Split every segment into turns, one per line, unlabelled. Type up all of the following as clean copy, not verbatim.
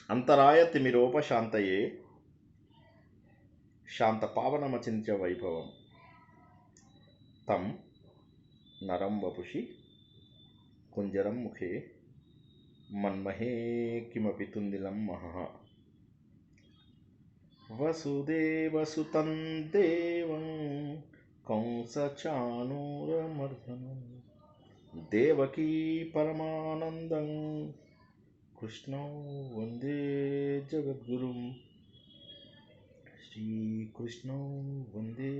అంతరాయ తిమిరోపశాంతయే శాంతపావనమచింత్య వైభవం తం నరం వపుషి కుంజరం ముఖే మన్మహే కిమపి తుందిలం మహః వసుదేవసుతం దేవం కంసచాణూరమర్దనం దేవకీ పరమానందం కృష్ణం వందే జగద్గురుం శ్రీకృష్ణం వందే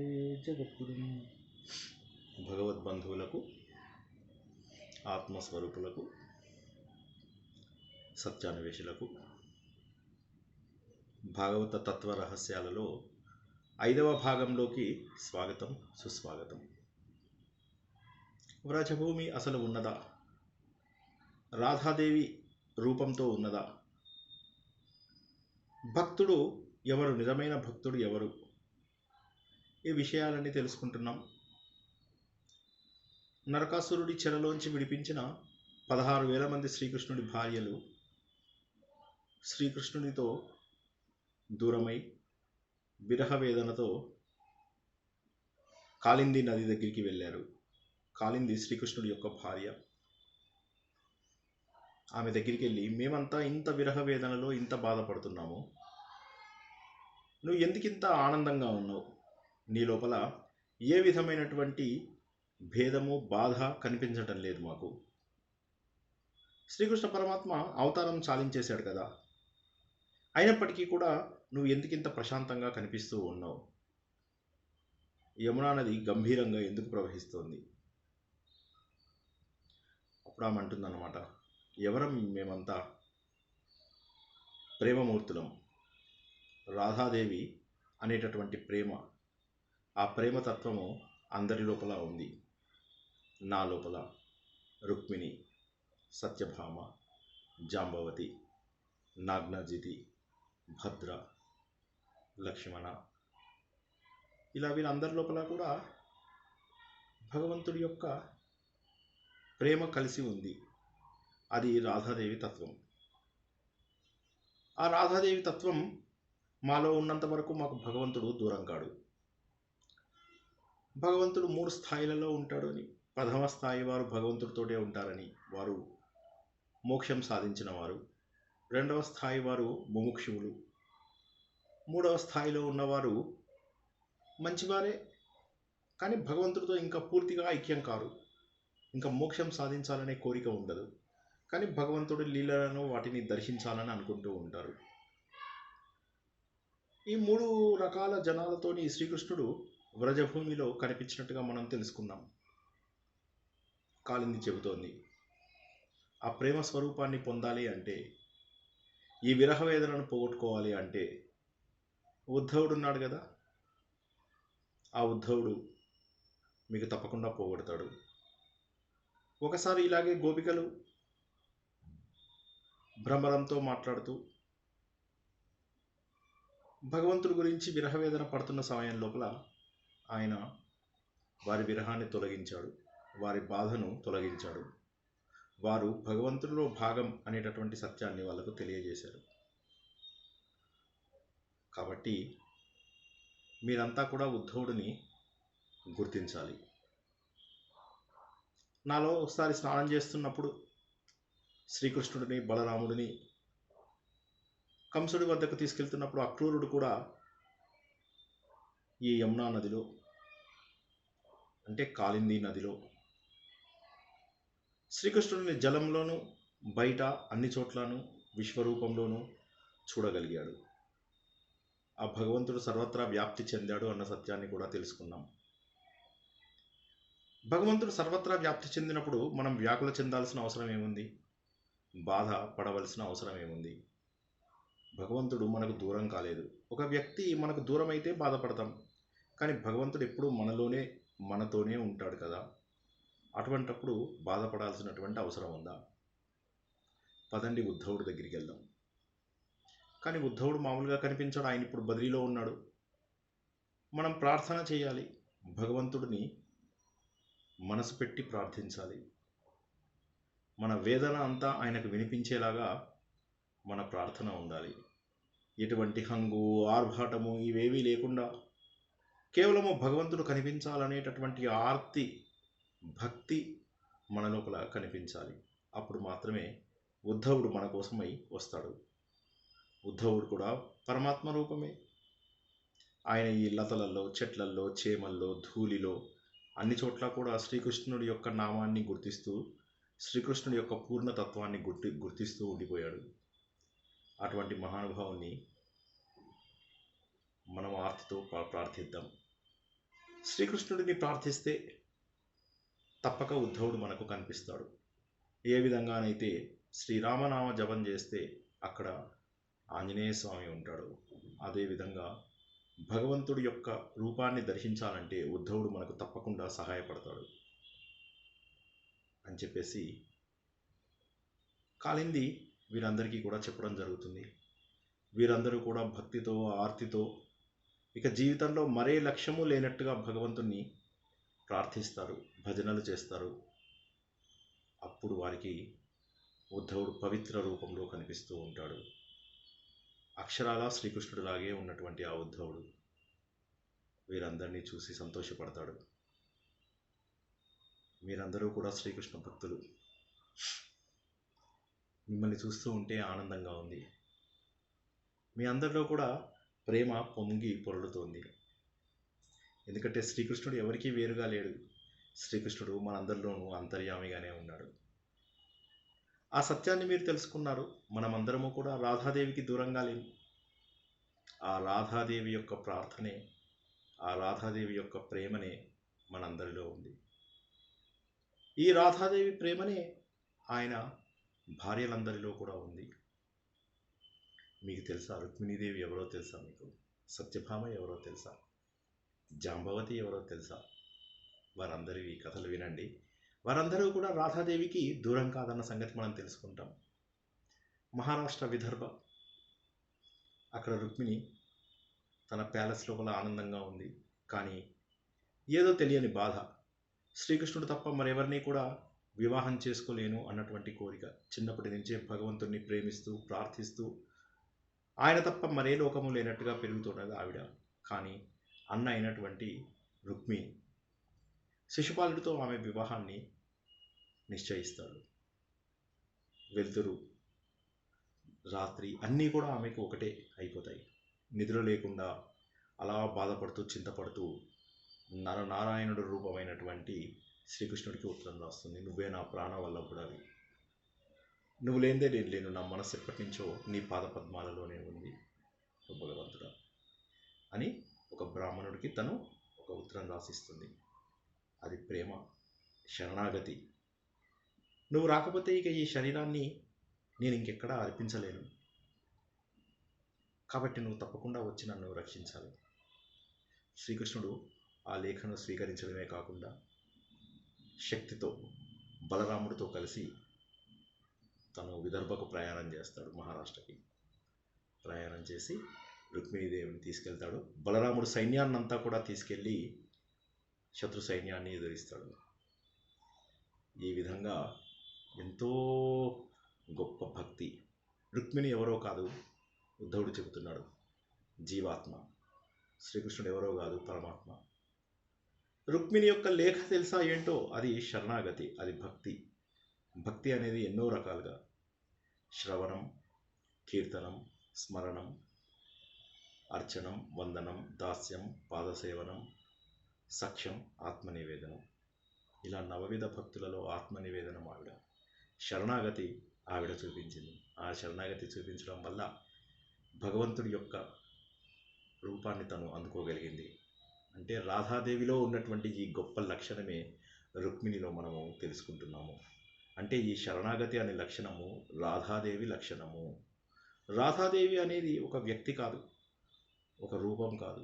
జగద్గురుం. భగవద్బంధువులకు, ఆత్మస్వరూపులకు, సత్యాన్వేషులకు భాగవత తత్వ రహస్యాలలో 5వ భాగంలోకి స్వాగతం, సుస్వాగతం. వ్రజభూమి అసలు ఉన్నదా? రాధాదేవి రూపంతో ఉన్నదా? భక్తుడు ఎవరు? నిజమైన భక్తుడు ఎవరు? ఈ విషయాలన్నీ తెలుసుకుంటున్నాం. నరకాసురుడి చెరలోంచి విడిపించిన 16,000 మంది శ్రీకృష్ణుడి భార్యలు శ్రీకృష్ణునితో దూరమై విరహ వేదనతో కాళింది నది దగ్గరికి వెళ్ళారు. కాళింది శ్రీకృష్ణుడి యొక్క భార్య. ఆమె దగ్గరికి వెళ్ళి, మేమంతా ఇంత విరహ వేదనలో ఇంత బాధపడుతున్నాము, నువ్వు ఎందుకింత ఆనందంగా ఉన్నావు? నీ లోపల ఏ విధమైనటువంటి భేదము, బాధ కనిపించటం లేదు మాకు. శ్రీకృష్ణ పరమాత్మ అవతారం చాలించేశాడు కదా, అయినప్పటికీ కూడా నువ్వు ఎందుకింత ప్రశాంతంగా కనిపిస్తూ ఉన్నావు? యమునా నది గంభీరంగా ఎందుకు ప్రవహిస్తోంది? అప్పుడు ఆమె అంటుందన్నమాట, ఎవరం మేమంతా ప్రేమమూర్తులం. రాధాదేవి అనేటటువంటి ప్రేమ, ఆ ప్రేమతత్వము అందరి లోపల ఉంది. నా లోపల రుక్మిణి, సత్యభామ, జాంబవతి, నాగ్నజితి, భద్ర, లక్ష్మణ, ఇలా వీళ్ళందరి లోపల కూడా భగవంతుడి యొక్క ప్రేమ కలిసి ఉంది. అది రాధాదేవి తత్వం. ఆ రాధాదేవి తత్వం మాలో ఉన్నంత వరకు మాకు భగవంతుడు దూరం కాడు. భగవంతుడు 3 స్థాయిలలో ఉంటాడు అని, 10వ స్థాయి వారు భగవంతుడితోటే ఉంటారని, వారు మోక్షం సాధించిన వారు. 2వ స్థాయి వారు ముముక్షువులు. 3వ స్థాయిలో ఉన్నవారు మంచివారే, కానీ భగవంతుడితో ఇంకా పూర్తిగా ఐక్యం కారు. ఇంకా మోక్షం సాధించాలనే కోరిక ఉండదు, కానీ భగవంతుడి లీలలను వాటిని దర్శించాలని అనుకుంటూ ఉంటారు. ఈ 3 రకాల జనాలతోని శ్రీకృష్ణుడు వ్రజభూమిలో కనిపించినట్టుగా మనం తెలుసుకున్నాం. కాళింది చెబుతోంది, ఆ ప్రేమ స్వరూపాన్ని పొందాలి అంటే, ఈ విరహ వేదనను పోగొట్టుకోవాలి అంటే ఉద్ధవుడు ఉన్నాడు కదా, ఆ ఉద్ధవుడు మీకు తప్పకుండా పోగొడతాడు. ఒకసారి ఇలాగే గోపికలు భ్రమరంతో మాట్లాడుతూ భగవంతుడి గురించి విరహవేదన పడుతున్న సమయం లోపల ఆయన వారి విరహాన్ని తొలగించాడు, వారి బాధను తొలగించాడు. వారు భగవంతుడిలో భాగం అనేటటువంటి సత్యాన్ని వాళ్ళకు తెలియజేశారు. కాబట్టి మీరంతా కూడా ఉద్ధవుడిని గుర్తించాలి. నాలో ఒకసారి స్నానం చేస్తున్నప్పుడు శ్రీకృష్ణుడిని, బలరాముడిని కంసుడి వద్దకు తీసుకెళ్తున్నప్పుడు అక్రూరుడు కూడా ఈ యమునా నదిలో, అంటే కాళింది నదిలో శ్రీకృష్ణుడిని జలంలోనూ బయట అన్ని చోట్లను విశ్వరూపంలోనూ చూడగలిగాడు. ఆ భగవంతుడు సర్వత్రా వ్యాప్తి చెందాడు అన్న సత్యాన్ని కూడా తెలుసుకున్నాం. భగవంతుడు సర్వత్రా వ్యాప్తి చెందినప్పుడు మనం వ్యాకుల చెందాల్సిన అవసరం ఏముంది? బాధ పడవలసిన అవసరం ఏముంది? భగవంతుడు మనకు దూరం కాలేదు. ఒక వ్యక్తి మనకు దూరం అయితే బాధపడతాం, కానీ భగవంతుడు ఎప్పుడూ మనలోనే, మనతోనే ఉంటాడు కదా. అటువంటప్పుడు బాధపడాల్సినటువంటి అవసరం ఉందా? పదండి ఉద్ధవుడి దగ్గరికి వెళ్దాం. కానీ ఉద్ధవుడు మామూలుగా కనిపించాడు, ఆయన ఇప్పుడు బద్రీలో ఉన్నాడు. మనం ప్రార్థన చేయాలి, భగవంతుడిని మనసు పెట్టి ప్రార్థించాలి. మన వేదన అంతా ఆయనకు వినిపించేలాగా మన ప్రార్థన ఉండాలి. ఎటువంటి హంగు, ఆర్భాటము ఇవేవీ లేకుండా కేవలము భగవంతుడు కనిపించాలనేటటువంటి ఆర్తి, భక్తి మన లోపల కనిపించాలి. అప్పుడు మాత్రమే ఉద్ధవుడు మన కోసమై వస్తాడు. ఉద్ధవుడు కూడా పరమాత్మ రూపమే. ఆయన ఈ లతలలో, చెట్లల్లో, చేమల్లో, ధూళిలో అన్ని చోట్ల కూడా శ్రీకృష్ణుడి యొక్క నామాన్ని గుర్తిస్తూ, శ్రీకృష్ణుడి యొక్క పూర్ణతత్వాన్ని గుర్తిస్తూ ఉండిపోయాడు. అటువంటి మహానుభావుని మనం ఆర్తితో ప్రార్థిద్దాం. శ్రీకృష్ణుడిని ప్రార్థిస్తే తప్పక ఉద్ధవుడు మనకు కనిపిస్తాడు. ఏ విధంగానైతే శ్రీరామనామ జపం చేస్తే అక్కడ ఆంజనేయ స్వామి ఉంటాడు, అదేవిధంగా భగవంతుడి యొక్క రూపాన్ని దర్శించాలంటే ఉద్ధవుడు మనకు తప్పకుండా సహాయపడతాడు అని చెప్పేసి కాళింది వీరందరికీ కూడా చెప్పడం జరుగుతుంది. వీరందరూ కూడా భక్తితో, ఆర్తితో ఇక జీవితంలో మరే లక్ష్యము లేనట్టుగా భగవంతుణ్ణి ప్రార్థిస్తారు, భజనలు చేస్తారు. అప్పుడు వారికి ఉద్ధవుడు పవిత్ర రూపంలో కనిపిస్తూ ఉంటాడు. అక్షరాల శ్రీకృష్ణుడిలాగే ఉన్నటువంటి ఆ ఉద్ధవుడు వీరందరినీ చూసి సంతోషపడతాడు. మీరందరూ కూడా శ్రీకృష్ణ భక్తులు. మిమ్మల్ని చూస్తూ ఉంటే ఆనందంగా ఉంది. మీ అందరిలో కూడా ప్రేమ పొంగి పొరలుతోంది. ఎందుకంటే శ్రీకృష్ణుడు ఎవరికీ వేరుగా లేడు. శ్రీకృష్ణుడు మనందరిలోనూ అంతర్యామిగానే ఉన్నాడు. ఆ సత్యాన్ని మీరు తెలుసుకున్నారు. మనమందరము కూడా రాధాదేవికి దూరంగా లేము. ఆ రాధాదేవి యొక్క ప్రార్థనే, ఆ రాధాదేవి యొక్క ప్రేమనే మనందరిలో ఉంది. ఈ రాధాదేవి ప్రేమనే ఆయన భార్యలందరిలో కూడా ఉంది. మీకు తెలుసా రుక్మిణీదేవి ఎవరో తెలుసా? మీకు సత్యభామ ఎవరో తెలుసా? జాంబవతి ఎవరో తెలుసా? వారందరివి కథలు వినండి. వారందరూ కూడా రాధాదేవికి దూరం కాదన్న సంగతి మనం తెలుసుకుంటాం. మహారాష్ట్ర విదర్భ, అక్కడ రుక్మిణి తన ప్యాలెస్ లోపల ఆనందంగా ఉంది. కానీ ఏదో తెలియని బాధ. శ్రీకృష్ణుడు తప్ప మరెవరిని కూడా వివాహం చేసుకోలేను అన్నటువంటి కోరిక. చిన్నప్పటి నుంచే భగవంతుణ్ణి ప్రేమిస్తూ, ప్రార్థిస్తూ ఆయన తప్ప మరే లోకము లేనట్టుగా పెరుగుతున్నది ఆవిడ. కానీ అన్న అయినటువంటి రుక్మి శిశుపాలుడితో ఆమె వివాహాన్ని నిశ్చయిస్తాడు. వెలుతురు, రాత్రి అన్నీ కూడా ఆమెకు ఒకటే అయిపోతాయి. నిద్ర లేకుండా అలా బాధపడుతూ, చింతపడుతూ నరనారాయణుడు రూపమైనటువంటి శ్రీకృష్ణుడికి ఉత్తరం రాస్తుంది. నువ్వే నా ప్రాణ వల్లభుడవి, నువ్వు లేనిదే నేను లేను, నా మనస్సు ఎప్పటి నుంచో నీ పాదపద్మాలలోనే ఉంది భగవంతుడా అని ఒక బ్రాహ్మణుడికి తను ఒక ఉత్తరం రాసిస్తుంది. అది ప్రేమ, శరణాగతి. నువ్వు రాకపోతే ఇక ఈ శరీరాన్ని నేను ఇంకెక్కడా అర్పించలేను, కాబట్టి నువ్వు తప్పకుండా వచ్చి నన్ను రక్షించాలి. శ్రీకృష్ణుడు ఆ లేఖను స్వీకరించడమే కాకుండా శక్తితో బలరాముడితో కలిసి తను విదర్భకు ప్రయాణం చేస్తాడు. మహారాష్ట్రకి ప్రయాణం చేసి రుక్మిణీదేవిని తీసుకెళ్తాడు. బలరాముడు సైన్యాన్నంతా కూడా తీసుకెళ్ళి శత్రు సైన్యాన్ని ఎదురిస్తాడు. ఈ విధంగా ఎంతో గొప్ప భక్తి. రుక్మిణి ఎవరో కాదు, ఉద్ధవుడు చెబుతున్నాడు, జీవాత్మ. శ్రీకృష్ణుడు ఎవరో కాదు, పరమాత్మ. రుక్మిణి యొక్క లేఖ తెలుసా ఏంటో? అది శరణాగతి, అది భక్తి. భక్తి అనేది ఎన్నో రకాలుగా శ్రవణం, కీర్తనం, స్మరణం, అర్చనం, వందనం, దాస్యం, పాదసేవనం, సఖ్యం, ఆత్మనివేదనం. ఇలా నవవిధ భక్తులలో ఆత్మనివేదనం ఆవిడ. శరణాగతి ఆవిడ చూపించింది. ఆ శరణాగతి చూపించడం వల్ల భగవంతుడి యొక్క రూపాన్ని తను అందుకోగలిగింది. అంటే రాధాదేవిలో ఉన్నటువంటి ఈ గొప్ప లక్షణమే రుక్మిణిలో మనము తెలుసుకుంటున్నాము. అంటే ఈ శరణాగతి అనే లక్షణము రాధాదేవి లక్షణము. రాధాదేవి అనేది ఒక వ్యక్తి కాదు, ఒక రూపం కాదు,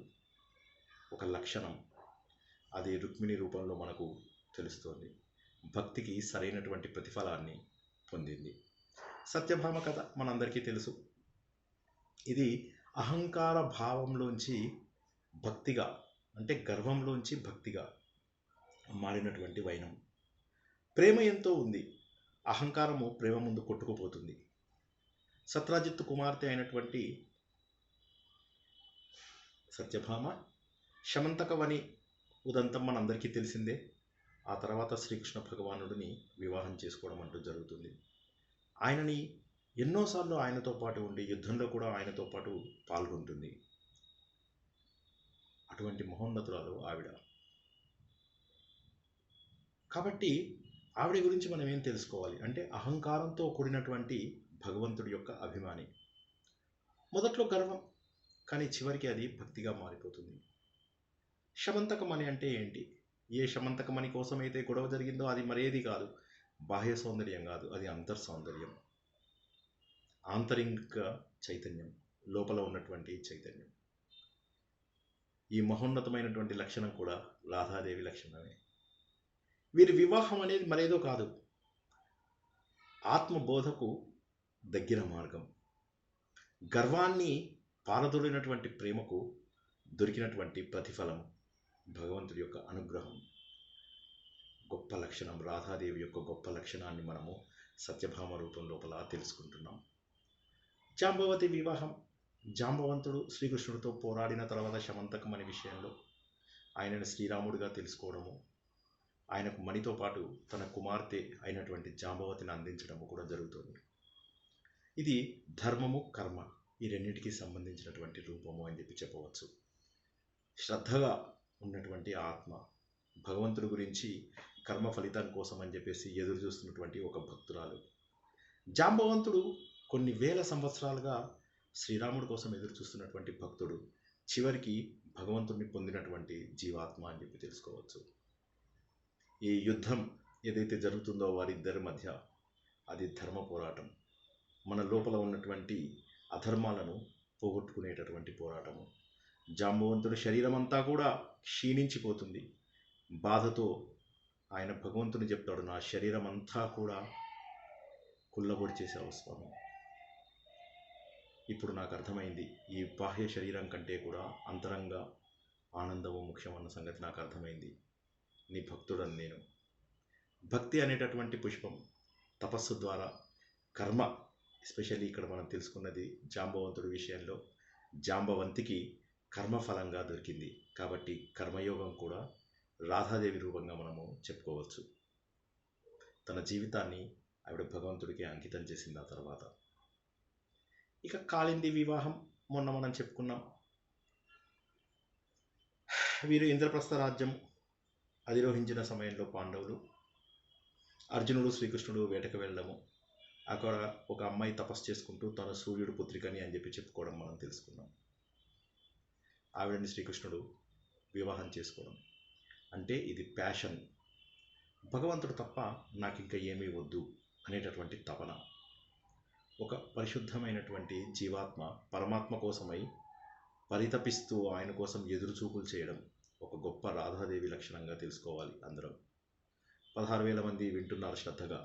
ఒక లక్షణం. అది రుక్మిణి రూపంలో మనకు తెలుస్తోంది. భక్తికి సరైనటువంటి ప్రతిఫలాన్ని పొందింది. సత్యభామ కథ మనందరికీ తెలుసు. ఇది అహంకార భావంలోంచి భక్తిగా, అంటే గర్వంలోంచి భక్తిగా మారినటువంటి వైనం. ప్రేమ ఎంతో ఉంది, అహంకారము ప్రేమ ముందు కొట్టుకుపోతుంది. సత్రాజిత్తు కుమార్తె అయినటువంటి సత్యభామ శమంతకవని ఉదంతం మనందరికీ తెలిసిందే. ఆ తర్వాత శ్రీకృష్ణ భగవానుడిని వివాహం చేసుకోవడం అంటూ జరుగుతుంది. ఆయనని ఎన్నోసార్లు ఆయనతో పాటు ఉండి యుద్ధంలో కూడా ఆయనతో పాటు పాల్గొంటుంది. అటువంటి మహోన్నతురాలు ఆవిడ. కాబట్టి ఆవిడ గురించి మనం ఏం తెలుసుకోవాలి అంటే అహంకారంతో కూడినటువంటి భగవంతుడి యొక్క అభిమాని. మొదట్లో గర్వం, కానీ చివరికి అది భక్తిగా మారిపోతుంది. శమంతకమణి అంటే ఏంటి? ఏ శమంతకమణి కోసమైతే గొడవ జరిగిందో అది మరేది కాదు, బాహ్య సౌందర్యం కాదు, అది అంతర్ సౌందర్యం, ఆంతరింగ చైతన్యం, లోపల ఉన్నటువంటి చైతన్యం. ఈ మహోన్నతమైనటువంటి లక్షణం కూడా రాధాదేవి లక్షణమే. వీరి వివాహం అనేది మరేదో కాదు, ఆత్మబోధకు దగ్గర మార్గం. గర్వాన్ని పారదోలినటువంటి ప్రేమకు దొరికినటువంటి ప్రతిఫలం భగవంతుడి యొక్క అనుగ్రహం. గొప్ప లక్షణం, రాధాదేవి యొక్క గొప్ప లక్షణాన్ని మనము సత్యభామ రూపం లోపల తెలుసుకుంటున్నాం. జాంబవతి వివాహం. జాంబవంతుడు శ్రీకృష్ణుడితో పోరాడిన తర్వాత శమంతకమణి విషయంలో ఆయనను శ్రీరాముడిగా తెలుసుకోవడము, ఆయనకు మణితో పాటు తన కుమార్తె అయినటువంటి జాంబవతిని అందించడము కూడా జరుగుతుంది. ఇది ధర్మము, కర్మ ఈ రెండింటికి సంబంధించినటువంటి రూపము అని చెప్పవచ్చు. శ్రద్ధగా ఉన్నటువంటి ఆత్మ భగవంతుడి గురించి కర్మ ఫలితం కోసం అని చెప్పేసి ఎదురు చూస్తున్నటువంటి ఒక భక్తురాలు. జాంబవంతుడు కొన్ని వేల సంవత్సరాలుగా శ్రీరాముడి కోసం ఎదురు చూస్తున్నటువంటి భక్తుడు, చివరికి భగవంతుడిని పొందినటువంటి జీవాత్మ అని చెప్పి తెలుసుకోవచ్చు. ఈ యుద్ధం ఏదైతే జరుగుతుందో వారిద్దరి మధ్య, అది ధర్మ పోరాటం, మన లోపల ఉన్నటువంటి అధర్మాలను పోగొట్టుకునేటటువంటి పోరాటము. జాంబవంతుడి శరీరం అంతా కూడా క్షీణించిపోతుంది. బాధతో ఆయన భగవంతుని చెప్తాడు, నా శరీరం అంతా కూడా కుళ్ళబొడి చేసావు స్వామి. ఇప్పుడు నాకు అర్థమైంది, ఈ బాహ్య శరీరం కంటే కూడా అంతరంగ ఆనందము ముఖ్యమన్న సంగతి నాకు అర్థమైంది. నీ భక్తుడని నేను. భక్తి అనేటటువంటి పుష్పం తపస్సు ద్వారా, కర్మ, ఎస్పెషల్లీ ఇక్కడ మనం తెలుసుకున్నది జాంబవంతుడి విషయంలో జాంబవంతికి కర్మఫలంగా దొరికింది. కాబట్టి కర్మయోగం కూడా రాధాదేవి రూపంగా మనము చెప్పుకోవచ్చు. తన జీవితాన్ని ఆవిడ భగవంతుడికి అంకితం చేసింది. ఆ తర్వాత ఇక కాళింది వివాహం మొన్న మనం చెప్పుకున్నాం. వీరు ఇంద్రప్రస్థ రాజ్యం అధిరోహించిన సమయంలో పాండవులు, అర్జునుడు శ్రీకృష్ణుడు వేటకు వెళ్ళడము, అక్కడ ఒక అమ్మాయి తపస్సు చేసుకుంటూ తన సూర్యుడు పుత్రికని అని చెప్పి చెప్పుకోవడం మనం తెలుసుకున్నాం. ఆవిడని శ్రీకృష్ణుడు వివాహం చేసుకోవడం అంటే ఇది ప్యాషన్. భగవంతుడు తప్ప నాకు ఇంకా ఏమీ వద్దు అనేటటువంటి తపన. ఒక పరిశుద్ధమైనటువంటి జీవాత్మ పరమాత్మ కోసమై పరితపిస్తూ ఆయన కోసం ఎదురుచూపులు చేయడం ఒక గొప్ప రాధాదేవి లక్షణంగా తెలుసుకోవాలి అందరం. 16,000 మంది వింటున్నారు శ్రద్ధగా.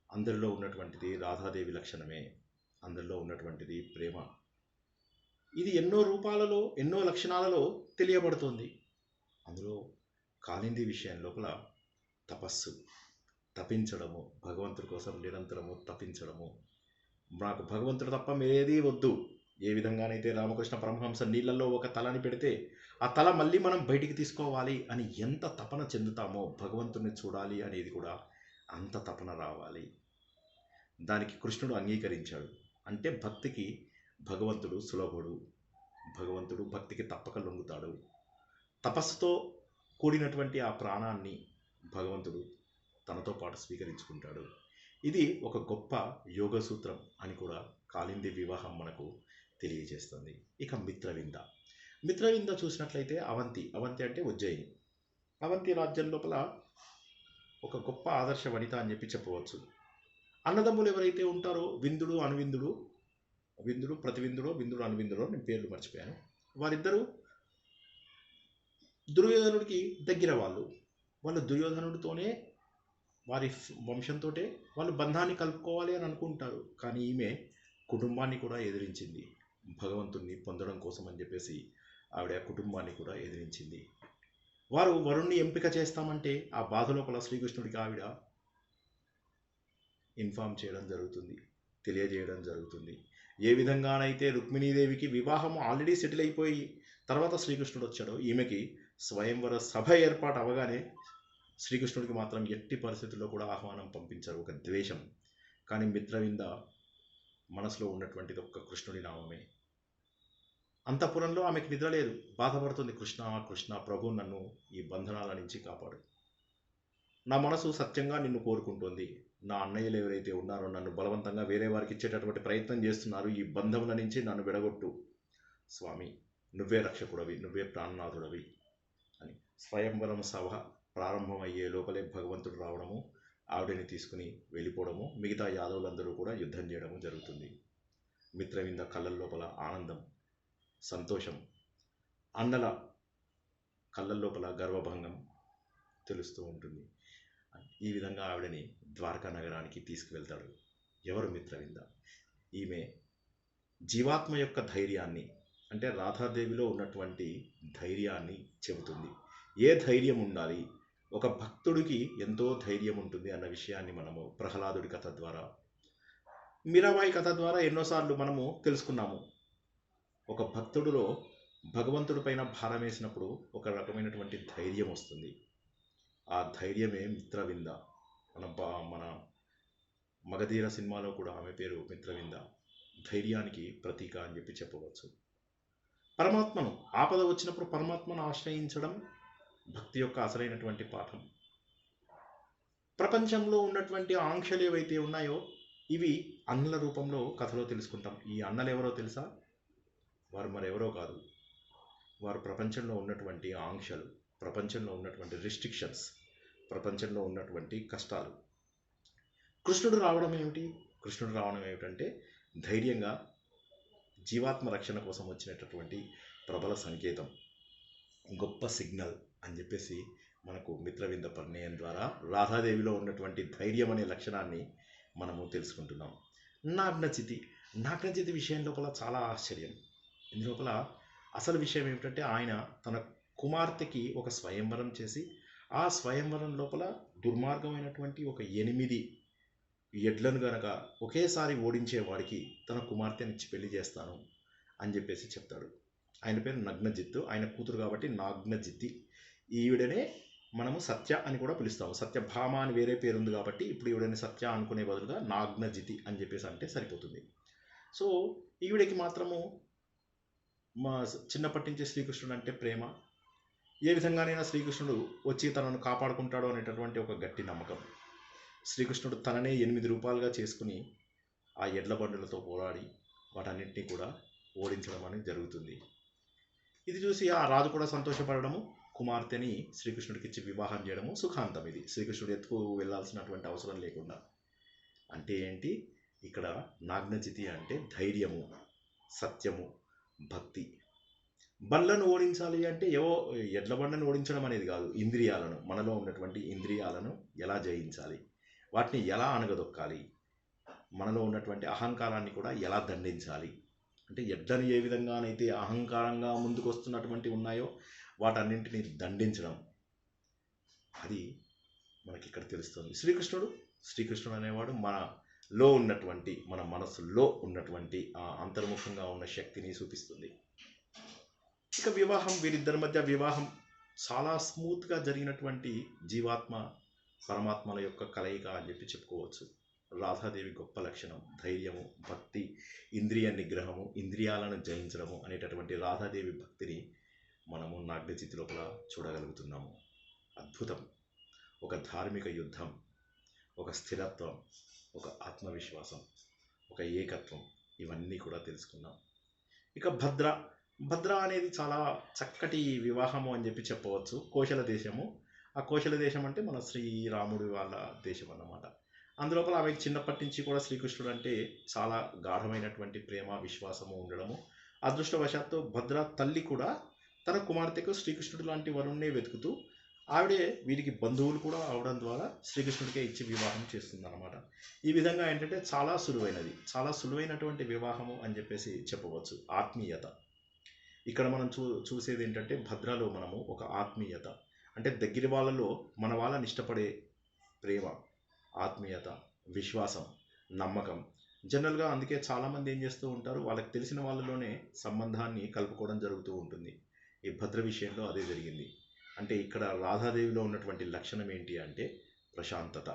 అందరిలో ఉన్నటువంటిది రాధాదేవి లక్షణమే, అందరిలో ఉన్నటువంటిది ప్రేమ. ఇది ఎన్నో రూపాలలో, ఎన్నో లక్షణాలలో తెలియబడుతుంది. అందులో కాళింది విషయం లోపల తపస్సు, తపించడము, భగవంతుడి కోసం నిరంతరము తపించడము. నాకు భగవంతుడు తప్ప మీరేది వద్దు. ఏ విధంగానైతే రామకృష్ణ పరమహంస నీళ్ళల్లో ఒక తలని పెడితే ఆ తల మళ్ళీ మనం బయటికి తీసుకోవాలి అని ఎంత తపన చెందుతామో, భగవంతుడిని చూడాలి అనేది కూడా అంత తపన రావాలి. దానికి కృష్ణుడు అంగీకరించాడు. అంటే భక్తికి భగవంతుడు సులభుడు, భగవంతుడు భక్తికి తప్పక లొంగుతాడు. తపస్సుతో కూడినటువంటి ఆ ప్రాణాన్ని భగవంతుడు తనతో పాటు స్వీకరించుకుంటాడు. ఇది ఒక గొప్ప యోగ సూత్రం అని కూడా కాళింది వివాహం మనకు తెలియజేస్తుంది. ఇక మిత్రవింద. మిత్రవింద చూసినట్లయితే అవంతి అంటే ఉజ్జయిని. అవంతి రాజ్యం లోపల ఒక గొప్ప ఆదర్శ వనిత అని చెప్పి చెప్పవచ్చు. అన్నదమ్ములు ఎవరైతే ఉంటారో విందుడు అనువిందుడు, విందుడు ప్రతివిందుడో విందుడు అనువిందుడో, నేను పేర్లు మర్చిపోయాను, వారిద్దరూ దుర్యోధనుడికి దగ్గర వాళ్ళు. దుర్యోధనుడితోనే వారి వంశంతో వాళ్ళు బంధాన్ని కలుపుకోవాలి అని అనుకుంటారు. కానీ ఈమె కుటుంబాన్ని కూడా ఎదిరించింది. భగవంతుణ్ణి పొందడం కోసం అని చెప్పేసి ఆవిడ కుటుంబాన్ని కూడా ఎదిరించింది. వారు వరుణ్ణి ఎంపిక చేస్తామంటే ఆ బాధ లోపల శ్రీకృష్ణుడికి ఆవిడ ఇన్ఫార్మ్ చేయడం జరుగుతుంది, తెలియజేయడం జరుగుతుంది. ఏ విధంగానైతే రుక్మిణీదేవికి వివాహం ఆల్రెడీ సెటిల్ అయిపోయి తర్వాత శ్రీకృష్ణుడు వచ్చాడో, ఈమెకి స్వయంవర సభ ఏర్పాటు అవగానే శ్రీకృష్ణుడికి మాత్రం ఎట్టి పరిస్థితుల్లో కూడా ఆహ్వానం పంపించారు, ఒక ద్వేషం. కానీ మిత్రవింద మనసులో ఉన్నటువంటిది ఒక్క కృష్ణుడి నామమే. అంతఃపురంలో ఆమెకు నిద్ర లేదు, బాధపడుతుంది. కృష్ణ కృష్ణ, ప్రభు నన్ను ఈ బంధనాల నుంచి కాపాడు. నా మనసు సత్యంగా నిన్ను కోరుకుంటుంది. నా అన్నయ్యలు ఎవరైతే ఉన్నారో నన్ను బలవంతంగా వేరే వారికి ఇచ్చేటటువంటి ప్రయత్నం చేస్తున్నారు, ఈ బంధముల నుంచి నన్ను విడగొట్టు స్వామి, నువ్వే రక్షకుడవి, నువ్వే ప్రాణనాథుడవి అని. స్వయంవరం సభ ప్రారంభమయ్యే లోపలే భగవంతుడు రావడము, ఆవిడని తీసుకుని వెళ్ళిపోవడము, మిగతా యాదవులందరూ కూడా యుద్ధం చేయడము జరుగుతుంది. మిత్రవింద కళ్ళ లోపల ఆనందం, సంతోషం, అన్నల కళ్ళ లోపల గర్వభంగం తెలుస్తూ ఉంటుంది. ఈ విధంగా ఆవిడని ద్వారకా నగరానికి తీసుకువెళ్తాడు. ఎవరు మిత్రవింద? ఈమె జీవాత్మ యొక్క ధైర్యాన్ని, అంటే రాధాదేవిలో ఉన్నటువంటి ధైర్యాన్ని చెబుతుంది. ఏ ధైర్యం ఉండాలి, ఒక భక్తుడికి ఎంతో ధైర్యం ఉంటుంది అన్న విషయాన్ని మనము ప్రహ్లాదుడి కథ ద్వారా, మీరాబాయి కథ ద్వారా ఎన్నోసార్లు మనము తెలుసుకున్నాము. ఒక భక్తుడిలో భగవంతుడి పైన భారం వేసినప్పుడు ఒక రకమైనటువంటి ధైర్యం వస్తుంది. ఆ ధైర్యమే మిత్రవింద. మన మగధీర సినిమాలో కూడా ఆమె పేరు మిత్రవింద, ధైర్యానికి ప్రతీక అని చెప్పి చెప్పవచ్చు. పరమాత్మను, ఆపద వచ్చినప్పుడు పరమాత్మను ఆశ్రయించడం భక్తి యొక్క అసలైనటువంటి పాఠం. ప్రపంచంలో ఉన్నటువంటి ఆంక్షలు ఏవైతే ఉన్నాయో ఇవి అన్నల రూపంలో కథలో తెలుసుకుంటాం. ఈ అన్నలు ఎవరో తెలుసా? వారు మరెవరో కాదు, వారు ప్రపంచంలో ఉన్నటువంటి ఆంక్షలు, ప్రపంచంలో ఉన్నటువంటి రిస్ట్రిక్షన్స్, ప్రపంచంలో ఉన్నటువంటి కష్టాలు. కృష్ణుడు రావడం ఏమిటి? కృష్ణుడు రావడం ఏమిటంటే ధైర్యంగా జీవాత్మ రక్షణ కోసం వచ్చినటువంటి ప్రబల సంకేతం, గొప్ప సిగ్నల్ అని చెప్పేసి మనకు మిత్రవింద పరిణయం ద్వారా రాధాదేవిలో ఉన్నటువంటి ధైర్యం అనే లక్షణాన్ని మనము తెలుసుకుంటున్నాం. నాగ్నచితి విషయం లోపల చాలా ఆశ్చర్యం. ఇందులోపల అసలు విషయం ఏమిటంటే ఆయన తన కుమార్తెకి ఒక స్వయంవరం చేసి, ఆ స్వయంవరం లోపల దుర్మార్గమైనటువంటి ఒక 8 ఎడ్లను గనక ఒకేసారి ఓడించే వాడికి తన కుమార్తెనిచ్చి పెళ్లి చేస్తాను అని చెప్పేసి చెప్తాడు. ఆయన పేరు నగ్నజిత్తు, ఆయన కూతురు కాబట్టి నాగ్నజిత్తి. ఈవిడనే మనము సత్య అని కూడా పిలుస్తాము. సత్యభామ అని వేరే పేరు ఉంది కాబట్టి ఇప్పుడు ఈవిడని సత్య అనుకునే బదులుగా నాగ్నజితి అని చెప్పేసి అంటే సరిపోతుంది. సో ఈవిడకి మాత్రము మా చిన్నప్పటి నుంచి శ్రీకృష్ణుడు అంటే ప్రేమ. ఏ విధంగానైనా శ్రీకృష్ణుడు వచ్చి తనను కాపాడుకుంటాడు అనేటటువంటి ఒక గట్టి నమ్మకం. శ్రీకృష్ణుడు తననే 8 రూపాయలుగా చేసుకుని ఆ ఎడ్ల బండులతో పోరాడి వాటన్నింటినీ కూడా ఓడించడం అనేది జరుగుతుంది. ఇది చూసి ఆ రాజు కూడా సంతోషపడము, కుమార్తెని శ్రీకృష్ణుడికి ఇచ్చి వివాహం చేయడము సుఖాంతం. ఇది శ్రీకృష్ణుడు ఎత్తుకు వెళ్ళాల్సినటువంటి అవసరం లేకుండా. అంటే ఏంటి? ఇక్కడ నాగ్నచితి అంటే ధైర్యము, సత్యము, భక్తి. బండ్లను ఓడించాలి అంటే ఎడ్ల బండను ఓడించడం అనేది కాదు, ఇంద్రియాలను, మనలో ఉన్నటువంటి ఇంద్రియాలను ఎలా జయించాలి, వాటిని ఎలా అణగదొక్కాలి, మనలో ఉన్నటువంటి అహంకారాన్ని కూడా ఎలా దండించాలి. అంటే ఎడ్లను ఏ విధంగానైతే అహంకారంగా ముందుకు వస్తున్నటువంటి ఉన్నాయో వాటన్నింటినీ దండించడం, అది మనకి ఇక్కడ తెలుస్తుంది. శ్రీకృష్ణుడు అనేవాడు మనలో ఉన్నటువంటి, మన మనసులో ఉన్నటువంటి ఆ అంతర్ముఖంగా ఉన్న శక్తిని చూపిస్తుంది. ఇక వివాహం, వీరిద్దరి మధ్య వివాహం చాలా స్మూత్గా జరిగినటువంటి జీవాత్మ పరమాత్మల యొక్క కలయిక అని చెప్పి చెప్పుకోవచ్చు. రాధాదేవి గొప్ప లక్షణం ధైర్యము, భక్తి, ఇంద్రియ నిగ్రహము, ఇంద్రియాలను జయించడము అనేటటువంటి రాధాదేవి భక్తిని మనము నాగ్నచితి లోపల చూడగలుగుతున్నాము. అద్భుతం. ఒక ధార్మిక యుద్ధం, ఒక స్థిరత్వం, ఒక ఆత్మవిశ్వాసం, ఒక ఏకత్వం, ఇవన్నీ కూడా తెలుసుకున్నాం. ఇక భద్ర అనేది చాలా చక్కటి వివాహము అని చెప్పి చెప్పవచ్చు. కోశల దేశము. ఆ కోశల దేశం అంటే మన శ్రీరాముడి వాళ్ళ దేశం అన్నమాట. అందులోపల ఆమెకి చిన్నప్పటి నుంచి కూడా శ్రీకృష్ణుడు అంటే చాలా గాఢమైనటువంటి ప్రేమ, విశ్వాసము ఉండడము. అదృష్టవశాత్తు భద్ర తల్లి కూడా తన కుమార్తెకు శ్రీకృష్ణుడు లాంటి వరుణ్ణే వెతుకుతూ, ఆవిడే వీరికి బంధువులు కూడా అవడం ద్వారా శ్రీకృష్ణుడికే ఇచ్చి వివాహం చేస్తుందన్నమాట. ఈ విధంగా ఏంటంటే చాలా సులువైనటువంటి వివాహము అని చెప్పేసి చెప్పవచ్చు. ఆత్మీయత. ఇక్కడ మనం చూసేది ఏంటంటే భద్రలో మనము ఒక ఆత్మీయత, అంటే దగ్గర వాళ్ళలో మన వాళ్ళని ఇష్టపడే ప్రేమ, ఆత్మీయత, విశ్వాసం, నమ్మకం, జనరల్గా అందుకే చాలామంది ఏం చేస్తూ ఉంటారు, వాళ్ళకి తెలిసిన వాళ్ళలోనే సంబంధాన్ని కలుపుకోవడం జరుగుతూ ఉంటుంది. ఈ భద్ర విషయంలో అదే జరిగింది. అంటే ఇక్కడ రాధాదేవిలో ఉన్నటువంటి లక్షణం ఏంటి అంటే ప్రశాంతత,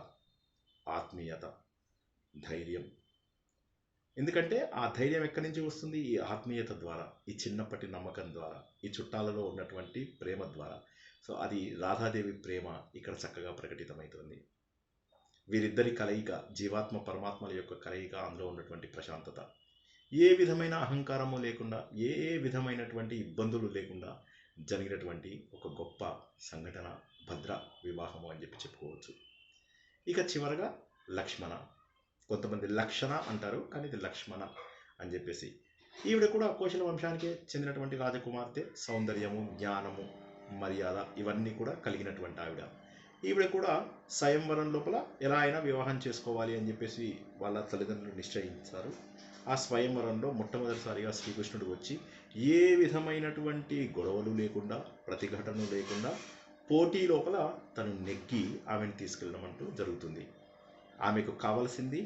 ఆత్మీయత, ధైర్యం. ఎందుకంటే ఆ ధైర్యం ఎక్కడి నుంచి వస్తుంది? ఈ ఆత్మీయత ద్వారా, ఈ చిన్నప్పటి నమ్మకం ద్వారా, ఈ చుట్టాలలో ఉన్నటువంటి ప్రేమ ద్వారా. సో అది రాధాదేవి ప్రేమ ఇక్కడ చక్కగా ప్రకటితమవుతుంది. వీరిద్దరి కలయిక, జీవాత్మ పరమాత్మల యొక్క కలయిక, అందులో ఉన్నటువంటి ప్రశాంతత, ఏ విధమైన అహంకారము లేకుండా, ఏ విధమైనటువంటి ఇబ్బందులు లేకుండా జరిగినటువంటి ఒక గొప్ప సంఘటన భద్ర వివాహము అని చెప్పుకోవచ్చు. ఇక చివరగా లక్ష్మణ, కొంతమంది లక్షణ అంటారు కానీ ఇది లక్ష్మణ అని చెప్పేసి. ఈవిడ కూడా కోశల వంశానికే చెందినటువంటి రాజకుమార్తె. సౌందర్యము, జ్ఞానము, మర్యాద ఇవన్నీ కూడా కలిగినటువంటి ఆవిడ. ఈవిడ కూడా స్వయంవరం లోపల ఎలా అయినా వివాహం చేసుకోవాలి అని చెప్పేసి వాళ్ళ తల్లిదండ్రులు నిశ్చయించారు. ఆ స్వయంవరంలో మొట్టమొదటిసారిగా శ్రీకృష్ణుడు వచ్చి ఏ విధమైనటువంటి గొడవలు లేకుండా, ప్రతిఘటనలు లేకుండా పోటీ లోపల తను నెగ్గి ఆమెను తీసుకెళ్ళడం అంటూ జరుగుతుంది. ఆమెకు కావలసింది,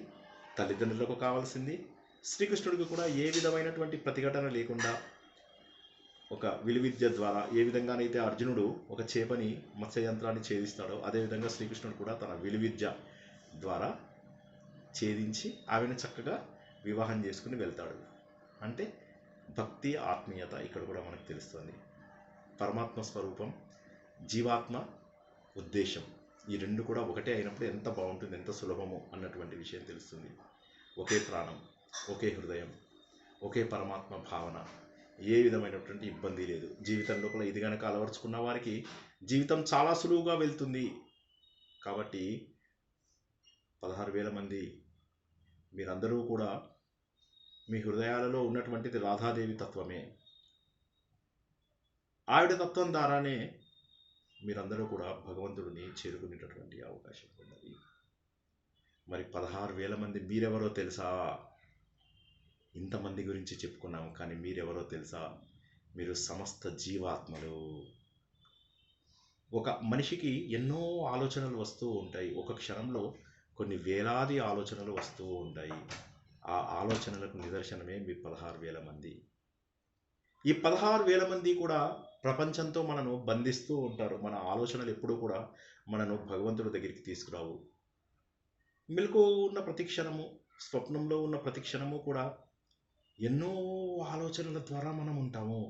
తల్లిదండ్రులకు కావాల్సింది, శ్రీకృష్ణుడికి కూడా ఏ విధమైనటువంటి ప్రతిఘటన లేకుండా ఒక విలువిద్య ద్వారా, ఏ విధంగానైతే అర్జునుడు ఒక చేపని మత్స్యయంత్రాన్ని ఛేదిస్తాడో అదేవిధంగా శ్రీకృష్ణుడు కూడా తన విలువిద్య ద్వారా ఛేదించి ఆమెను చక్కగా వివాహం చేసుకుని వెళ్తాడు. అంటే భక్తి, ఆత్మీయత ఇక్కడ కూడా మనకు తెలుస్తుంది. పరమాత్మ స్వరూపం, జీవాత్మ ఉద్దేశం, ఈ రెండు కూడా ఒకటే అయినప్పుడు ఎంత బాగుంటుంది, ఎంత సులభము అన్నటువంటి విషయం తెలుస్తుంది. ఒకే ప్రాణం, ఒకే హృదయం, ఒకే పరమాత్మ భావన, ఏ విధమైనటువంటి ఇబ్బంది లేదు. జీవితం లోపల ఇది కనుక అలవర్చుకున్న వారికి జీవితం చాలా సులువుగా వెళ్తుంది. కాబట్టి 16,000 మంది మీరందరూ కూడా మీ హృదయాలలో ఉన్నటువంటిది రాధాదేవి తత్వమే. ఆవిడ తత్వం ద్వారానే మీరందరూ కూడా భగవంతుడిని చేరుకునేటటువంటి అవకాశం ఉన్నది. మరి 16,000 మంది మీరెవరో తెలుసా? ఇంతమంది గురించి చెప్పుకున్నాం, కానీ మీరెవరో తెలుసా? మీరు సమస్త జీవాత్మలు. ఒక మనిషికి ఎన్నో ఆలోచనలు వస్తూ ఉంటాయి. ఒక క్షణంలో కొన్ని వేలాది ఆలోచనలు వస్తూ ఉంటాయి. ఆ ఆలోచనలకు నిదర్శనమే మీ 16,000 మంది. ఈ 16,000 మంది కూడా ప్రపంచంతో మనను బంధిస్తూ ఉంటారు. మన ఆలోచనలు ఎప్పుడూ కూడా మనను భగవంతుడి దగ్గరికి తీసుకురావు. మెలకువ ఉన్న ప్రతి క్షణము, స్వప్నంలో ఉన్న ప్రతి క్షణము కూడా ఎన్నో ఆలోచనల ద్వారా మనం ఉంటాము.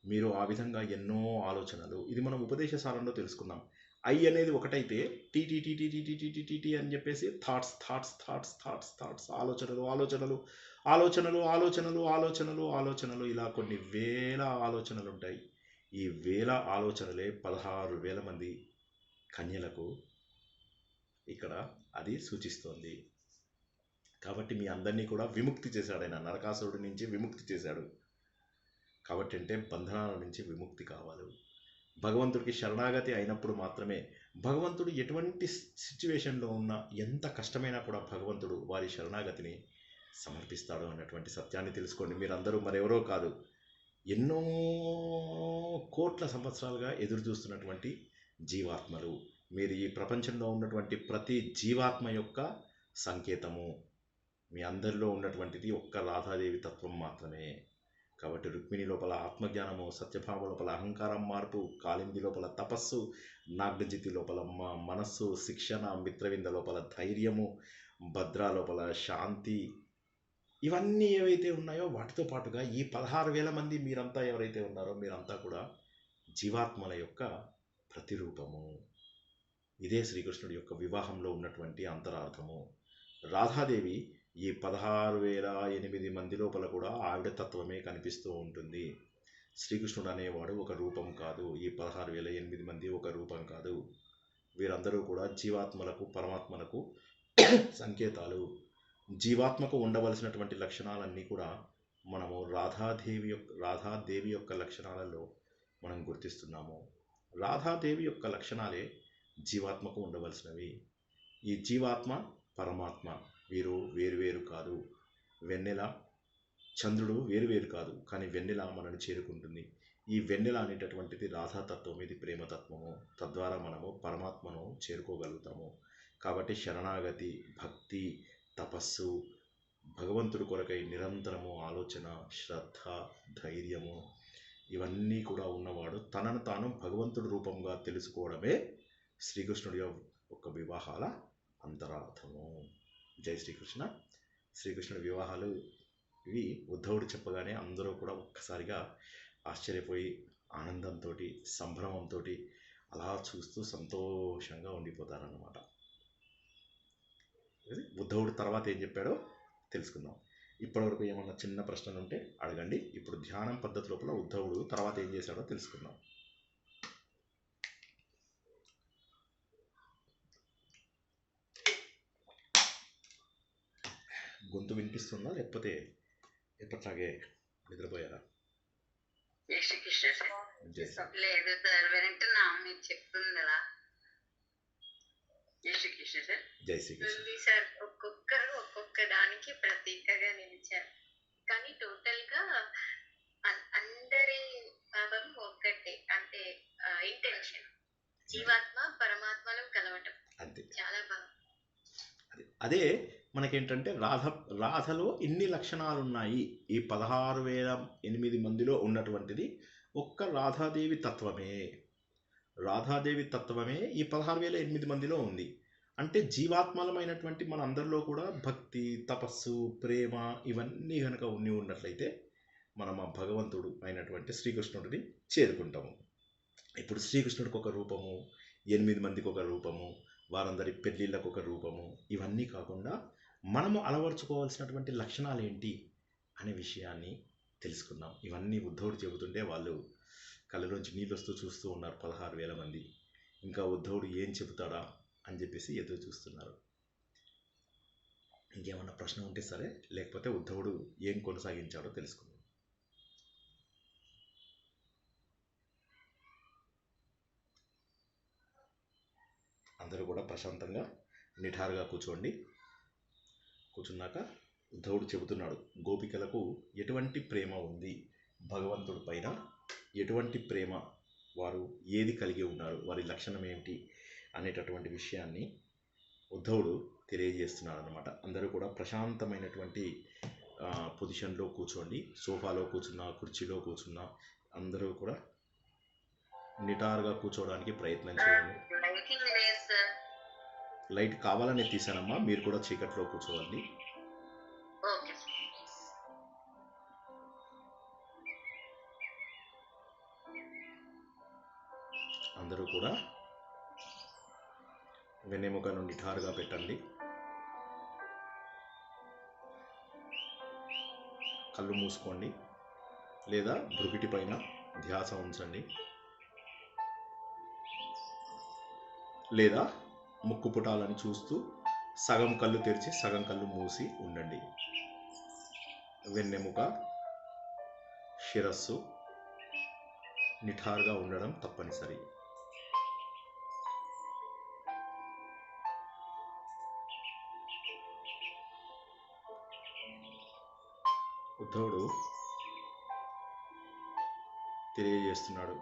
మీరు ఆ విధంగా ఎన్నో ఆలోచనలు, ఇది మనం ఉపదేశసారంలో తెలుసుకున్నాం. ఐ అనేది ఒకటైతే టీ అని చెప్పేసి thoughts thoughts thoughts thoughts thoughts, ఆలోచనలు ఆలోచనలు ఆలోచనలు ఆలోచనలు ఆలోచనలు ఆలోచనలు, ఇలా కొన్ని వేల ఆలోచనలు ఉంటాయి. ఈ వేల ఆలోచనలే 16,000 మంది కన్యలకు ఇక్కడ అది సూచిస్తోంది. కాబట్టి మీ అందరినీ కూడా విముక్తి చేశాడు ఆయన, నరకాసురుడి నుంచి విముక్తి చేశాడు. కాబట్టి అంటే బంధనాల నుంచి విముక్తి కావాలి. భగవంతుడికి శరణాగతి అయినప్పుడు మాత్రమే, భగవంతుడు ఎటువంటి సిచ్యువేషన్లో ఉన్నా, ఎంత కష్టమైనా కూడా భగవంతుడు వారి శరణాగతిని సమర్పిస్తాడు అన్నటువంటి సత్యాన్ని తెలుసుకోండి. మీరందరూ మరెవరో కాదు, ఎన్నో కోట్ల సంవత్సరాలుగా ఎదురు చూస్తున్నటువంటి జీవాత్మలు. మీరు ఈ ప్రపంచంలో ఉన్నటువంటి ప్రతి జీవాత్మ యొక్క సంకేతము. మీ అందరిలో ఉన్నటువంటిది ఒక్క రాధాదేవి తత్వం మాత్రమే. కాబట్టి రుక్మిణి లోపల ఆత్మజ్ఞానము, సత్యభామ లోపల అహంకారం మార్పు, కాళింది లోపల తపస్సు, నాగజితి లోపల మనస్సు శిక్షణ, మిత్రవింద లోపల ధైర్యము, భద్ర లోపల శాంతి, ఇవన్నీ ఏవైతే ఉన్నాయో వాటితో పాటుగా ఈ 16,000 మంది మీరంతా ఎవరైతే ఉన్నారో మీరంతా కూడా జీవాత్మల యొక్క ప్రతిరూపము. ఇదే శ్రీకృష్ణుడి యొక్క వివాహంలో ఉన్నటువంటి అంతరార్థము. రాధాదేవి ఈ 16,008 మంది లోపల కూడా ఆవిడ తత్వమే కనిపిస్తూ ఉంటుంది. శ్రీకృష్ణుడు అనేవాడు ఒక రూపం కాదు, ఈ 16,008 మంది ఒక రూపం కాదు. వీరందరూ కూడా జీవాత్మలకు, పరమాత్మలకు సంకేతాలు. జీవాత్మకు ఉండవలసినటువంటి లక్షణాలన్నీ కూడా మనము రాధాదేవి యొక్క లక్షణాలలో మనం గుర్తిస్తున్నాము. రాధాదేవి యొక్క లక్షణాలే జీవాత్మకు ఉండవలసినవి. ఈ జీవాత్మ, పరమాత్మ వీరు వేరువేరు కాదు. వెన్నెల, చంద్రుడు వేరువేరు కాదు, కానీ వెన్నెల మనను చేరుకుంటుంది. ఈ వెన్నెల అనేటటువంటిది రాధాతత్వం, ఇది ప్రేమతత్వము. తద్వారా మనము పరమాత్మను చేరుకోగలుగుతాము. కాబట్టి శరణాగతి, భక్తి, తపస్సు, భగవంతుడి కొరకై నిరంతరము ఆలోచన, శ్రద్ధ, ధైర్యము ఇవన్నీ కూడా ఉన్నవాడు తనను తాను భగవంతుడి రూపంగా తెలుసుకోవడమే శ్రీకృష్ణుడి యొక్క వివాహాల అంతరార్థము. జై శ్రీకృష్ణ. శ్రీకృష్ణుడి వివాహాలు ఇవి ఉద్ధవుడు చెప్పగానే అందరూ కూడా ఒక్కసారిగా ఆశ్చర్యపోయి ఆనందంతో, సంభ్రమంతో అలా చూస్తూ సంతోషంగా ఉండిపోతారన్నమాట. ఉద్ధవుడు తర్వాత ఏం చెప్పాడో తెలుసుకుందాం. ఇప్పటివరకు ఏమన్నా చిన్న ప్రశ్నలు ఉంటే అడగండి. ఇప్పుడు ధ్యానం పద్ధతి లోపల ఉద్ధవుడు తర్వాత ఏం చేశాడో తెలుసుకుందాం. గొంతు వినిపిస్తుందా లేకపోతే ఎప్పట్లాగే నిద్రపోయారా?
లేదు సార్, వింటున్నా మీరు చెప్తుంది కదా.
జై శ్రీకృష్ణ
సార్, ఒక్కొక్కరు ఒక్కొక్క దానికి ప్రతీకగా నిలిచారు, కానీ టోటల్ గా అందరి భావం ఒక్కటే, అంటే ఇంటెన్షన్ జీవాత్మ పరమాత్మలో కలవటం.
అంతే,
చాలా బాగా.
అదే మనకేంటంటే రాధలో ఇన్ని లక్షణాలు ఉన్నాయి. ఈ 16,008 మందిలో ఉన్నటువంటిది ఒక్క రాధాదేవి తత్వమే. రాధాదేవి తత్వమే ఈ 16,008 మందిలో ఉంది. అంటే జీవాత్మలమైనటువంటి మన అందరిలో కూడా భక్తి, తపస్సు, ప్రేమ ఇవన్నీ కనుక ఉన్నట్లయితే మనం ఆ భగవంతుడు అయినటువంటి శ్రీకృష్ణుడిని చేరుకుంటాము. ఇప్పుడు శ్రీకృష్ణుడికి ఒక రూపము, 8 మందికి ఒక రూపము, వారందరి పెళ్ళిళ్ళకు ఒక రూపము, ఇవన్నీ కాకుండా మనము అలవర్చుకోవాల్సినటువంటి లక్షణాలు ఏంటి అనే విషయాన్ని తెలుసుకుందాం. ఇవన్నీ ఉద్ధవుడు చెబుతుంటే వాళ్ళు కళ్ళలోంచి నీళ్ళు వస్తూ చూస్తూ ఉన్నారు 16,000 మంది. ఇంకా ఉద్ధవుడు ఏం చెబుతాడా అని చెప్పేసి ఎదురు చూస్తున్నారు. ఇంకేమన్నా ప్రశ్న ఉంటే సరే, లేకపోతే ఉద్ధవుడు ఏం కొనసాగించాడో తెలుసుకుందాం. అందరూ కూడా ప్రశాంతంగా నిఠారుగా కూర్చోండి. కూర్చున్నాక ఉద్ధవుడు చెబుతున్నాడు, గోపికలకు ఎటువంటి ప్రేమ ఉంది భగవంతుడి పైన, ఎటువంటి ప్రేమ, వారు ఏది కలిగి ఉన్నారు, వారి లక్షణం ఏమిటి అనేటటువంటి విషయాన్ని ఉద్ధవుడు తెలియజేస్తున్నాడు అన్నమాట. అందరూ కూడా ప్రశాంతమైనటువంటి పొజిషన్లో కూర్చోండి. సోఫాలో కూర్చున్నా, కుర్చీలో కూర్చున్నా అందరూ కూడా నిటారుగా కూర్చోవడానికి ప్రయత్నం చేయండి. లైట్ కావాలనే తీసానమ్మా, మీరు కూడా చీకట్లో కూర్చోవాలి. అందరూ కూడా వెన్నెముకను నిఠారుగా పెట్టండి. కళ్ళు మూసుకోండి లేదా భృగిటి పైన ధ్యాస ఉంచండి, లేదా ముక్కు పుటాలను చూస్తూ సగం కళ్ళు తెరిచి సగం కళ్ళు మూసి ఉండండి. వెన్నెముక, శిరస్సు నిఠారుగా ఉండడం తప్పనిసరి. ఉద్ధవుడు తెలియజేస్తున్నాడు,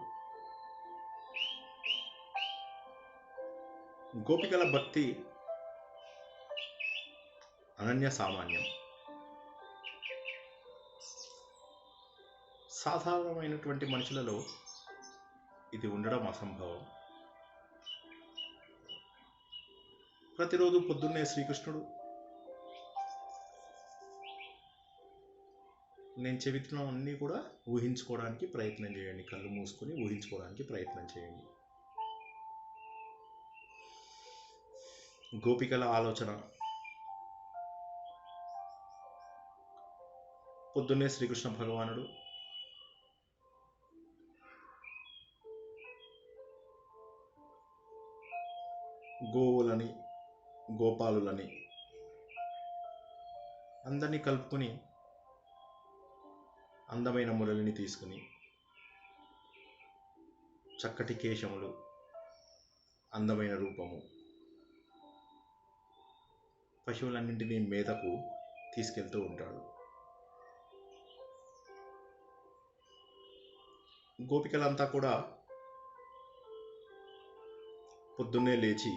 గోపికల భక్తి అనన్య సామాన్యం. సాధారణమైనటువంటి మనుషులలో ఇది ఉండడం అసంభవం. ప్రతిరోజు పొద్దున్నే శ్రీకృష్ణుడు నేను చెబుతున్నవన్నీ కూడా ఊహించుకోవడానికి ప్రయత్నం చేయండి. కళ్ళు మూసుకొని ఊహించుకోవడానికి ప్రయత్నం చేయండి. గోపికల ఆలోచన, పొద్దున్నే శ్రీకృష్ణ భగవానుడు గోవులని, గోపాలులని అందరినీ కలుపుకొని అందమైన మురళిని తీసుకుని, చక్కటి కేశములు, అందమైన రూపము, పశువులన్నింటినీ మేతకు తీసుకెళ్తూ ఉంటాడు. గోపికలంతా కూడా పొద్దున్నే లేచి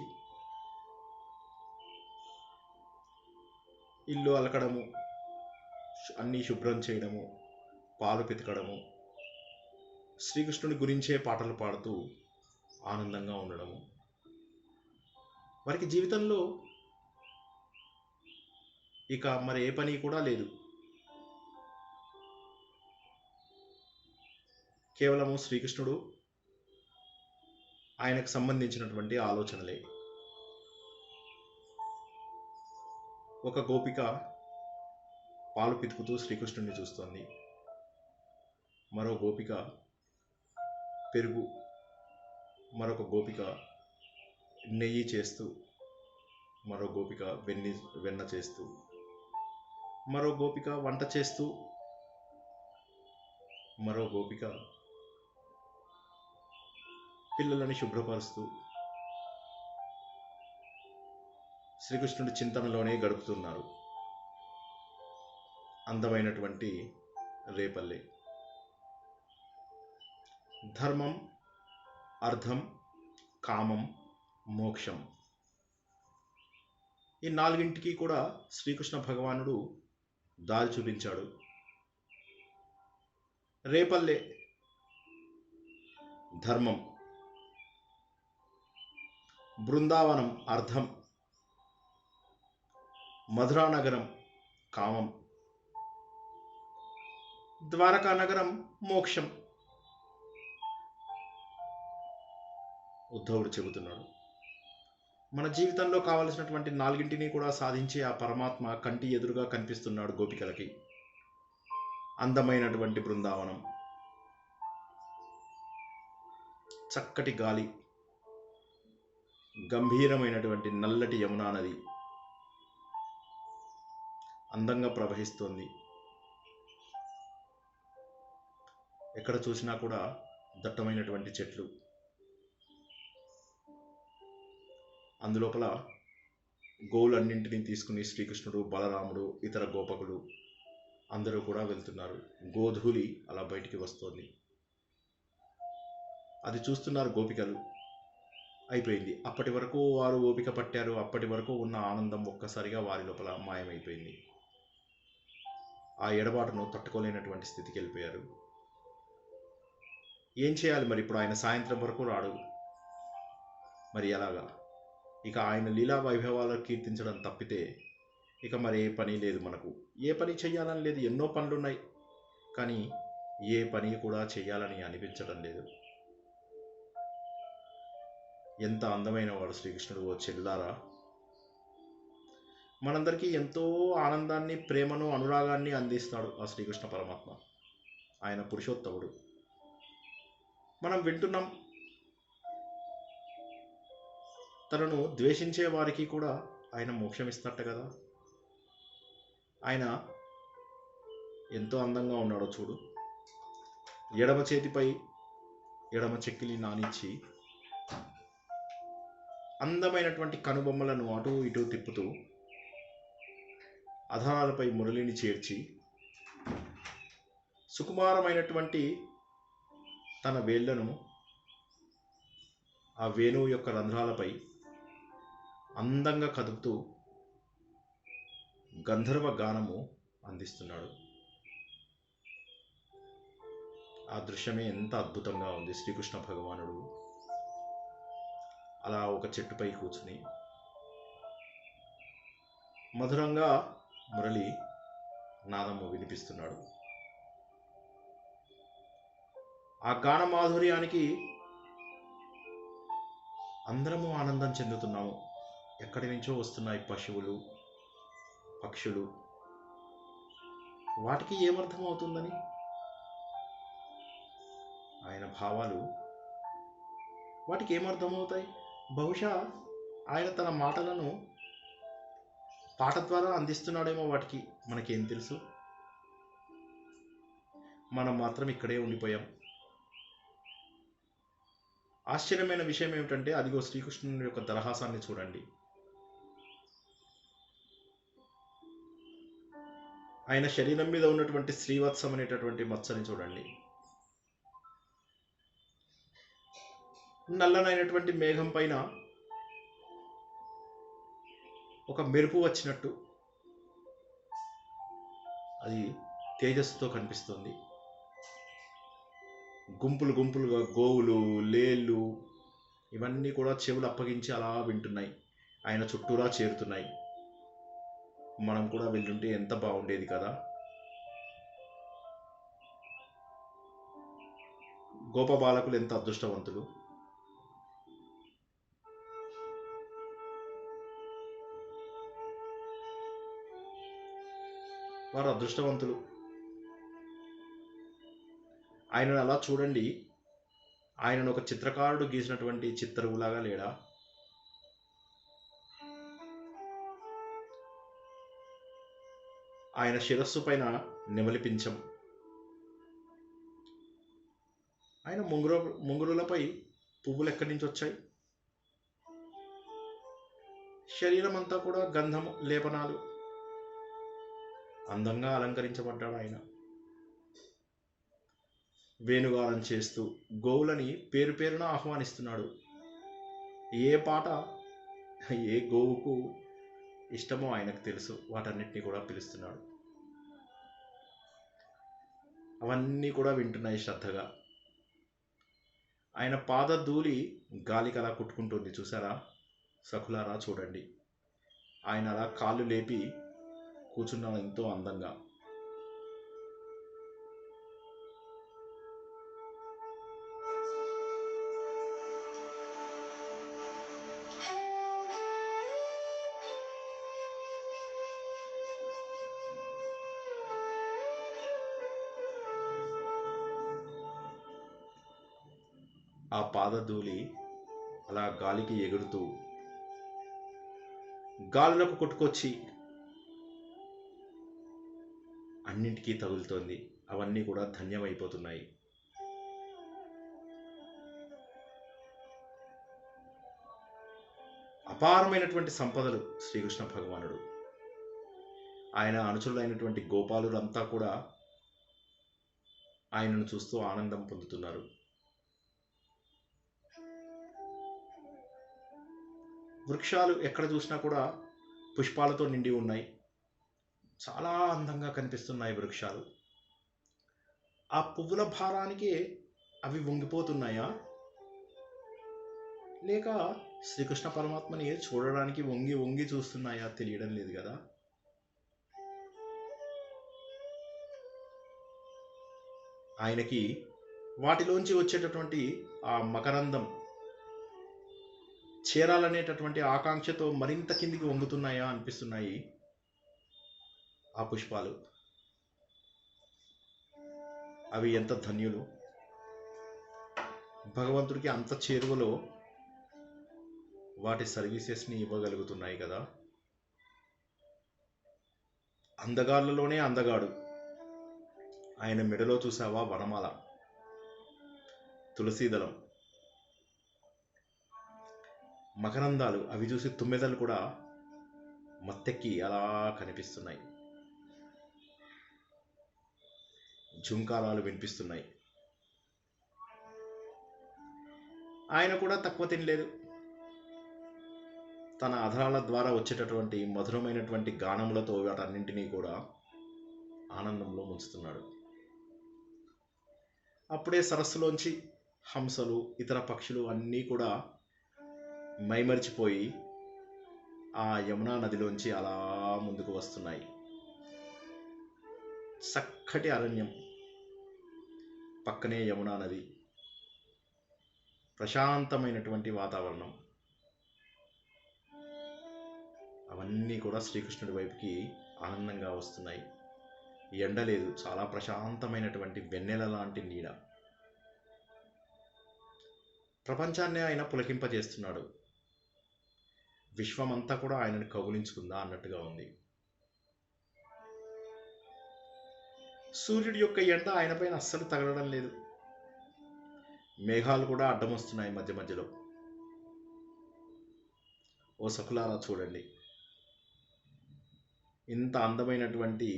ఇల్లు అలకడము, అన్నీ శుభ్రం చేయడము, పాలు పితకడము, శ్రీకృష్ణుని గురించే పాటలు పాడుతూ ఆనందంగా ఉండడము. వారికి జీవితంలో ఇక మరి ఏ పని కూడా లేదు. కేవలము శ్రీకృష్ణుడు, ఆయనకు సంబంధించినటువంటి ఆలోచనలే. ఒక గోపిక పాలు పితుకుతూ శ్రీకృష్ణుడిని చూస్తోంది. మరో గోపిక పెరుగు, మరొక గోపిక నెయ్యి చేస్తూ, మరో గోపిక వెన్న చేస్తూ, మరో గోపిక వంట చేస్తూ, మరో గోపిక పిల్లలని శుభ్రపరుస్తూ శ్రీకృష్ణుడి చింతనలోనే గడుపుతున్నారు. అందమైనటువంటి రేపల్లె. ధర్మం, అర్థం, కామం, మోక్షం, ఈ నాలుగింటికి కూడా శ్రీకృష్ణ భగవానుడు దారి చూపించాడు. రేపల్లె ధర్మం, బృందావనం అర్థం, మధురానగరం కామం, ద్వారకా నగరం మోక్షం. ఉద్ధవుడు చెబుతున్నాడు, మన జీవితంలో కావలసినటువంటి నాలుగింటిని కూడా సాధించే ఆ పరమాత్మ కంటి ఎదురుగా కనిపిస్తున్నాడు గోపికలకి. అందమైనటువంటి బృందావనం, చక్కటి గాలి, గంభీరమైనటువంటి నల్లటి యమునా నది అందంగా ప్రవహిస్తోంది. ఎక్కడ చూసినా కూడా దట్టమైనటువంటి చెట్లు, అందులోపల గోవులన్నింటినీ తీసుకుని శ్రీకృష్ణుడు, బలరాముడు, ఇతర గోపకులు అందరూ కూడా వెళ్తున్నారు. గోధూళి అలా బయటికి వస్తోంది. అది చూస్తున్నారు గోపికలు. అయిపోయింది. అప్పటి వరకు వారు ఓపిక పట్టారు. అప్పటి వరకు ఉన్న ఆనందం ఒక్కసారిగా వారి లోపల మాయమైపోయింది. ఆ ఎడబాటును తట్టుకోలేనటువంటి స్థితికి వెళ్ళిపోయారు. ఏం చేయాలి మరి? ఇప్పుడు ఆయన సాయంత్రం వరకు రాడు. మరి ఎలాగా? ఇక ఆయన లీలా వైభవాలు కీర్తించడం తప్పితే ఇక మరి ఏ పని లేదు మనకు. ఏ పని చెయ్యాలని లేదు. ఎన్నో పనులున్నాయి, కానీ ఏ పని కూడా చెయ్యాలని అనిపించడం లేదు. ఎంత అందమైన వాడు శ్రీకృష్ణుడు ఓ చెల్లారా. మనందరికీ ఎంతో ఆనందాన్ని, ప్రేమను, అనురాగాన్ని అందిస్తాడు ఆ శ్రీకృష్ణ పరమాత్మ. ఆయన పురుషోత్తముడు. మనం వింటున్నాం, తనను ద్వేషించే వారికి కూడా ఆయన మోక్షం ఇస్తట కదా. ఆయన ఎంతో అందంగా ఉన్నాడో చూడు. ఎడమ చేతిపై ఎడమ చెక్కిలి నానిచ్చి అందమైనటువంటి కనుబొమ్మలను అటు ఇటు తిప్పుతూ అధరాలపై మురళిని చేర్చి సుకుమారమైనటువంటి తన వేళ్లను ఆ వేణువు యొక్క రంధ్రాలపై అందంగా కదుపుతూ గంధర్వ గానము అందిస్తున్నాడు. ఆ దృశ్యమే ఎంత అద్భుతంగా ఉంది. శ్రీకృష్ణ భగవానుడు అలా ఒక చెట్టుపై కూర్చుని మధురంగా మురళి నాదము వినిపిస్తున్నాడు. ఆ గాన మాధుర్యానికి అందరము ఆనందం చెందుతున్నాము. ఎక్కడి నుంచో వస్తున్నాయి పశువులు, పక్షులు. వాటికి ఏమర్థం అవుతుందని ఆయన భావాలు వాటికి ఏమర్థమవుతాయి? బహుశా ఆయన తన మాటలను పాట ద్వారా అందిస్తున్నాడేమో వాటికి. మనకేం తెలుసు? మనం మాత్రం ఇక్కడే ఉండిపోయాం. ఆశ్చర్యమైన విషయం ఏమిటంటే, అదిగో శ్రీకృష్ణుని యొక్క దరహాసాన్ని చూడండి. ఆయన శరీరం మీద ఉన్నటువంటి శ్రీవత్సం అనేటటువంటి మచ్చని చూడండి. నల్లనైనటువంటి మేఘం పైన ఒక మెరుపు వచ్చినట్టు అది తేజస్సుతో కనిపిస్తుంది. గుంపులు గుంపులుగా గోవులు, లేళ్ళు ఇవన్నీ కూడా చెవులు అప్పగించి అలా వింటున్నాయి. ఆయన చుట్టూరా చేరుతున్నాయి. మనం కూడా వెళ్ళుంటే ఎంత బాగుండేది కదా. గోపబాలకులు ఎంత అదృష్టవంతులు. వారు అదృష్టవంతులు. ఆయనను అలా చూడండి. ఆయనను ఒక చిత్రకారుడు గీసినటువంటి చిత్తరువులాగా లేడా? ఆయన శిరస్సు పైన నెమలి పింఛం, ఆయన ముంగురులపై పువ్వులు ఎక్కడి నుంచి వచ్చాయి? శరీరం అంతా కూడా గంధము లేపనాలు. అందంగా అలంకరించబడ్డాడు ఆయన. వేణుగానం చేస్తూ గోవులని పేరు పేరున ఆహ్వానిస్తున్నాడు. ఏ పాట ఏ గోవుకు ఇష్టమో ఆయనకు తెలుసు. వాటన్నిటిని కూడా పిలుస్తున్నాడు. అవన్నీ కూడా వింటున్నాయి శ్రద్ధగా. ఆయన పాదధూళి గాలికి అలా కుట్టుకుంటుంది. చూసారా సఖులారా? చూడండి. ఆయన అలా కాళ్ళు లేపి కూర్చున్నాడు ఎంతో అందంగా. ఆ పాదధూళి అలా గాలికి ఎగురుతూ గాలులకు కొట్టుకొచ్చి అన్నింటికీ తగులుతోంది. అవన్నీ కూడా ధన్యమైపోతున్నాయి. అపారమైనటువంటి సంపదలు శ్రీకృష్ణ భగవానుడు. ఆయన అనుచరులైనటువంటి గోపాలులంతా కూడా ఆయనను చూస్తూ ఆనందం పొందుతున్నారు. వృక్షాలు ఎక్కడ చూసినా కూడా పుష్పాలతో నిండి ఉన్నాయి. చాలా అందంగా కనిపిస్తున్నాయి వృక్షాలు. ఆ పువ్వుల భారానికి అవి వంగిపోతున్నాయా, లేక శ్రీకృష్ణ పరమాత్మని చూడడానికి వంగి వంగి చూస్తున్నాయా తెలియడం లేదు కదా. ఆయనకి వాటిలోంచి వచ్చేటటువంటి ఆ మకరందం చేరాలనేటటువంటి ఆకాంక్షతో మరింత కిందికి వంగుతున్నాయా అనిపిస్తున్నాయి ఆ పుష్పాలు. అవి ఎంత ధన్యులు. భగవంతుడికి అంత చేరువలో వాటి సర్వీసెస్ని ఇవ్వగలుగుతున్నాయి కదా. అందగాళ్ళలోనే అందగాడు. ఆయన మెడలో చూసావా వనమాల, తులసీదళం, మకరందాలు. అవి చూసి తుమ్మెదలు కూడా మత్తెక్కి అలా కనిపిస్తున్నాయి. ఝుంకారాలు వినిపిస్తున్నాయి. ఆయన కూడా తక్కువ తినలేదు. తన అధరాల ద్వారా వచ్చేటటువంటి మధురమైనటువంటి గానములతో వాటన్నింటినీ కూడా ఆనందంలో ముంచుతున్నాడు. అప్పుడే సరస్సులోంచి హంసలు, ఇతర పక్షులు అన్నీ కూడా మైమరిచిపోయి ఆ యమునా నదిలోంచి అలా ముందుకు వస్తున్నాయి. చక్కటి అరణ్యం, పక్కనే యమునా నది, ప్రశాంతమైనటువంటి వాతావరణం. అవన్నీ కూడా శ్రీకృష్ణుడి వైపుకి ఆనందంగా వస్తున్నాయి. ఎండ లేదు, చాలా ప్రశాంతమైనటువంటి వెన్నెల లాంటి నీడ. ప్రపంచాన్ని ఆయన పులకింపజేస్తున్నాడు. విశ్వమంతా కూడా ఆయనను కౌగులించుకుందా అన్నట్టుగా ఉంది. సూర్యుడి యొక్క ఎండ ఆయన పైన అస్సలు తగలడం లేదు. మేఘాలు కూడా అడ్డం వస్తున్నాయి మధ్య మధ్యలో. ఓ సకులారా చూడండి, ఇంత అందమైనటువంటి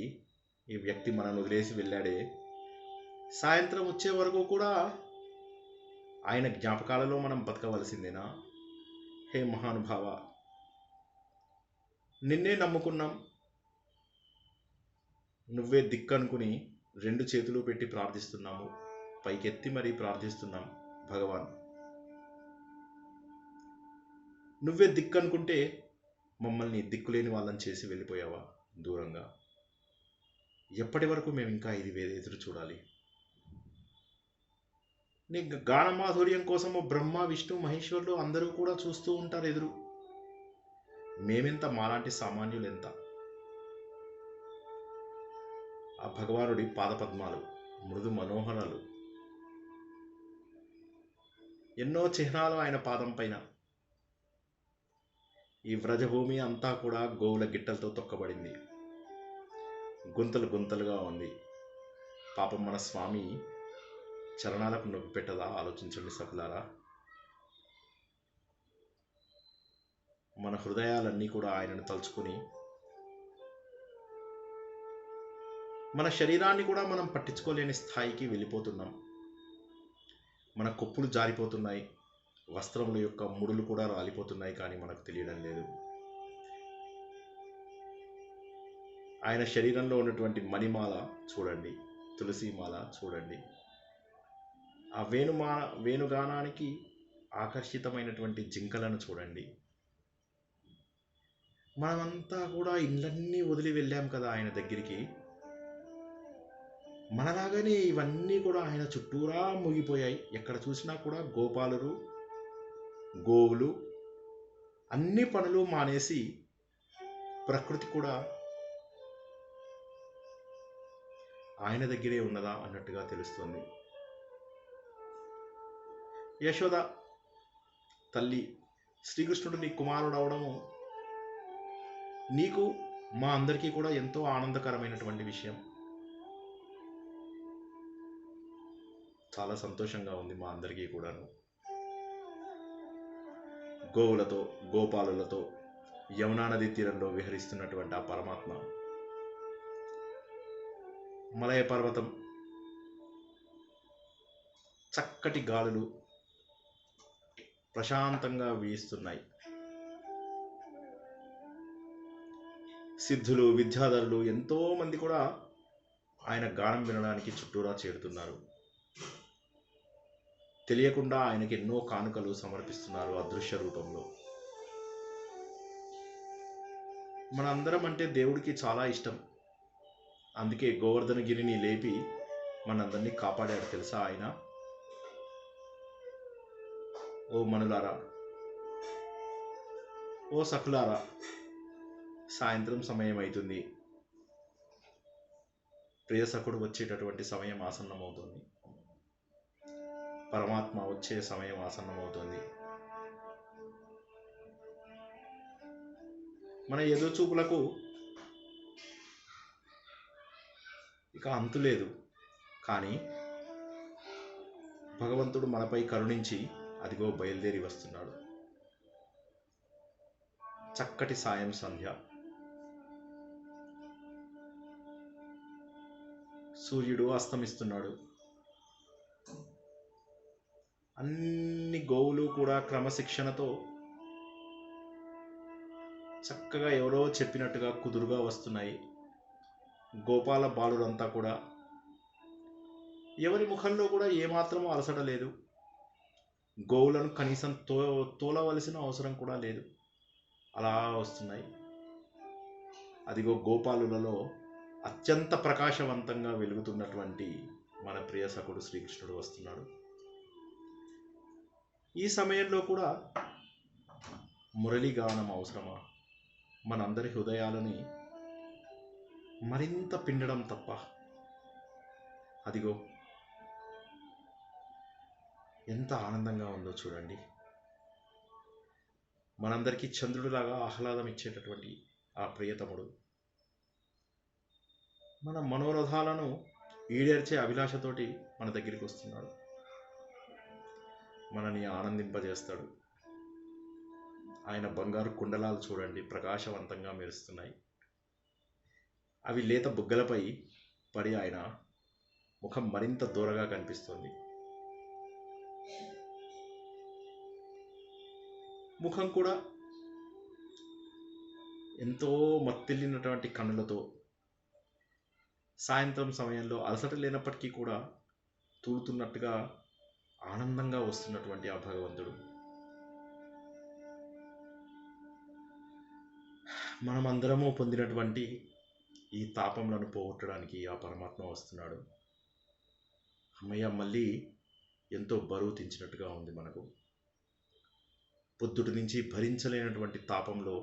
ఈ వ్యక్తి మనల్ని వదిలేసి వెళ్ళాడే. సాయంత్రం వచ్చే వరకు కూడా ఆయన జ్ఞాపకాలలో మనం బతకవలసిందేనా? హే మహానుభావ, నిన్నే నమ్ముకున్నాం, నువ్వే దిక్కనుకుని 2 చేతులు పెట్టి ప్రార్థిస్తున్నాము, పైకెత్తి మరీ ప్రార్థిస్తున్నాం భగవాన్. నువ్వే దిక్కనుకుంటే మమ్మల్ని దిక్కులేని వాళ్ళని చేసి వెళ్ళిపోయావా దూరంగా? ఎప్పటి వరకు మేము ఇంకా ఇది ఎదురు చూడాలి? నీ గాన మాధుర్యం కోసము బ్రహ్మ విష్ణు మహేశ్వరులు అందరూ కూడా చూస్తూ ఉంటారు ఎదురు. మేమెంత, మాలాంటి సామాన్యులు ఎంత? ఆ భగవానుడి పాదపద్మాలు మృదు మనోహరాలు, ఎన్నో చిహ్నాలు ఆయన పాదం పైన. ఈ వ్రజభూమి అంతా కూడా గోవుల గిట్టలతో తొక్కబడింది, గుంతలు గుంతలుగా ఉంది. పాపం మన స్వామి చరణాలకు నొప్పి పెట్టదా? ఆలోచించండి సకులారా. మన హృదయాలన్నీ కూడా ఆయనను తలుచుకుని, మన శరీరాన్ని కూడా మనం పట్టించుకోలేని స్థాయికి వెళ్ళిపోతున్నాం. మన కొప్పులు జారిపోతున్నాయి, వస్త్రముల యొక్క ముడులు కూడా రాలిపోతున్నాయి, కానీ మనకు తెలియడం లేదు. ఆయన శరీరంలో ఉన్నటువంటి మణిమాల చూడండి, తులసిమాల చూడండి, ఆ వేణుగానానికి ఆకర్షితమైనటువంటి జింకలను చూడండి. మనమంతా కూడా ఇళ్ళన్నీ వదిలి వెళ్ళాం కదా ఆయన దగ్గరికి. మనలాగానే ఇవన్నీ కూడా ఆయన చుట్టూరా ముగిపోయాయి. ఎక్కడ చూసినా కూడా గోపాలురు, గోవులు, అన్ని పనులు మానేసి ప్రకృతి కూడా ఆయన దగ్గరే ఉన్నదా అన్నట్టుగా తెలుస్తుంది. యశోద తల్లి శ్రీకృష్ణుడు నీ కుమారుడు అవడము నీకు, మా అందరికీ కూడా ఎంతో ఆనందకరమైనటువంటి విషయం. చాలా సంతోషంగా ఉంది మా అందరికీ కూడాను. గోవులతో, గోపాలులతో యమునా నది తీరంలో విహరిస్తున్నటువంటి ఆ పరమాత్మ, మలయ పర్వతం, చక్కటి గాలులు ప్రశాంతంగా వీస్తున్నాయి. సిద్ధులు, విద్యాధరులు ఎంతో మంది కూడా ఆయన గానం వినడానికి చుట్టూరా చేరుతున్నారు. తెలియకుండా ఆయనకి ఎన్నో కానుకలు సమర్పిస్తున్నారు అదృశ్య రూపంలో. మనందరం అంటే దేవుడికి చాలా ఇష్టం. అందుకే గోవర్ధనగిరిని లేపి మనందరినీ కాపాడాడు తెలుసా ఆయన. ఓ మనులారా, ఓ సకులారా, సాయంత్రం సమయం అవుతుంది. ప్రియ సకుడు వచ్చేటటువంటి సమయం ఆసన్నమవుతుంది. పరమాత్మ వచ్చే సమయం ఆసన్నమవుతుంది. మన ఎదురుచూపులకు ఇక అంతు లేదు. కానీ భగవంతుడు మనపై కరుణించి అదిగో బయలుదేరి వస్తున్నాడు. చక్కటి సాయం సంధ్య, సూర్యుడు అస్తమిస్తున్నాడు. అన్ని గోవులు కూడా క్రమశిక్షణతో చక్కగా ఎవరో చెప్పినట్టుగా కుదురుగా వస్తున్నాయి. గోపాల బాలురంతా కూడా ఎవరి ముఖంలో కూడా ఏమాత్రమూ అలసట లేదు. గోవులను కనీసం తోలవలసిన అవసరం కూడా లేదు, అలా వస్తున్నాయి. అదిగో గోపాలులలో అత్యంత ప్రకాశవంతంగా వెలుగుతున్నటువంటి మన ప్రియ సకుడు శ్రీకృష్ణుడు వస్తున్నాడు. ఈ సమయంలో కూడా మురళీగానం అవసరమా? మనందరి హృదయాలని మరింత పిండడం తప్ప. అదిగో ఎంత ఆనందంగా ఉందో చూడండి. మనందరికీ చంద్రుడిలాగా ఆహ్లాదం ఇచ్చేటటువంటి ఆ ప్రియతముడు మన మనోరథాలను ఈడేర్చే అభిలాషతోటి మన దగ్గరికి వస్తున్నాడు. మనని ఆనందింపజేస్తాడు. ఆయన బంగారు కుండలాలు చూడండి, ప్రకాశవంతంగా మెరుస్తున్నాయి. అవి లేత బుగ్గలపై పడి ఆయన ముఖం మరింత దూరగా కనిపిస్తుంది. ముఖం కూడా ఎంతో మత్తిల్లినటువంటి కన్నులతో సాయంత్రం సమయంలో అలసట లేనప్పటికీ కూడా తూలుతున్నట్టుగా ఆనందంగా వస్తున్నటువంటి ఆ భగవంతుడు మనమందరము పొందినటువంటి ఈ తాపంలను పోగొట్టడానికి ఆ పరమాత్మ వస్తున్నాడు. అమ్మయ్య, మళ్ళీ ఎంతో బరువు తెంచినట్టుగా ఉంది మనకు. పొద్దుటి నుంచి భరించలేనటువంటి తాపంలో,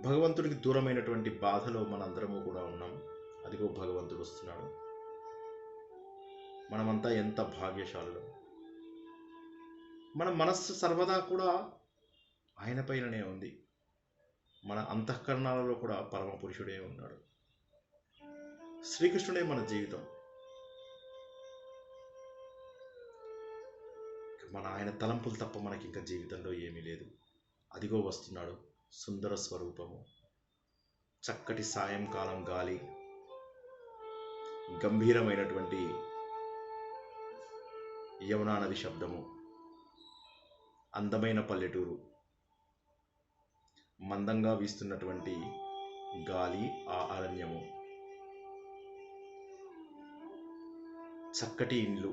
భగవంతుడికి దూరమైనటువంటి బాధలో మనందరము కూడా ఉన్నాం. అదిగో భగవంతుడు వస్తున్నాడు. మనమంతా ఎంత భాగ్యశాలులం. మన మనస్సు సర్వదా కూడా ఆయన పైననే ఉంది. మన అంతఃకరణాలలో కూడా పరమ పురుషుడే ఉన్నాడు. శ్రీకృష్ణుడే మన జీవితం. మన ఆయన తలంపులు తప్ప మనకి ఇంకా జీవితంలో ఏమీ లేదు. అదిగో వస్తున్నాడు సుందర స్వరూపము. చక్కటి సాయంకాలం గాలి, గంభీరమైనటువంటి యమునా నది శబ్దము, అందమైన పల్లెటూరు, మందంగా వీస్తున్నటువంటి గాలి, ఆ అరణ్యము, చక్కటి ఇండ్లు,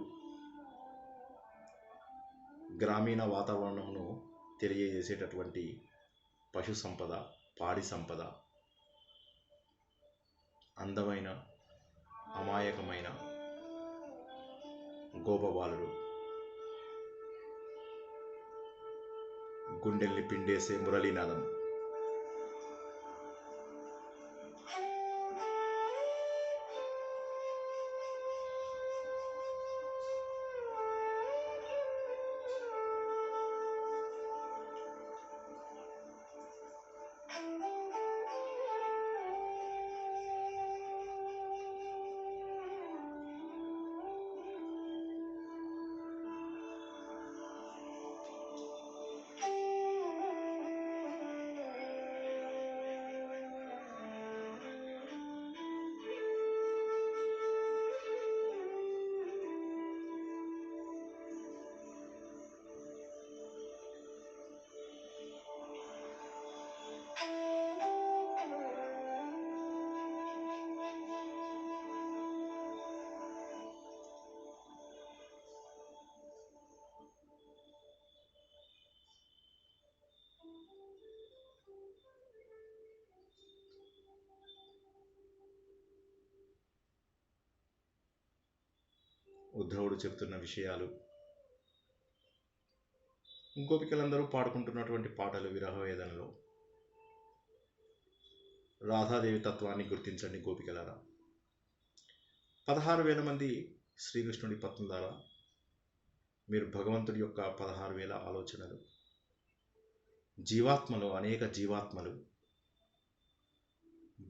గ్రామీణ వాతావరణమును తెలియజేసేటటువంటి పశు సంపద, పాడి సంపద, అందమైన అమాయకమైన గోపబాలుడు, గుండెల్ని పిండేసే మురళీనాదం. ఉద్ధవుడు చెప్తున్న విషయాలు, గోపికలందరూ పాడుకుంటున్నటువంటి పాటలు, విరహ వేదనలో రాధాదేవి తత్వాన్ని గుర్తించండి గోపికలారా. 16,000 మంది శ్రీకృష్ణుడి పత్నులారా, మీరు భగవంతుడి యొక్క 16,000 ఆలోచనలు, జీవాత్మలు, అనేక జీవాత్మలు,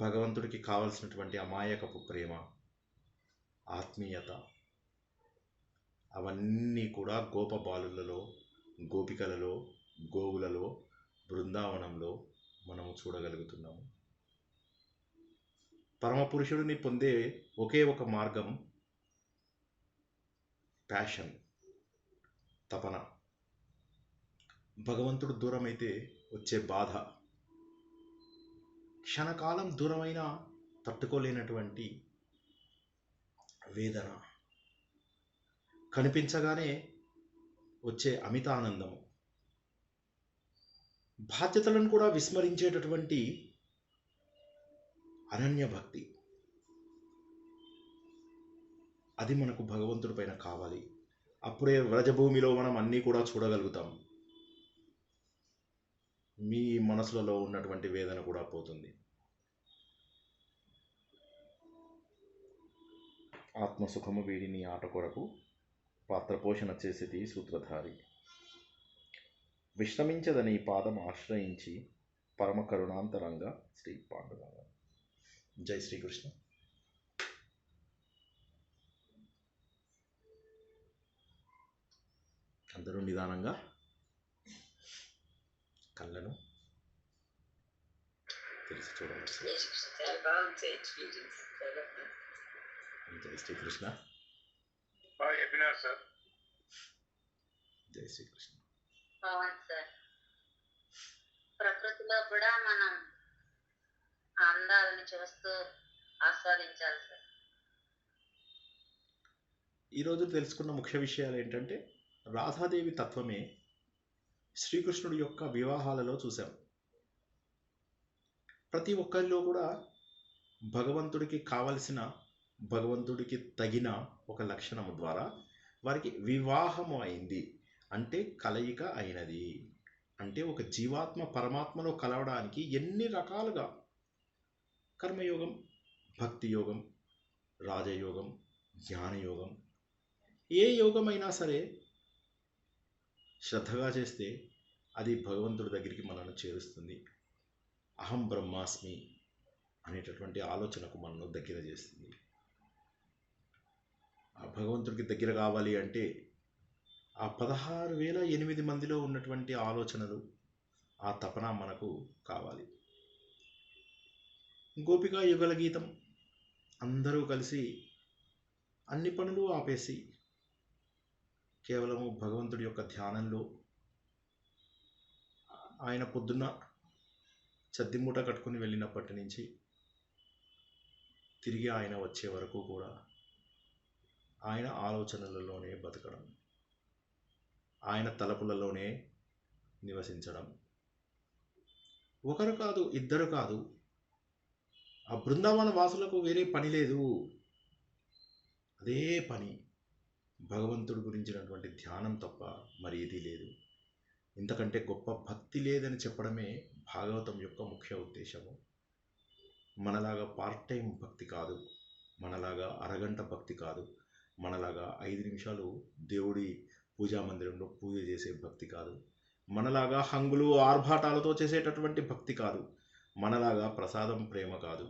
భగవంతుడికి కావలసినటువంటి అమాయకపు ప్రేమ, ఆత్మీయత, అవన్నీ కూడా గోపబాలులలో, గోపికలలో, గోవులలో, బృందావనంలో మనము చూడగలుగుతున్నాము. పరమపురుషుడిని పొందే ఒకే ఒక మార్గం ప్యాషన్, తపన. భగవంతుడు దూరమైతే వచ్చే బాధ, క్షణకాలం దూరమైన తట్టుకోలేనటువంటి వేదన, కనిపించగానే వచ్చే అమిత ఆనందము, బాధ్యతలను కూడా విస్మరించేటటువంటి అనన్య భక్తి. అది మనకు భగవంతుడి పైన కావాలి. అప్పుడే వ్రజభూమిలో మనం అన్నీ కూడా చూడగలుగుతాం. మీ మనసులలో ఉన్నటువంటి వేదన కూడా పోతుంది. ఆత్మసుఖము వీడిని ఆట కొరకు పాత్రపోషణ చేసేది సూత్రధారి. విశ్రమించదని పాదం ఆశ్రయించి పరమ కరుణాంతరంగా శ్రీ పాండురంగ. జై శ్రీకృష్ణ. అందరూ నిదానంగా కళ్ళను తెరిచి చూడవచ్చు. జై శ్రీకృష్ణ. జై శ్రీకృష్ణ.
పవన్ సార్, ప్రకృతిలో కూడా మనం అందాలను చూస్తూ ఆస్వాదించాలి సార్.
ఈరోజు తెలుసుకున్న ముఖ్య విషయాలు ఏంటంటే రాధాదేవి తత్వమే శ్రీకృష్ణుడి యొక్క వివాహాలలో చూసాం. ప్రతి ఒక్కరిలో కూడా భగవంతుడికి కావలసిన, భగవంతుడికి తగిన ఒక లక్షణము ద్వారా వారికి వివాహము అయింది. అంటే కలయిక అయినది. అంటే ఒక జీవాత్మ పరమాత్మలో కలవడానికి ఎన్ని రకాలుగా కర్మయోగం, భక్తి యోగం, రాజయోగం, జ్ఞానయోగం, ఏ యోగమైనా సరే శ్రద్ధగా చేస్తే అది భగవంతుడి దగ్గరికి మనల్ని చేరుస్తుంది. అహం బ్రహ్మాస్మి అనేటటువంటి ఆలోచనకు మనల్ని దగ్గర చేస్తుంది. ఆ భగవంతుడికి దగ్గర కావాలి అంటే ఆ 16,008 మందిలో ఉన్నటువంటి ఆలోచనలు, ఆ తపన మనకు కావాలి. గోపికా యుగల గీతం అందరూ కలిసి అన్ని పనులు ఆపేసి కేవలము భగవంతుడి యొక్క ధ్యానంలో, ఆయన పొద్దున్న చద్దిమూట కట్టుకుని వెళ్ళినప్పటి నుంచి తిరిగి ఆయన వచ్చే వరకు కూడా ఆయన ఆలోచనలలోనే బతకడం, ఆయన తలపులలోనే నివసించడం. ఒకరు కాదు, ఇద్దరు కాదు, ఆ బృందావన వాసులకు వేరే పని లేదు. అదే పని భగవంతుడి గురించినటువంటి ధ్యానం తప్ప మరి ఏదీ లేదు. ఇంతకంటే గొప్ప భక్తి లేదని చెప్పడమే భాగవతం యొక్క ముఖ్య ఉద్దేశము. మనలాగా పార్ట్ టైం భక్తి కాదు, మనలాగా అరగంట భక్తి కాదు, మనలాగా 5 నిమిషాలు దేవుడి పూజా మందిరంలో పూజ చేసే భక్తి కాదు, మనలాగా హంగులు ఆర్భాటాలతో చేసేటటువంటి భక్తి కాదు, మనలాగా ప్రసాదం ప్రేమ కాదు.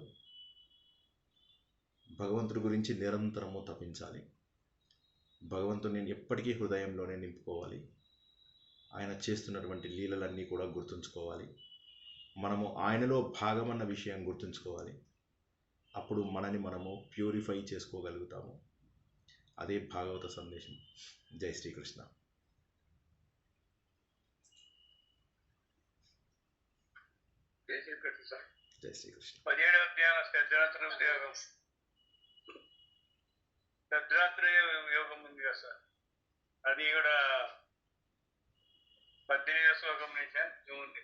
భగవంతుడి గురించి నిరంతరము తపించాలి. భగవంతుని ఎప్పటికీ హృదయంలోనే నింపుకోవాలి. ఆయన చేస్తున్నటువంటి లీలలన్నీ కూడా గుర్తుంచుకోవాలి. మనము ఆయనలో భాగమన్న విషయం గుర్తుంచుకోవాలి. అప్పుడు మనని మనము ప్యూరిఫై చేసుకోగలుగుతాము. అదే భాగవత సందేశం. జై శ్రీకృష్ణ. జై శ్రీకృష్ణ.
17వ అధ్యాయం సిద్ధాంతర యోగం. సిద్ధాంతర యోగం ఉంది కదా సార్, అది కూడా 18వ శ్లోకం నుంచి ఉంది.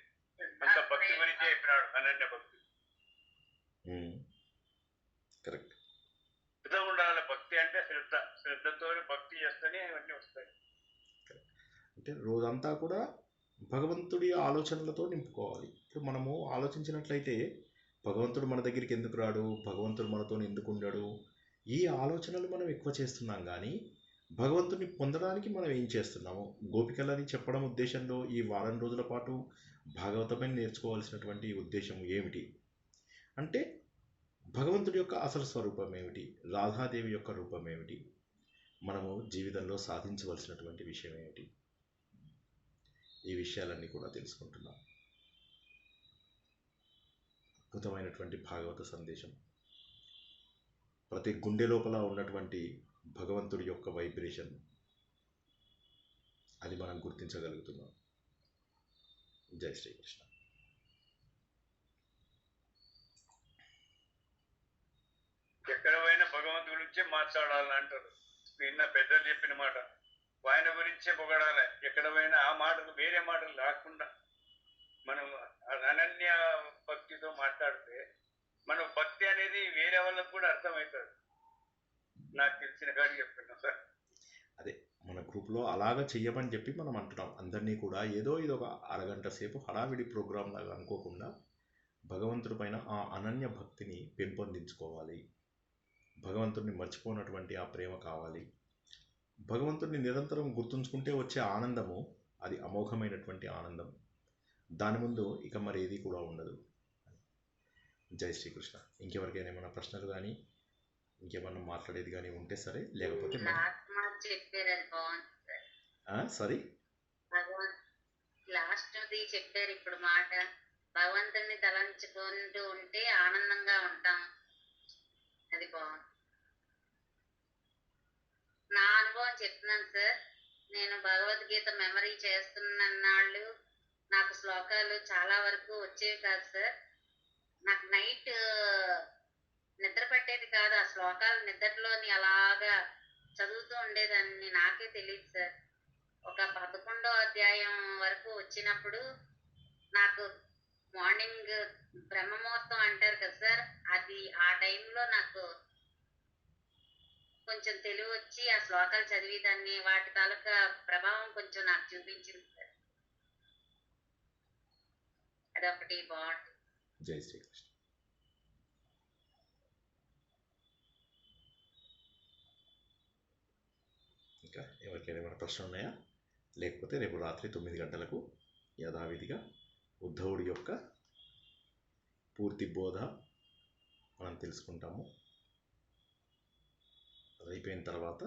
అంత భక్తి గురించి చెప్పినాడు, అనన్య భక్తి.
కరెక్ట్.
శ్రద్ధ ఉండాలి. భక్తి అంటే శ్రద్ధ, శ్రద్ధతో భక్తి చేస్తేనే ఇవన్నీ వస్తాయి.
అంటే రోజంతా కూడా భగవంతుడి ఆలోచనలతో నింపుకోవాలి. ఇప్పుడు మనము ఆలోచించినట్లయితే భగవంతుడు మన దగ్గరికి ఎందుకు రాడు, భగవంతుడు మనతో ఎందుకు ఉండడు, ఈ ఆలోచనలు మనం ఎక్కువ చేస్తున్నాం. కానీ భగవంతుడిని పొందడానికి మనం ఏం చేస్తున్నాము? గోపికలని చెప్పడం ఉద్దేశంలో ఈ వారం రోజుల పాటు భాగవతమే నేర్చుకోవాల్సినటువంటి ఉద్దేశం ఏమిటి అంటే భగవంతుడి యొక్క అసలు స్వరూపం ఏమిటి, రాధాదేవి యొక్క రూపం ఏమిటి, మనము జీవితంలో సాధించవలసినటువంటి విషయం ఏమిటి, ఈ విషయాలన్నీ కూడా తెలుసుకుంటున్నాం. అద్భుతమైనటువంటి భాగవత సందేశం. ప్రతి గుండె లోపల ఉన్నటువంటి భగవంతుడి యొక్క వైబ్రేషన్, అది మనం గుర్తించగలుగుతున్నాం. జై శ్రీకృష్ణ.
ఎక్కడ పోయినా భగవంతుడి గురించే మాట్లాడాలని అంటారు. నిన్న పెద్దలు చెప్పిన మాట, ఆయన గురించే పొగడాలి. ఎక్కడ పోయినా ఆ మాటలు, వేరే మాటలు రాకుండా మనం అనన్య భక్తితో మాట్లాడితే మన భక్తి అనేది వేరే వాళ్ళకు కూడా అర్థమవుతుంది. నాకు తెలిసిన కాడికి చెప్తున్నాం సార్.
అదే మన గ్రూప్లో అలాగా చెయ్యమని చెప్పి మనం అంటున్నాం. అందరినీ కూడా ఏదో ఇది ఒక అరగంట సేపు హడావిడి ప్రోగ్రాం లాగా అనుకోకుండా భగవంతుడి పైన ఆ అనన్య భక్తిని పెంపొందించుకోవాలి. భగవంతుడిని మర్చిపోయినటువంటి ఆ ప్రేమ కావాలి. భగవంతుడిని నిరంతరం గుర్తుంచుకుంటే వచ్చే ఆనందము అది అమోఘమైనటువంటి ఆనందం. దాని ముందు ఇక మరి ఏది కూడా ఉండదు. జై శ్రీకృష్ణ. ఇంకెవరికైనా ఏమైనా ప్రశ్నలు కానీ ఇంకేమన్నా మాట్లాడేది కానీ ఉంటే సరే, లేకపోతే సారీ
లాస్ట్ చెప్పారు ఇప్పుడు మాట, భగవంతుని తలంచుకుంటూ ఉంటే ఆనందంగా ఉంటాం. అది బాగుంది. నా అనుభవం చెప్తున్నాను సార్. నేను భగవద్గీత మెమరీ చేస్తున్నన్నాళ్ళు నాకు శ్లోకాలు చాలా వరకు వచ్చేవి కాదు సార్. నాకు నిద్ర పట్టేది కాదు. ఆ శ్లోకాలు నిద్రలోని అలాగా చదువుతూ ఉండేదాన్ని. నాకే తెలియదు సార్. ఒక 11వ అధ్యాయం వరకు వచ్చినప్పుడు నాకు మార్నింగ్ బ్రహ్మముహూర్తం అంటారు కదా సార్, అది ఆ టైంలో నాకు కొంచెం తెలివి వచ్చి ఆ శ్లోకాలు చదివేదాన్ని. వాటి తాలూకా ప్రభావం కొంచెం నాకు చూపించింది సార్. అదొకటి బాగుంటుంది.
జై శ్రీకృష్ణ. ఇంకా ఎవరికైనా ఏమైనా ప్రశ్నలు ఉన్నాయా? లేకపోతే రేపు రాత్రి 9 గంటలకు యథావిధిగా ఉద్ధవుడి యొక్క పూర్తి బోధ మనం తెలుసుకుంటాము. అది అయిపోయిన తర్వాత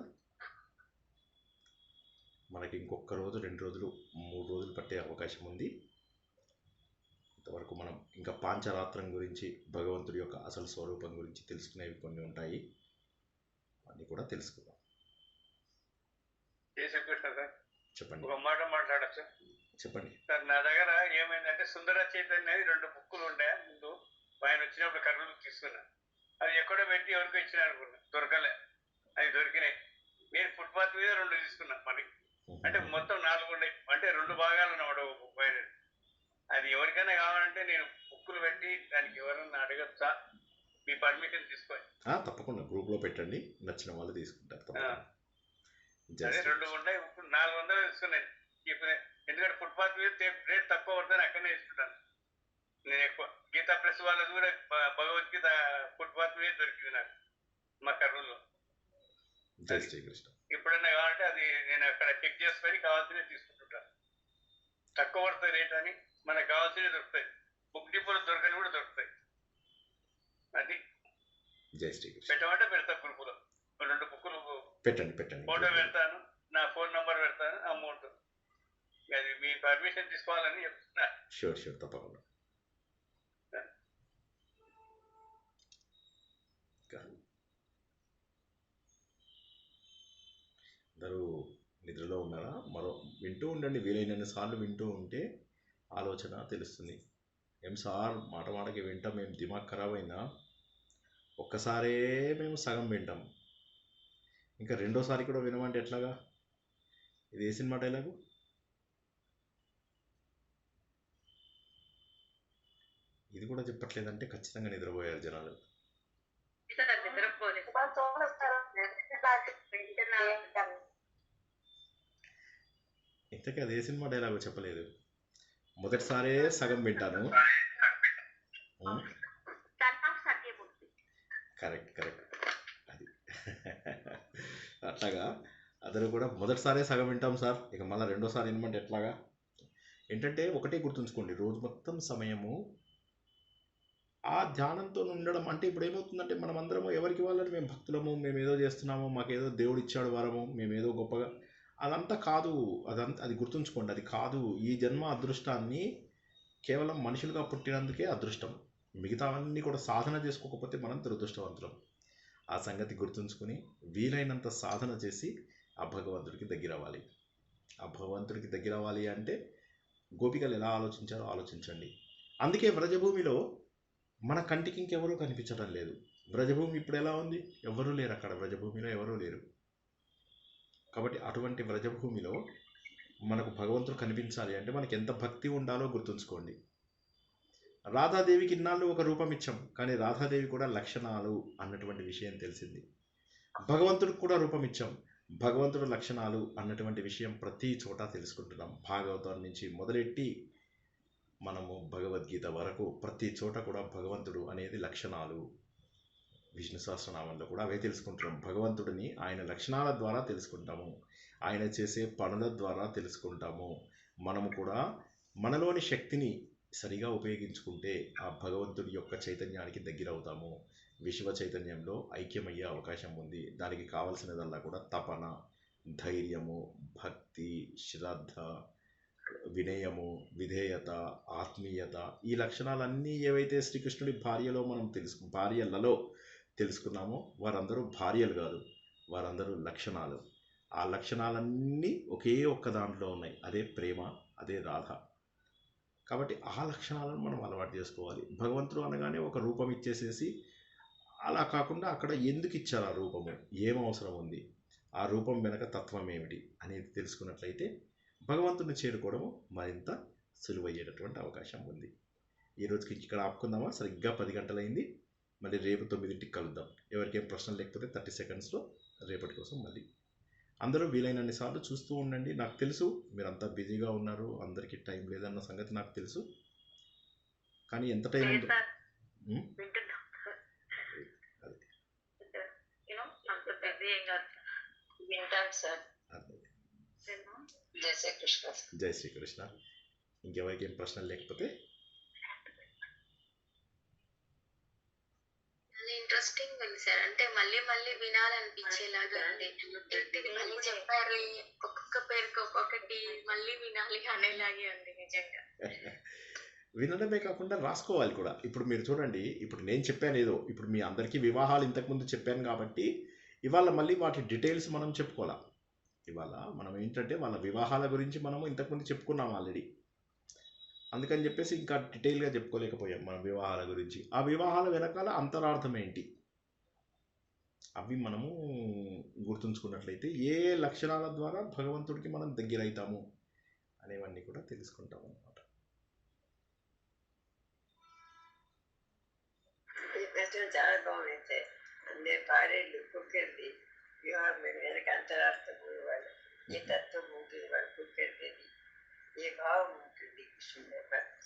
మనకి ఇంకొక రోజు, 2 రోజులు, 3 రోజులు పట్టే అవకాశం ఉంది. ఇంతవరకు మనం ఇంకా పాంచరాత్రం గురించి, భగవంతుడి యొక్క అసలు స్వరూపం గురించి తెలుసుకునేవి కొన్ని ఉంటాయి. అన్నీ కూడా తెలుసుకుందాం.
శ్రీకృష్ణ సార్,
చెప్పండి.
ఒక మాట మాట్లాడచ్చు
చెప్పండి
సార్. నా దగ్గర ఏమైందంటే సుందర చైతన్య 2 బుక్కులు ఉండే. ముందు ఆయన వచ్చినప్పుడు కర్నూలు తీసుకున్నా. అది ఎక్కడో పెట్టి ఎవరికో ఇచ్చిన అనుకున్నా, దొరకలే. అవి దొరికినాయి. నేను ఫుట్పాత్ మీద 2 తీసుకున్నా. మరి అంటే మొత్తం 4 ఉన్నాయి. అంటే 2 భాగాలు అన్నమాట ఒక బుక్ పైన. అది ఎవరికైనా కావాలంటే నేను బుక్కులు పెట్టి దానికి ఎవరన్నా అడగచ్చా? మీ పర్మిషన్ తీసుకోండి.
తప్పకుండా గ్రూప్లో పెట్టండి, నచ్చిన వాళ్ళు తీసుకుంటారు.
అదే 2 ఉన్నాయి. 400 తీసుకున్నాను. ఇప్పుడు ఎందుకంటే ఫుట్పాత్ మీద రేట్ తక్కువ పడుతుంది, అక్కడనే తీసుకుంటాను నేను ఎక్కువ. గీతా ప్రెస్ వాళ్ళది కూడా భగవద్గీత ఫుట్పాత్ మీద దొరికింది నాకు మా కర్నూలులో. ఎప్పుడన్నా కావాలంటే అది నేను అక్కడ చెక్ చేసుకొని కావాల్సినవి తీసుకుంటుంటాను. తక్కువ పడుతుంది రేట్ అని మనకు కావాల్సినవి దొరుకుతాయి. బుక్ డిపోలో దొరకని కూడా దొరుకుతాయి. అది పెట్టమంటే పెడతా. గ్రూపులో 2 బుక్కులు
పెట్టండి.
ఫోటో పెడతాను, నా ఫోన్ నంబర్ పెడతాను, అమౌంట్. అది మీ పర్మిషన్ తీసుకోవాలని చెప్తున్నా.
షూర్ తప్పకుండా. అందరూ నిద్రలో ఉన్నారా? వింటూ ఉండండి. వీలైనన్ని సార్లు వింటూ ఉంటే ఆలోచన తెలుస్తుంది. ఏం సార్ మాటకి వింటాం, మేము దిమాగ్ ఖరాబ్ అయిందా? ఒక్కసారే మేము సగం వింటాం, ఇంకా రెండోసారి కూడా వినమంటే ఎట్లాగా? ఇది ఏ సినిమా డైలాగు? ఇది కూడా చెప్పట్లేదంటే ఖచ్చితంగా నిద్రపోయారు జనాలు. ఇంతకీ అది ఏ సినిమా డైలాగు చెప్పలేదు. మొదటిసారే సగం వింటాను. కరెక్ట్ అది. అట్లాగా అందరూ కూడా మొదటిసారే సగం వింటాం సార్, ఇక మళ్ళీ రెండోసారి వినమంటే ఎట్లాగా? ఏంటంటే ఒకటే గుర్తుంచుకోండి, రోజు మొత్తం సమయము ఆ ధ్యానంతో ఉండడం. అంటే ఇప్పుడు ఏమవుతుందంటే మనం అందరము ఎవరికి వాళ్ళని మేము భక్తులము, మేము ఏదో చేస్తున్నాము, మాకేదో దేవుడు ఇచ్చాడు వరము, మేమేదో గొప్పగా, అదంతా కాదు. అది గుర్తుంచుకోండి, అది కాదు. ఈ జన్మ అదృష్టాన్ని కేవలం మనుషులుగా పుట్టినందుకే అదృష్టం. మిగతావన్నీ కూడా సాధన చేసుకోకపోతే మనం దురదృష్టవంతులం. ఆ సంగతి గుర్తుంచుకొని వీలైనంత సాధన చేసి ఆ భగవంతుడికి దగ్గరవ్వాలి. ఆ భగవంతుడికి దగ్గరవ్వాలి అంటే గోపికలు ఎలా ఆలోచించారో ఆలోచించండి. అందుకే వ్రజభూమిలో మన కంటికి ఇంకెవరూ కనిపించడం లేదు. వ్రజభూమి ఇప్పుడు ఎలా ఉంది? ఎవరూ లేరు అక్కడ. వ్రజభూమిలో ఎవరూ లేరు. కాబట్టి అటువంటి వ్రజభూమిలో మనకు భగవంతుడు కనిపించాలి అంటే మనకి ఎంత భక్తి ఉండాలో గుర్తుంచుకోండి. రాధాదేవికి ఇన్నాళ్ళు ఒక రూపం ఇచ్చాం, కానీ రాధాదేవి కూడా లక్షణాలు అన్నటువంటి విషయం తెలిసింది. భగవంతుడికి కూడా రూపం ఇచ్చాం, భగవంతుడు లక్షణాలు అన్నటువంటి విషయం ప్రతి చోట తెలుసుకుంటున్నాం. భాగవతం నుంచి మొదలెట్టి మనము భగవద్గీత వరకు ప్రతి చోట కూడా భగవంతుడు అనేది లక్షణాలు. విష్ణు సహస్రనామంలో కూడా అవే తెలుసుకుంటున్నాం. భగవంతుడిని ఆయన లక్షణాల ద్వారా తెలుసుకుంటాము, ఆయన చేసే పనుల ద్వారా తెలుసుకుంటాము. మనము కూడా మనలోని శక్తిని సరిగా ఉపయోగించుకుంటే ఆ భగవంతుడి యొక్క చైతన్యానికి దగ్గరవుతాము. విశ్వ చైతన్యంలో ఐక్యమయ్యే అవకాశం ఉంది. దానికి కావలసినదల్లా కూడా తపన, ధైర్యము, భక్తి, శ్రద్ధ, వినయము, విధేయత, ఆత్మీయత, ఈ లక్షణాలన్నీ ఏవైతే శ్రీకృష్ణుడి భార్యలలో తెలుసుకున్నామో వారందరూ భార్యలు కాదు, వారందరూ లక్షణాలు. ఆ లక్షణాలన్నీ ఒకే ఒక్క దాంట్లో ఉన్నాయి, అదే ప్రేమ, అదే రాధ. కాబట్టి ఆ లక్షణాలను మనం అలవాటు చేసుకోవాలి. భగవంతుడు అనగానే ఒక రూపం ఇచ్చేసేసి అలా కాకుండా అక్కడ ఎందుకు ఇచ్చారు ఆ రూపము, ఏం అవసరం ఉంది, ఆ రూపం వెనక తత్వం ఏమిటి అనేది తెలుసుకున్నట్లయితే భగవంతుని చేరుకోవడము మరింత సులువయ్యేటటువంటి అవకాశం ఉంది. ఈ రోజుకి ఇక్కడ ఆపుకుందామా? సరిగ్గా 10 గంటలైంది. మళ్ళీ రేపు 9ంటికి కలుద్దాం. ఎవరికేం ప్రశ్నలు లేకపోతే 30 సెకండ్స్లో రేపటి కోసం మళ్ళీ అందరూ వీలైనన్ని సార్లు చూస్తూ ఉండండి. నాకు తెలుసు మీరంతా బిజీగా ఉన్నారు, అందరికీ టైం లేదన్న సంగతి నాకు తెలుసు. కానీ ఎంత టైం ఉందో జై శ్రీకృష్ణ. ఇంకెవరికి ఏం ప్రశ్నలు లేకపోతే
ఇంట్రెస్టింగ్ ఉంది సార్. అంటే మళ్ళీ మళ్ళీ వినాలనిపించేలాగా ఉంది. మళ్ళీ చెప్పారు, ఒక్కొక్క పేరుకి ఒక్కొక్కటి మళ్ళీ వినాలి అనేలాగే ఉంది నిజంగా.
వినడమే కాకుండా రాసుకోవాలి కూడా. ఇప్పుడు మీరు చూడండి, ఇప్పుడు నేను చెప్పాను ఏదో, ఇప్పుడు మీ అందరికీ వివాహాలు ఇంతకుముందు చెప్పాను కాబట్టి ఇవాళ మళ్ళీ వాటి డీటెయిల్స్ మనం చెప్పుకోవాలి. ఇవాళ మనం ఏంటంటే వాళ్ళ వివాహాల గురించి మనము ఇంతకుముందు చెప్పుకున్నాం ఆల్రెడీ. అందుకని చెప్పేసి ఇంకా డీటెయిల్గా చెప్పుకోలేకపోయాం మన వివాహాల గురించి. ఆ వివాహాల వెనకాల అంతరార్థం ఏంటి అవి మనము గుర్తుంచుకున్నట్లయితే ఏ లక్షణాల ద్వారా భగవంతుడికి మనం దగ్గరైతాము అనేవన్నీ కూడా తెలుసుకుంటాం అన్నమాట.
చాలా బాగుంది సార్. అందరి భార్యలు కుక్కర్ది వివాహం వెనక అంతరార్థం వాళ్ళు ఏ తత్వం ఉంటుంది, వాళ్ళు కుక్కర్ది ఏ భావం ఉంటుంది కృష్ణుడు.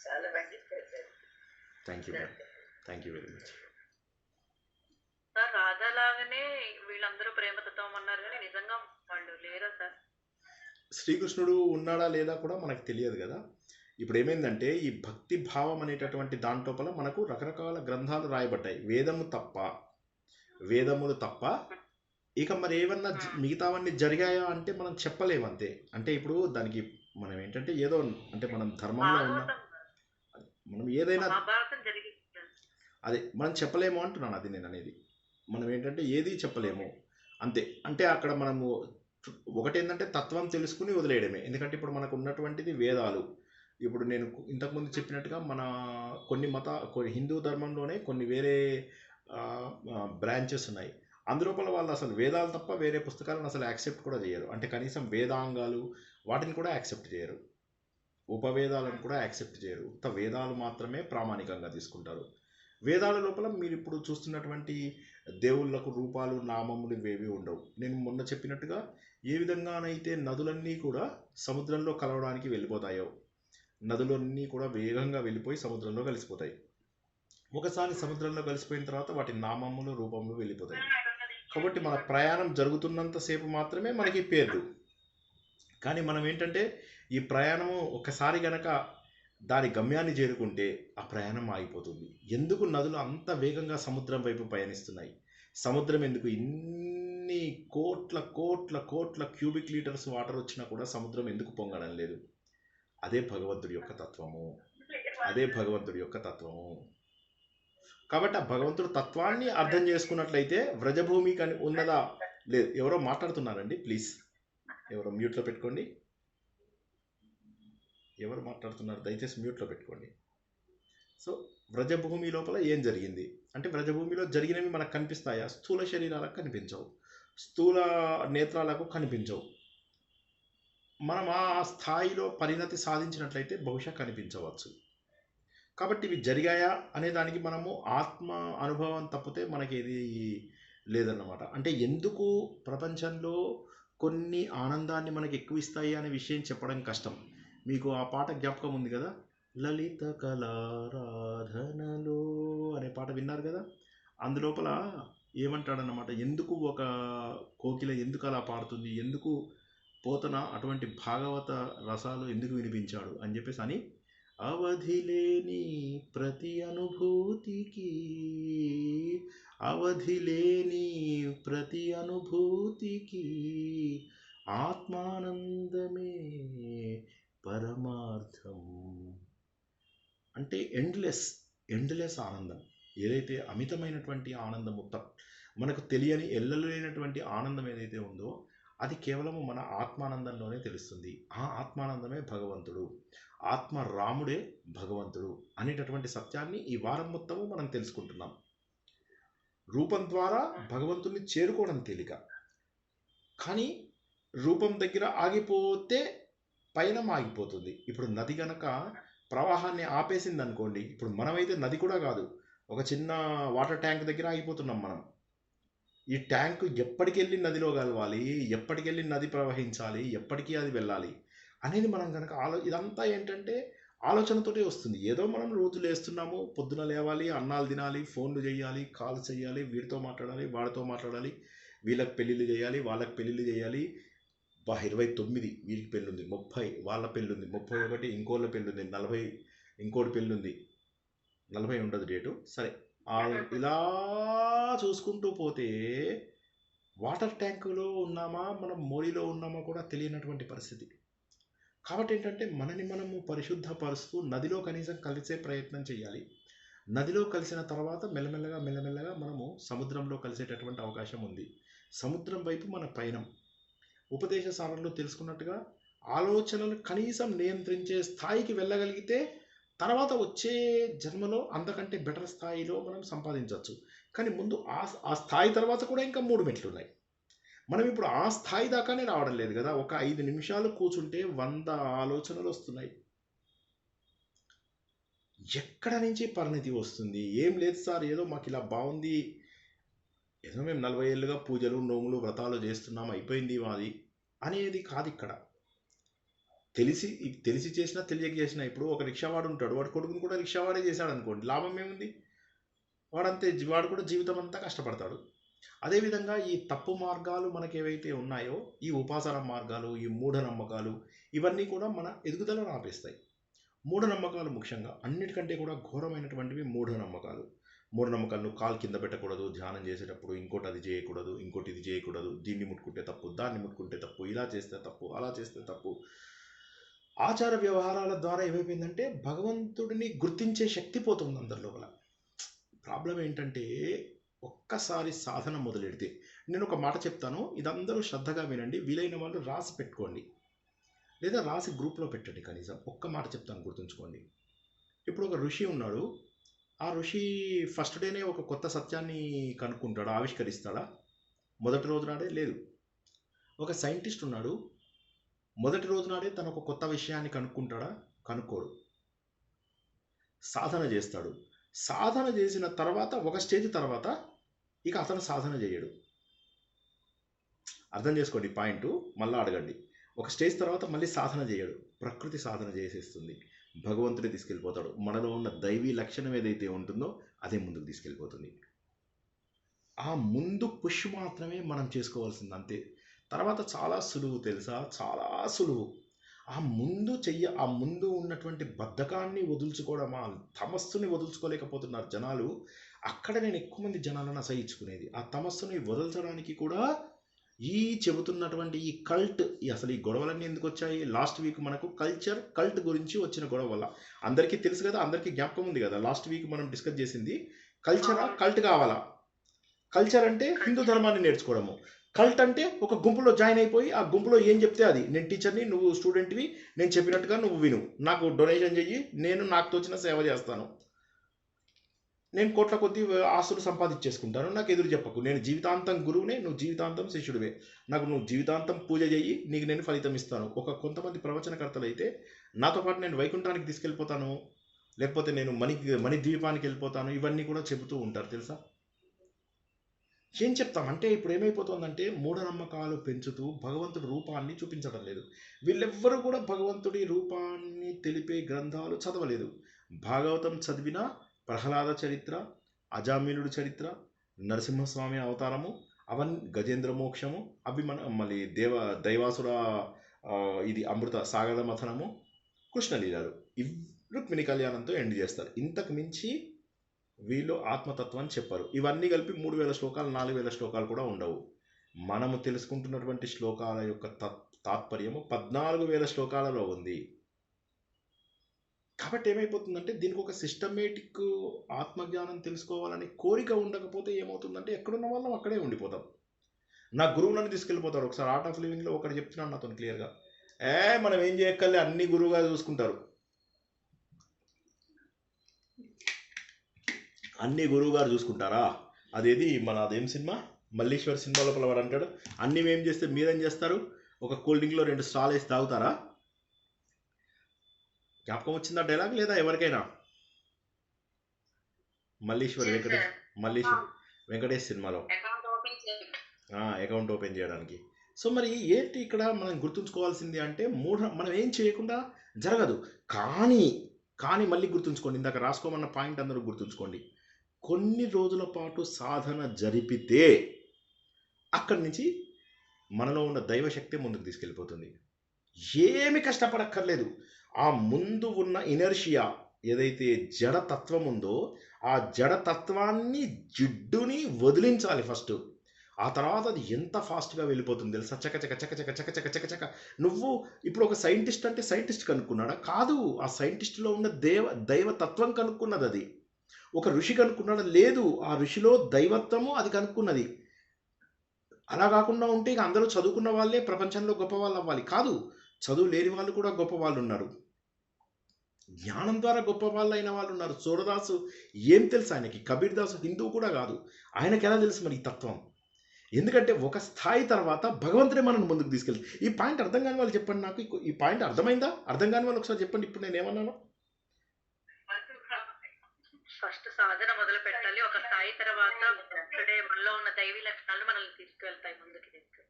చాలా బాగా చెప్పారు sir.
Thank you very much
sir. రాధాలాగానే వీళ్ళందరూ ప్రేమతత్వం అన్నారు కానీ నిజంగా వాళ్ళు లేరా సార్?
శ్రీకృష్ణుడు ఉన్నాడా లేదా కూడా మనకు తెలియదు కదా. ఇప్పుడు ఏమైందంటే ఈ భక్తి భావం అనేటటువంటి దాంట్లోపల మనకు రకరకాల గ్రంథాలు రాయబడ్డాయి, వేదములు తప్ప. ఇక మరి ఏమన్నా మిగతావన్నీ జరిగాయా అంటే మనం చెప్పలేమంతే. అంటే ఇప్పుడు దానికి మనం ఏంటంటే ఏదో అంటే మనం ధర్మంలో ఉన్న మనం ఏదైనా అదే మనం చెప్పలేము అంటున్నాను. అది నేను అనేది మనం ఏంటంటే ఏది చెప్పలేము అంతే. అంటే అక్కడ మనము ఒకటేంటంటే తత్వం తెలుసుకుని వదిలేయడమే. ఎందుకంటే ఇప్పుడు మనకు ఉన్నటువంటిది వేదాలు. ఇప్పుడు నేను ఇంతకుముందు చెప్పినట్టుగా మన కొన్ని హిందూ ధర్మంలోనే కొన్ని వేరే బ్రాంచెస్ ఉన్నాయి. అందులోపల వాళ్ళు అసలు వేదాలు తప్ప వేరే పుస్తకాలను అసలు యాక్సెప్ట్ కూడా చేయరు. అంటే కనీసం వేదాంగాలు వాటిని కూడా యాక్సెప్ట్ చేయరు, ఉపవేదాలను కూడా యాక్సెప్ట్ చేయరు. ఉత్త వేదాలు మాత్రమే ప్రామాణికంగా తీసుకుంటారు. వేదాల లోపల మీరు ఇప్పుడు చూస్తున్నటువంటి దేవుళ్ళకు రూపాలు నామములు ఇవేవి ఉండవు. నేను మొన్న చెప్పినట్టుగా ఏ విధంగానైతే నదులన్నీ కూడా సముద్రంలో కలవడానికి వెళ్ళిపోతాయో, నదులన్నీ కూడా వేగంగా వెళ్ళిపోయి సముద్రంలో కలిసిపోతాయి. ఒకసారి సముద్రంలో కలిసిపోయిన తర్వాత వాటి నామములు రూపములు వెళ్ళిపోతాయి. కాబట్టి మన ప్రయాణం జరుగుతున్నంతసేపు మాత్రమే మనకి పేర్లు. కానీ మనం ఏంటంటే ఈ ప్రయాణము ఒకసారి గనక దాని గమ్యాన్ని చేరుకుంటే ఆ ప్రయాణం ఆగిపోతుంది. ఎందుకు నదులు అంత వేగంగా సముద్రం వైపు పయనిస్తున్నాయి? సముద్రం ఎందుకు ఇన్ని కోట్ల కోట్ల కోట్ల క్యూబిక్ లీటర్స్ వాటర్ వచ్చినా కూడా సముద్రం ఎందుకు పొంగడం లేదు? అదే భగవంతుడి యొక్క తత్వము. కాబట్టి ఆ భగవంతుడు తత్వాన్ని అర్థం చేసుకున్నట్లయితే వ్రజభూమి కానీ ఉన్నదా లేదు. ఎవరో మాట్లాడుతున్నారండి, ప్లీజ్ ఎవరో మ్యూట్లో పెట్టుకోండి. ఎవరు మాట్లాడుతున్నారు దయచేసి మ్యూట్లో పెట్టుకోండి. సో వ్రజభూమి లోపల ఏం జరిగింది అంటే వ్రజభూమిలో జరిగినవి మనకు కనిపిస్తాయా? స్థూల శరీరాలకు కనిపించవు, స్థూల నేత్రాలకు కనిపించవు. మనం ఆ స్థాయిలో పరిణతి సాధించినట్లయితే బహుశా కనిపించవచ్చు. కాబట్టి ఇవి జరిగాయా అనే దానికి మనము ఆత్మ అనుభవం తప్పితే మనకేది లేదన్నమాట. అంటే ఎందుకు ప్రపంచంలో కొన్ని ఆనందాన్ని మనకి ఎక్కువ ఇస్తాయి అనే విషయం చెప్పడం కష్టం. మీకు ఆ పాట జ్ఞాపకం ఉంది కదా, లలిత కళారాధనలో అనే పాట విన్నారు కదా. అందులోపల ఏమంటాడన్నమాట, ఎందుకు ఒక కోకిల ఎందుకు అలా పాడుతుంది, ఎందుకు పోతన అటువంటి భాగవత రసాలు ఎందుకు వినిపించాడు అని చెప్పేసి అని, అవధిలేని ప్రతి అనుభూతికి ఆత్మానందమే పరమార్థం. అంటే ఎండ్లెస్ ఆనందం, ఏదైతే అమితమైనటువంటి ఆనందము, మనకు తెలియని ఎల్లలేనటువంటి ఆనందం ఏదైతే ఉందో అది కేవలము మన ఆత్మానందంలోనే తెలుస్తుంది. ఆ ఆత్మానందమే భగవంతుడు, ఆత్మ రాముడే భగవంతుడు అనేటటువంటి సత్యాన్ని ఈ వారం మొత్తము మనం తెలుసుకుంటున్నాం. రూపం ద్వారా భగవంతుడిని చేరుకోవడం తేలిక. కానీ రూపం దగ్గర ఆగిపోతే పయనం ఆగిపోతుంది. ఇప్పుడు నది గనక ప్రవాహాన్ని ఆపేసింది అనుకోండి, ఇప్పుడు మనమైతే నది కూడా కాదు, ఒక చిన్న వాటర్ ట్యాంక్ దగ్గర ఆగిపోతున్నాం మనం. ఈ ట్యాంక్ ఎప్పటికెళ్ళి నదిలో కలవాలి, ఎప్పటికెళ్ళి నది ప్రవహించాలి, ఎప్పటికీ అది వెళ్ళాలి అనేది మనం కనుక ఇదంతా ఏంటంటే ఆలోచనతోటే వస్తుంది. ఏదో మనం రోజు లేస్తున్నాము, పొద్దున లేవాలి, అన్నాలు తినాలి, ఫోన్లు చేయాలి, కాల్ చేయాలి, వీడితో మాట్లాడాలి, వాడితో మాట్లాడాలి, వీళ్ళకి పెళ్ళిళ్ళు చేయాలి, వాళ్ళకి పెళ్ళిళ్ళు చేయాలి. 29 వీరికి పెళ్ళుంది, 30 వాళ్ళ పెళ్ళుంది, 31 ఇంకోళ్ళ పెళ్ళుంది, 40 ఇంకోటి పెళ్ళుంది, 40 ఉండదు డేటు. సరే, ఇలా చూసుకుంటూ పోతే వాటర్ ట్యాంకులో ఉన్నామా మనం మోరీలో ఉన్నామా కూడా తెలియనటువంటి పరిస్థితి. కాబట్టి ఏంటంటే మనని మనము పరిశుద్ధపరుస్తూ నదిలో కనీసం కలిసే ప్రయత్నం చేయాలి. నదిలో కలిసిన తర్వాత మెల్లమెల్లగా మెల్లమెల్లగా మనము సముద్రంలో కలిసేటటువంటి అవకాశం ఉంది. సముద్రం వైపు మన పయనం. ఉపదేశ సారంలో తెలుసుకున్నట్టుగా ఆలోచనలు కనీసం నియంత్రించే స్థాయికి వెళ్ళగలిగితే తర్వాత వచ్చే జన్మలో అంతకంటే బెటర్ స్థాయిలో మనం సంపాదించవచ్చు. కానీ ముందు ఆ స్థాయి తర్వాత కూడా ఇంకా 3 మెట్లు ఉన్నాయి. మనం ఇప్పుడు ఆ స్థాయి దాకానే రావడం లేదు కదా. ఒక 5 నిమిషాలు కూర్చుంటే 100 ఆలోచనలు వస్తున్నాయి. ఎక్కడ నుంచి పరిణతి వస్తుంది? ఏం లేదు సార్, ఏదో మాకు ఇలా బాగుంది, ఏదో మేము 40 ఏళ్ళుగా పూజలు నోములు వ్రతాలు చేస్తున్నాం, అయిపోయింది మాది అనేది కాదు ఇక్కడ. తెలిసి చేసినా తెలియక చేసినా, ఇప్పుడు ఒక రిక్షావాడు ఉంటాడు, వాడు కొడుకుని కూడా రిక్షావాడే చేశాడు అనుకోండి, లాభం ఏముంది? వాడు కూడా జీవితం అంతా కష్టపడతాడు. అదేవిధంగా ఈ తప్పు మార్గాలు మనకి ఏవైతే ఉన్నాయో, ఈ ఉపాసన మార్గాలు, ఈ మూఢనమ్మకాలు, ఇవన్నీ కూడా మన ఎదుగుదలను ఆపేస్తాయి. మూఢనమ్మకాలు ముఖ్యంగా అన్నిటికంటే కూడా ఘోరమైనటువంటివి మూఢనమ్మకాలు. మూఢనమ్మకాలను కాలు కింద పెట్టకూడదు, ధ్యానం చేసేటప్పుడు ఇంకోటి అది చేయకూడదు, ఇంకోటి ఇది చేయకూడదు, దీన్ని ముట్టుకుంటే తప్పు, దాన్ని ముట్టుకుంటే తప్పు, ఇలా చేస్తే తప్పు, అలా చేస్తే తప్పు. ఆచార వ్యవహారాల ద్వారా ఏమైపోయిందంటే భగవంతుడిని గుర్తించే శక్తి పోతుంది అందరి లోపల. ప్రాబ్లం ఏంటంటే ఒక్కసారి సాధన మొదలెడితే, నేను ఒక మాట చెప్తాను, ఇదందరూ శ్రద్ధగా వినండి, వీలైన వాళ్ళు రాసి పెట్టుకోండి, లేదా రాసి గ్రూప్లో పెట్టండి. కనీసం ఒక్క మాట చెప్తాను, గుర్తుంచుకోండి. ఇప్పుడు ఒక ఋషి ఉన్నాడు, ఆ ఋషి ఫస్ట్ డేనే ఒక కొత్త సత్యాన్ని కనుక్కుంటాడా, ఆవిష్కరిస్తాడా? మొదటి రోజు నాడే లేదు. ఒక సైంటిస్ట్ ఉన్నాడు, మొదటి రోజు నాడే తను ఒక కొత్త విషయాన్ని కనుక్కుంటాడా? కనుక్కోడు. సాధన చేస్తాడు. సాధన చేసిన తర్వాత ఒక స్టేజ్ తర్వాత ఇక అతను సాధన చేయడు. అర్థం చేసుకోండి పాయింట్, మళ్ళీ అడగండి. ఒక స్టేజ్ తర్వాత మళ్ళీ సాధన చేయడు, ప్రకృతి సాధన చేసేస్తుంది, భగవంతుడే తీసుకెళ్ళిపోతాడు. మనలో ఉన్న దైవీ లక్షణం ఏదైతే ఉంటుందో అదే ముందుకు తీసుకెళ్ళిపోతుంది. ఆ ముందు పుష్ మాత్రమే మనం చేసుకోవాల్సింది, అంతే. తర్వాత చాలా సులువు తెలుసా, చాలా సులువు. ఆ ముందు ఉన్నటువంటి బద్ధకాన్ని వదులుచుకోవడం, ఆ తమస్సుని వదులుచుకోలేకపోతున్నారు జనాలు. అక్కడ నేను ఎక్కువ మంది జనాలను అసహించుకునేది. ఆ తమస్సుని వదల్చడానికి కూడా ఈ చెబుతున్నటువంటి ఈ కల్ట్, అసలు ఈ గొడవలన్నీ ఎందుకు వచ్చాయి? లాస్ట్ వీక్ మనకు కల్ట్ గురించి వచ్చిన గొడవ వల్ల. అందరికీ తెలుసు కదా, అందరికీ జ్ఞాపకం ఉంది కదా, లాస్ట్ వీక్ మనం డిస్కస్ చేసింది. కల్చరా కల్ట్ కావాలా? కల్చర్ అంటే హిందూ ధర్మాన్ని నేర్చుకోవడము, కల్ట్ అంటే ఒక గుంపులో జాయిన్ అయిపోయి ఆ గుంపులో ఏం చెప్తే అది, నేను టీచర్ని, నువ్వు స్టూడెంట్వి, నేను చెప్పినట్టుగా నువ్వు విను, నాకు డొనేషన్ చెయ్యి, నేను నాకు తోచిన సేవ చేస్తాను, నేను కోట్ల కొద్ది ఆస్తులు సంపాదించేసుకుంటాను, నాకు ఎదురు చెప్పకు, నేను జీవితాంతం గురువునే, నువ్వు జీవితాంతం శిష్యుడివే, నాకు నువ్వు జీవితాంతం పూజ చెయ్యి, నీకు నేను ఫలితం ఇస్తాను. కొంతమంది ప్రవచనకర్తలు అయితే నాతో పాటు నేను వైకుంఠానికి తీసుకెళ్ళిపోతాను, లేకపోతే నేను మణి ద్వీపానికి వెళ్ళిపోతాను, ఇవన్నీ కూడా చెబుతూ ఉంటారు తెలుసా. ఏం చెప్తామంటే ఇప్పుడు ఏమైపోతుందంటే మూఢనమ్మకాలు పెంచుతూ భగవంతుడి రూపాన్ని చూపించడం లేదు. వీళ్ళెవ్వరూ కూడా భగవంతుడి రూపాన్ని తెలిపే గ్రంథాలు చదవలేదు. భాగవతం చదివిన ప్రహ్లాద చరిత్ర, అజామిలుడి చరిత్ర, నరసింహస్వామి అవతారము, అవన్నీ గజేంద్ర మోక్షము, అవి మళ్ళీ దైవాసుర ఇది అమృత సాగర మథనము, కృష్ణలీలాలు, రుక్మిణి కళ్యాణంతో ఎండ్ చేస్తారు. ఇంతకు మించి వీళ్ళు ఆత్మతత్వాన్ని చెప్పారు. ఇవన్నీ కలిపి 3000 శ్లోకాలు 4000 శ్లోకాలు కూడా ఉండవు. మనము తెలుసుకుంటున్నటువంటి శ్లోకాల యొక్క తాత్పర్యము 14000 శ్లోకాలలో ఉంది. కాబట్టి ఏమైపోతుందంటే దీనికి ఒక సిస్టమేటిక్ ఆత్మజ్ఞానం తెలుసుకోవాలని కోరిక ఉండకపోతే ఏమవుతుందంటే ఎక్కడున్న వాళ్ళం అక్కడే ఉండిపోతాం. నా గురువులను తీసుకెళ్ళిపోతారు. ఒకసారి ఆర్ట్ ఆఫ్ లివింగ్లో ఒకటి చెప్తున్నాను నాతో క్లియర్గా, మనం ఏం చేయక్కర్లే, అన్ని గురువుగా చూసుకుంటారు, అన్ని గురువు గారు చూసుకుంటారా? అదేది మన అదేం సినిమా మల్లీశ్వర్ సినిమా లోపల వాడు అంటాడు, అన్ని మేము చేస్తే మీరేం చేస్తారు, ఒక కూల్ డ్రింక్లో 2 స్ట్రాలు వేసి తాగుతారా? జ్ఞాపకం వచ్చిందా డైలాగ్ లేదా ఎవరికైనా? మల్లీశ్వర్ వెంకటేష్ సినిమాలో
అకౌంట్ ఓపెన్ చేయండి.
అకౌంట్ ఓపెన్ చేయడానికి. సో మరి ఏంటి ఇక్కడ మనం గుర్తుంచుకోవాల్సింది అంటే మనం ఏం చేయకుండా జరగదు. కానీ మళ్ళీ గుర్తుంచుకోండి, ఇందాక రాసుకోమన్న పాయింట్ అందరూ గుర్తుంచుకోండి. కొన్ని రోజుల పాటు సాధన జరిపితే అక్కడి నుంచి మనలో ఉన్న దైవశక్తి ముందుకు తీసుకెళ్ళిపోతుంది. ఏమి కష్టపడక్కర్లేదు. ఆ ముందు ఉన్న ఇనర్షియా ఏదైతే జడతత్వం ఉందో ఆ జడతత్వాన్ని జిడ్డుని వదిలించాలి ఫస్ట్. ఆ తర్వాత అది ఎంత ఫాస్ట్గా వెళ్ళిపోతుంది తెలుసా? చకచక చకచక చకచక చకచక. నువ్వు ఇప్పుడు ఒక సైంటిస్ట్ అంటే సైంటిస్ట్ కనుక్కున్నాడా? కాదు. ఆ సైంటిస్టులో ఉన్న దైవతత్వం కనుక్కున్నది. అది ఒక ఋషి కనుక్కున్నాడా? లేదు. ఆ ఋషిలో దైవత్వము అది కనుక్కున్నది. అలా కాకుండా ఉంటే ఇక అందరూ చదువుకున్న వాళ్ళే ప్రపంచంలో గొప్ప వాళ్ళు అవ్వాలి. కాదు, చదువు లేని వాళ్ళు కూడా గొప్ప వాళ్ళు ఉన్నారు. జ్ఞానం ద్వారా గొప్ప వాళ్ళు అయిన వాళ్ళు ఉన్నారు. సూరదాసు ఏం తెలుసు ఆయనకి? కబీర్ దాసు హిందువు కూడా కాదు. ఆయనకి ఎలా తెలుసు మరి ఈ తత్వం? ఎందుకంటే ఒక స్థాయి తర్వాత భగవంతుడే మనల్ని ముందుకు తీసుకెళ్ళి. ఈ పాయింట్ అర్థం కాని వాళ్ళు చెప్పండి నాకు. ఈ పాయింట్ అర్థమైందా? అర్థం కాని వాళ్ళు ఒకసారి చెప్పండి. ఇప్పుడు నేను ఏమన్నాను?
ఫస్ట్ సాధన మొదలు పెట్టాలి. ఒక స్థాయి తర్వాత మనలో ఉన్న దైవీ లక్షణాలు మనల్ని తీసుకువెళ్తాయి, ముందుకు తీసుకెళ్తాయి.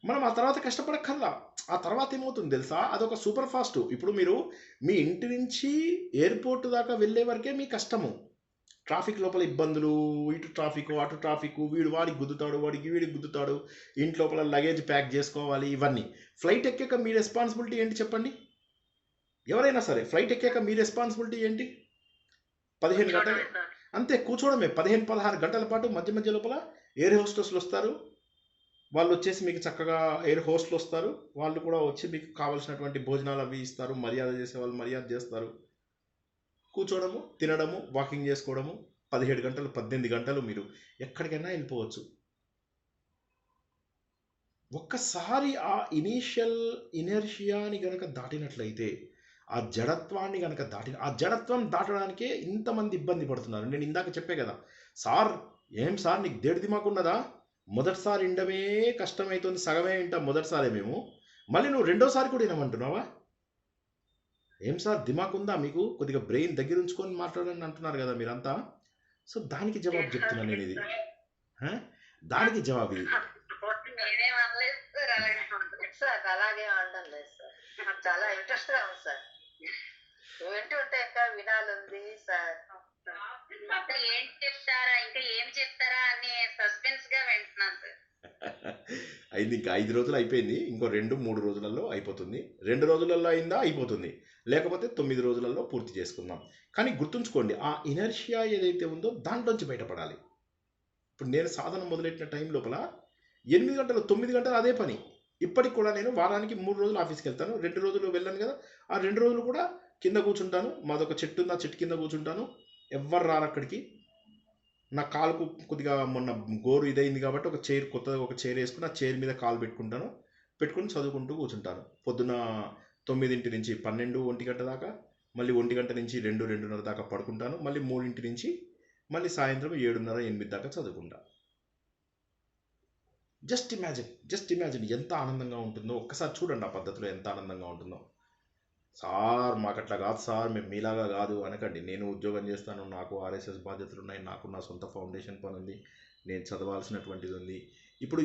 మనం ఆ తర్వాత కష్టపడక్కర్లా. ఆ తర్వాత ఏమవుతుంది తెలుసా? అదొక సూపర్ ఫాస్ట్. ఇప్పుడు మీరు మీ ఇంటి నుంచి ఎయిర్పోర్ట్ దాకా వెళ్ళే వరకే మీ కష్టము. ట్రాఫిక్ లోపల ఇబ్బందులు, ఇటు ట్రాఫిక్ అటు ట్రాఫిక్, వీడు వాడికి గుద్దుతాడు, వాడికి వీడికి గుద్దుతాడు, ఇంటి లోపల లగేజ్ ప్యాక్ చేసుకోవాలి, ఇవన్నీ. ఫ్లైట్ ఎక్కాక మీ రెస్పాన్సిబిలిటీ ఏంటి చెప్పండి? ఎవరైనా సరే ఫ్లైట్ ఎక్కాక మీ రెస్పాన్సిబిలిటీ ఏంటి? 15 గంటలు అంతే కూర్చోవడమే. 15-16 గంటల పాటు మధ్య మధ్య లోపల ఎయిర్ హోస్టెస్లు వస్తారు. వాళ్ళు వచ్చేసి మీకు చక్కగా ఎయిర్ హోస్ట్లు వస్తారు. వాళ్ళు కూడా వచ్చి మీకు కావాల్సినటువంటి భోజనాలు అవి ఇస్తారు. మర్యాద చేసే వాళ్ళు మర్యాద చేస్తారు. కూర్చోవడము, తినడము, వాకింగ్ చేసుకోవడము. 17 గంటలు 18 గంటలు మీరు ఎక్కడికైనా వెళ్ళిపోవచ్చు. ఒక్కసారి ఆ ఇనీషియల్ ఇనర్షియాని గనక దాటినట్లయితే, ఆ జడత్వాన్ని గనక ఆ జడత్వం దాటడానికే ఇంతమంది ఇబ్బంది పడుతున్నారు. నేను ఇందాక చెప్పే కదా, సార్ ఏం సార్ నీకు దేడు దిమాకున్నదా? మొదటిసారి వినడమే కష్టమవుతుంది, సగమే వింటాం మొదటిసారి మేము, మళ్ళీ నువ్వు రెండోసారి కూడా వినమంటున్నావా? ఏం సార్ దిమాకుందా మీకు? కొద్దిగా బ్రెయిన్ దగ్గర ఉంచుకొని మాట్లాడండి అంటున్నారు కదా మీరంతా. సో దానికి జవాబు చెప్తున్నాను నేను. ఇది దానికి జవాబు ఇది.
నేనేం అనలేదు సార్, అలాగే ఉంటుంది
సార్. అలాగే అనడం లేదు సార్. నాకు చాలా ఇంట్రెస్ట్ గా ఉంది సార్. వింటుంటే ఇంకా వినాలుంది సార్.
ఇంకా ఏం చెప్తారా, ఇంకా ఏం చెప్తారా అని సస్పెన్స్ గా వింటున్నాను సార్.
అయింది, ఇంకా 5 రోజులు అయిపోయింది. ఇంకో 2-3 రోజులలో అయిపోతుంది. 2 రోజులలో అయిందా అయిపోతుంది, లేకపోతే 9 రోజులలో పూర్తి చేసుకుందాం. కానీ గుర్తుంచుకోండి, ఆ ఇనర్షియా ఏదైతే ఉందో దాంట్లోంచి బయటపడాలి. ఇప్పుడు నేను సాధన మొదలెట్టిన టైం లోపల 8 గంటలు 9 గంటలు అదే పని. ఇప్పటికి కూడా నేను వారానికి 3 రోజులు ఆఫీస్కి వెళ్తాను. 2 రోజులు వెళ్ళాను కదా, ఆ 2 రోజులు కూడా కింద కూర్చుంటాను. మాదొక చెట్టు ఉంది, ఆ చెట్టు కింద కూర్చుంటాను. ఎవ్వరు రారు అక్కడికి. నా కాలుకు కొద్దిగా మొన్న గోరు ఇదైంది కాబట్టి కొత్తగా ఒక చైర్ వేసుకుని ఆ చైర్ మీద కాలు పెట్టుకుని చదువుకుంటూ కూర్చుంటాను. పొద్దున 9 నుంచి 12-1 గంట దాకా, మళ్ళీ 1 గంట నుంచి 2-2:30 దాకా పడుకుంటాను. మళ్ళీ 3 నుంచి మళ్ళీ సాయంత్రం 7:30-8 దాకా చదువుకుంటా. జస్ట్ ఇమాజిన్ ఎంత ఆనందంగా ఉంటుందో. ఒక్కసారి చూడండి ఆ పద్ధతిలో ఎంత ఆనందంగా ఉంటుందో. సార్ మాకు అట్లా కాదు సార్, మేము మీలాగా కాదు అనకండి. నేను ఉద్యోగం చేస్తాను, నాకు ఆర్ఎస్ఎస్ బాధ్యతలు ఉన్నాయి, నాకు నా సొంత ఫౌండేషన్ పని ఉంది, నేను చదవాల్సినటువంటిది ఉంది. ఇప్పుడు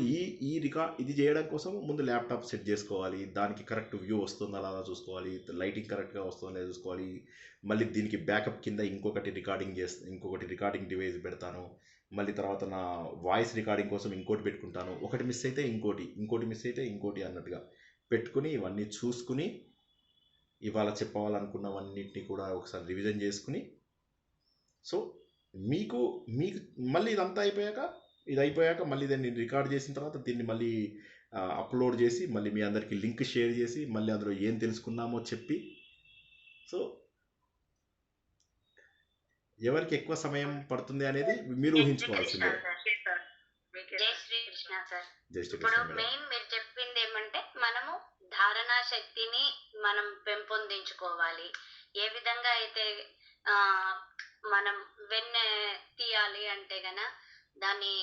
ఇది చేయడం కోసం ముందు ల్యాప్టాప్ సెట్ చేసుకోవాలి. దానికి కరెక్ట్ వ్యూ వస్తుందా అలా చూసుకోవాలి, లైటింగ్ కరెక్ట్గా వస్తుందా చూసుకోవాలి. మళ్ళీ దీనికి బ్యాకప్ కింద ఇంకొకటి రికార్డింగ్ డివైస్ పెడతాను. మళ్ళీ తర్వాత నా వాయిస్ రికార్డింగ్ కోసం ఇంకోటి పెట్టుకుంటాను. ఒకటి మిస్ అయితే ఇంకోటి మిస్ అయితే ఇంకోటి అన్నట్టుగా పెట్టుకుని ఇవన్నీ చూసుకుని ఇవాళ చెప్పాలనుకున్నవన్నింటినీ కూడా ఒకసారి రివిజన్ చేసుకుని, సో మీకు మళ్ళీ ఇది అయిపోయాక మళ్ళీ దాన్ని రికార్డ్ చేసిన తర్వాత దీన్ని మళ్ళీ అప్లోడ్ చేసి మళ్ళీ మీ అందరికీ లింక్ షేర్ చేసి మళ్ళీ అందులో ఏం తెలుసుకున్నామో చెప్పి, సో ఎవరికి ఎక్కువ సమయం పడుతుంది అనేది మీరు ఊహించుకోవాల్సిందే.
జై శ్రీకృష్ణ సార్.
జై
ఇప్పుడు
శ్రీకృష్ణ.
మెయిన్ మీరు చెప్పింది ఏమంటే మనము ధారణా శక్తిని మనం పెంపొందించుకోవాలి. ఏ విధంగా అయితే మనం వెన్నె తీయాలి అంటే గన దాన్ని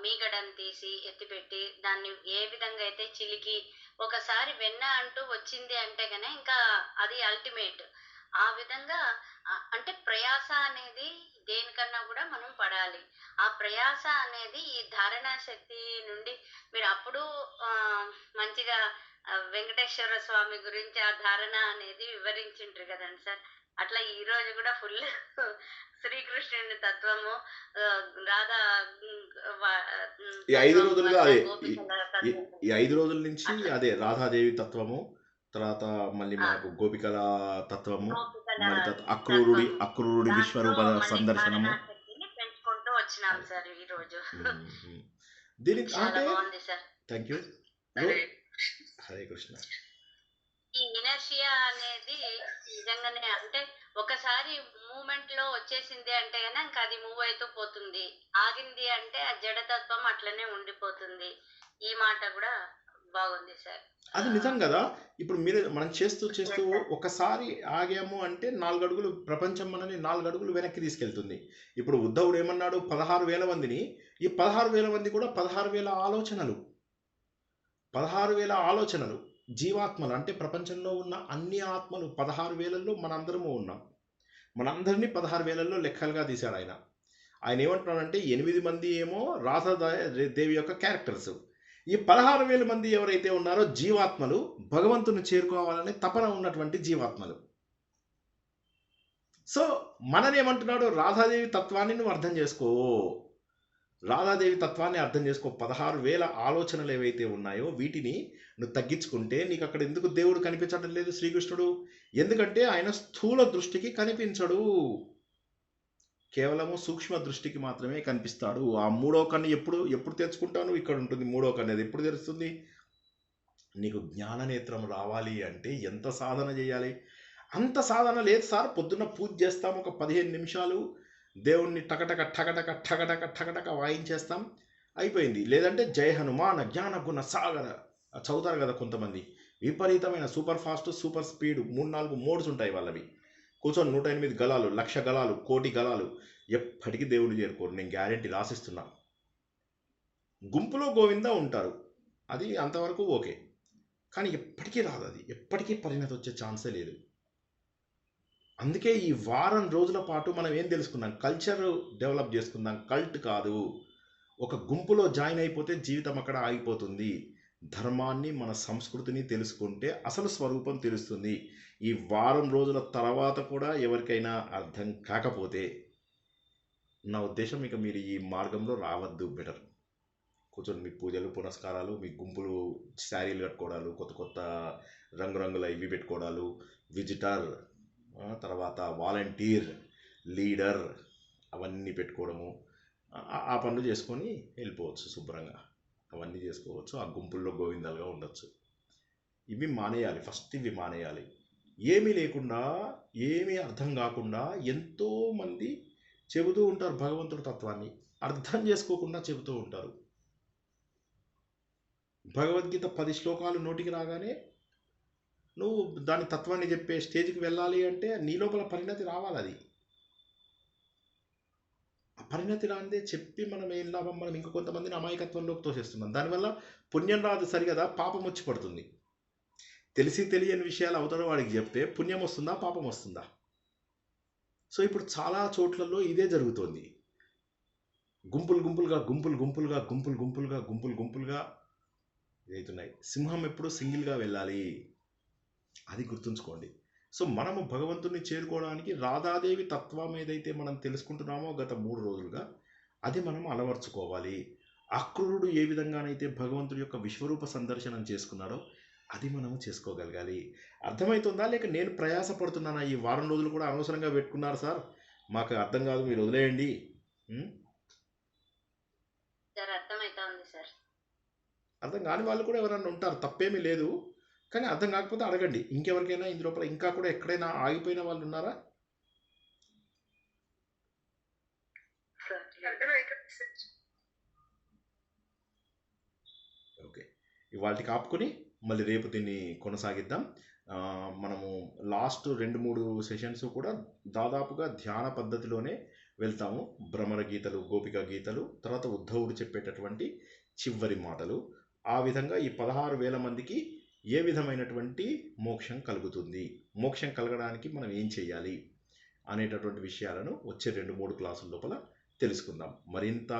మీగడని తీసి ఎత్తిపెట్టి దాన్ని ఏ విధంగా అయితే చిలికి ఒకసారి వెన్న అంటూ వచ్చింది అంటే గనే ఇంకా అది అల్టిమేట్. ఆ విధంగా అంటే ప్రయాస అనేది దేనికన్నా కూడా మనం పడాలి. ఆ ప్రయాస అనేది ఈ ధారణా శక్తి నుండి మీరు అప్పుడు మంచిగా వెంకటేశ్వర స్వామి గురించి ఆ ధారణ అనేది వివరించిండ్రు కదండి సార్. అట్లా ఈ రోజు కూడా ఫుల్ శ్రీకృష్ణుని తత్వము, రాధా
ఈ 5
తత్వము,
రోజులుగా
అట్లా
అదే
గోపికల
ఈ
తత్వము
ఈ 5 రోజుల నుంచి
అట్లా
అదే రాధాదేవి తత్వము, తర్వాత మళ్ళీ
ఆ,
మనకు గోపికల తత్వము,
గోపికల
మళ్ళీ తర్వాత అక్రూరుడి
తత్వము దాంట్లో
విశ్వరూప
మళ్ళీ
సందర్శనము.
ధారణా శక్తిని పెంచుకుంటూ వచ్చినాం
అదే
సార్ ఈ రోజు.
దీనికి
చాలా
అంటే
బాగుంది sir.
Thank you.
Hare
Hare Krishna.
ఈ ఇనర్షియా అనేది నిజంగానే అంటే ఒకసారి మూమెంట్ లో వచ్చేసింది అంటే గనక ఇంకా అది మూవ్ అవుతూ పోతుంది. ఆగింది అంటే ఆ జడతత్వం అట్లనే ఉండిపోతుంది. ఈ మాట కూడా బాగుంది సార్.
అది నిజం కదా. ఇప్పుడు మనం చేస్తూ చేస్తూ
Yes, sir.
ఒకసారి ఆగాము అంటే 4 అడుగులు ప్రపంచం మనని 4 అడుగులు వెనక్కి తీసుకెళ్తుంది. ఇప్పుడు ఉద్ధవుడు ఏమన్నాడు? 16,000 మందిని. ఈ 16,000 మంది కూడా 16,000 ఆలోచనలు, 16,000 ఆలోచనలు, జీవాత్మలు. అంటే ప్రపంచంలో ఉన్న అన్ని ఆత్మలు 16,000లో మనందరము ఉన్నాం. మనందరినీ 16,000లో లెక్కలుగా తీశాడు ఆయన. ఆయన ఏమంటున్నాడంటే 8 మంది ఏమో రాధాదేవి యొక్క క్యారెక్టర్స్. ఈ 16,000 మంది ఎవరైతే ఉన్నారో జీవాత్మలు, భగవంతుని చేరుకోవాలనే తపన ఉన్నటువంటి జీవాత్మలు. సో మననేమంటున్నాడు? రాధాదేవి తత్వాన్ని నువ్వు అర్థం చేసుకో, రాధాదేవి తత్వాన్ని అర్థం చేసుకో. 16,000 ఆలోచనలు ఏవైతే ఉన్నాయో వీటిని నువ్వు తగ్గించుకుంటే నీకు అక్కడ ఎందుకు దేవుడు కనిపించడం లేదు శ్రీకృష్ణుడు? ఎందుకంటే ఆయన స్థూల దృష్టికి కనిపించడు, కేవలము సూక్ష్మ దృష్టికి మాత్రమే కనిపిస్తాడు. ఆ మూడో కన్ను ఎప్పుడు తెచ్చుకుంటాను? ఇక్కడ ఉంటుంది మూడో కన్ను. అది ఎప్పుడు తెరుస్తుంది? నీకు జ్ఞాననేత్రం రావాలి అంటే ఎంత సాధన చేయాలి? అంత సాధన లేదు సార్. పొద్దున్న పూజ చేస్తాం, ఒక 15 నిమిషాలు దేవుణ్ణి టకటక టకటక టకటక టకటక వాయించేస్తాం, అయిపోయింది. లేదంటే జయ హనుమాన జ్ఞాన గుణ సాగర చదువుతారు కదా కొంతమంది. విపరీతమైన super fast, super speed, 3-4 modes ఉంటాయి వాళ్ళవి. కూర్చొని 108 గలాలు, 1,00,000 గలాలు, 1,00,000 గలాలు. ఎప్పటికీ దేవుని చేరుకోరు, నేను గ్యారెంటీ రాసిస్తున్నా. గుంపులో గోవింద ఉంటారు, అది అంతవరకు ఓకే. కానీ ఎప్పటికీ రాదు, అది ఎప్పటికీ పరిణతి వచ్చే ఛాన్సే లేదు. అందుకే ఈ వారం రోజుల పాటు మనం ఏం తెలుసుకున్నాం? కల్చర్ డెవలప్ చేసుకుందాం, కల్ట్ కాదు. ఒక గుంపులో జాయిన్ అయిపోతే జీవితం అక్కడ ఆగిపోతుంది. ధర్మాన్ని, మన సంస్కృతిని తెలుసుకుంటే అసలు స్వరూపం తెలుస్తుంది. ఈ వారం రోజుల తర్వాత కూడా ఎవరికైనా అర్థం కాకపోతే నా ఉద్దేశం ఇక మీరు ఈ మార్గంలో రావద్దు, బెటర్. కూర్చొని మీ పూజలు పునస్కారాలు, మీ గుంపులు శారీలు కట్టుకోవడాలు, కొత్త కొత్త రంగురంగుల ఇవి పెట్టుకోవడాలు, విజిటర్, తర్వాత వాలంటీర్, లీడర్, అవన్నీ పెట్టుకోవడము, ఆ పనులు చేసుకొని వెళ్ళిపోవచ్చు శుభ్రంగా. అవన్నీ చేసుకోవచ్చు, ఆ గుంపుల్లో గోవిందాలుగా ఉండొచ్చు. ఇవి మానేయాలి, ఫస్ట్ ఇవి మానేయాలి. ఏమీ లేకుండా, ఏమీ అర్థం కాకుండా ఎంతోమంది చెబుతూ ఉంటారు భగవంతుడి తత్వాన్ని, అర్థం చేసుకోకుండా చెబుతూ ఉంటారు. భగవద్గీత 10 శ్లోకాలు నోటికి రాగానే నువ్వు దాని తత్వాన్ని చెప్పే స్టేజ్కి వెళ్ళాలి అంటే నీ లోపల పరిణతి రావాలి. అది ఆ పరిణతి రాందే చెప్పి మనం ఏం లాభం? మనం ఇంక కొంతమందిని అమాయకత్వంలోకి తోసేస్తున్నాం. దానివల్ల పుణ్యం రాదు సరిగదా, పాపం వచ్చి పడుతుంది. తెలిసి తెలియని విషయాలు అవతల వాడికి చెప్తే పుణ్యం వస్తుందా, పాపం వస్తుందా? సో ఇప్పుడు చాలా చోట్లలో ఇదే జరుగుతోంది. గుంపులు గుంపులుగా అవుతున్నాయి. సింహం ఎప్పుడు సింగిల్గా వెళ్ళాలి, అది గుర్తుంచుకోండి. సో మనము భగవంతుని చేరుకోవడానికి రాధాదేవి తత్వం ఏదైతే మనం తెలుసుకుంటున్నామో గత 3 రోజులుగా, అది మనం అలవర్చుకోవాలి. అక్రూరుడు ఏ విధంగానైతే భగవంతుడి యొక్క విశ్వరూప సందర్శనం చేసుకున్నాడో అది మనము చేసుకోగలగాలి. అర్థమవుతుందా? లేక నేను ప్రయాసపడుతున్నానా? ఈ వారం రోజులు కూడా అనవసరంగా పెట్టుకున్నారు సార్, మాకు అర్థం కాదు, మీరు వదిలేయండి.
సార్ అర్థమవుతోంది సార్.
అర్థం కాని వాళ్ళు కూడా ఎవరైనా ఉంటారు, తప్పేమీ లేదు. కానీ అర్థం కాకపోతే అడగండి. ఇంకెవరికైనా ఇందులోపల ఇంకా కూడా ఎక్కడైనా ఆగిపోయిన వాళ్ళు ఉన్నారా? ఓకే, ఇవాళకి ఆపుకొని మళ్ళీ రేపు దీన్ని కొనసాగిద్దాం. మనము లాస్ట్ 2-3 సెషన్స్ కూడా దాదాపుగా ధ్యాన పద్ధతిలోనే వెళ్తాము. భ్రమర గీతలు, గోపిక గీతలు, తర్వాత ఉద్ధవుడు చెప్పేటటువంటి చివరి మాటలు. ఆ విధంగా ఈ 16,000 మందికి ఏ విధమైనటువంటి మోక్షం కలుగుతుంది, మోక్షం కలగడానికి మనం ఏం చేయాలి అనేటటువంటి విషయాలను వచ్చే 2-3 క్లాసుల లోపల తెలుసుకుందాం. మరింత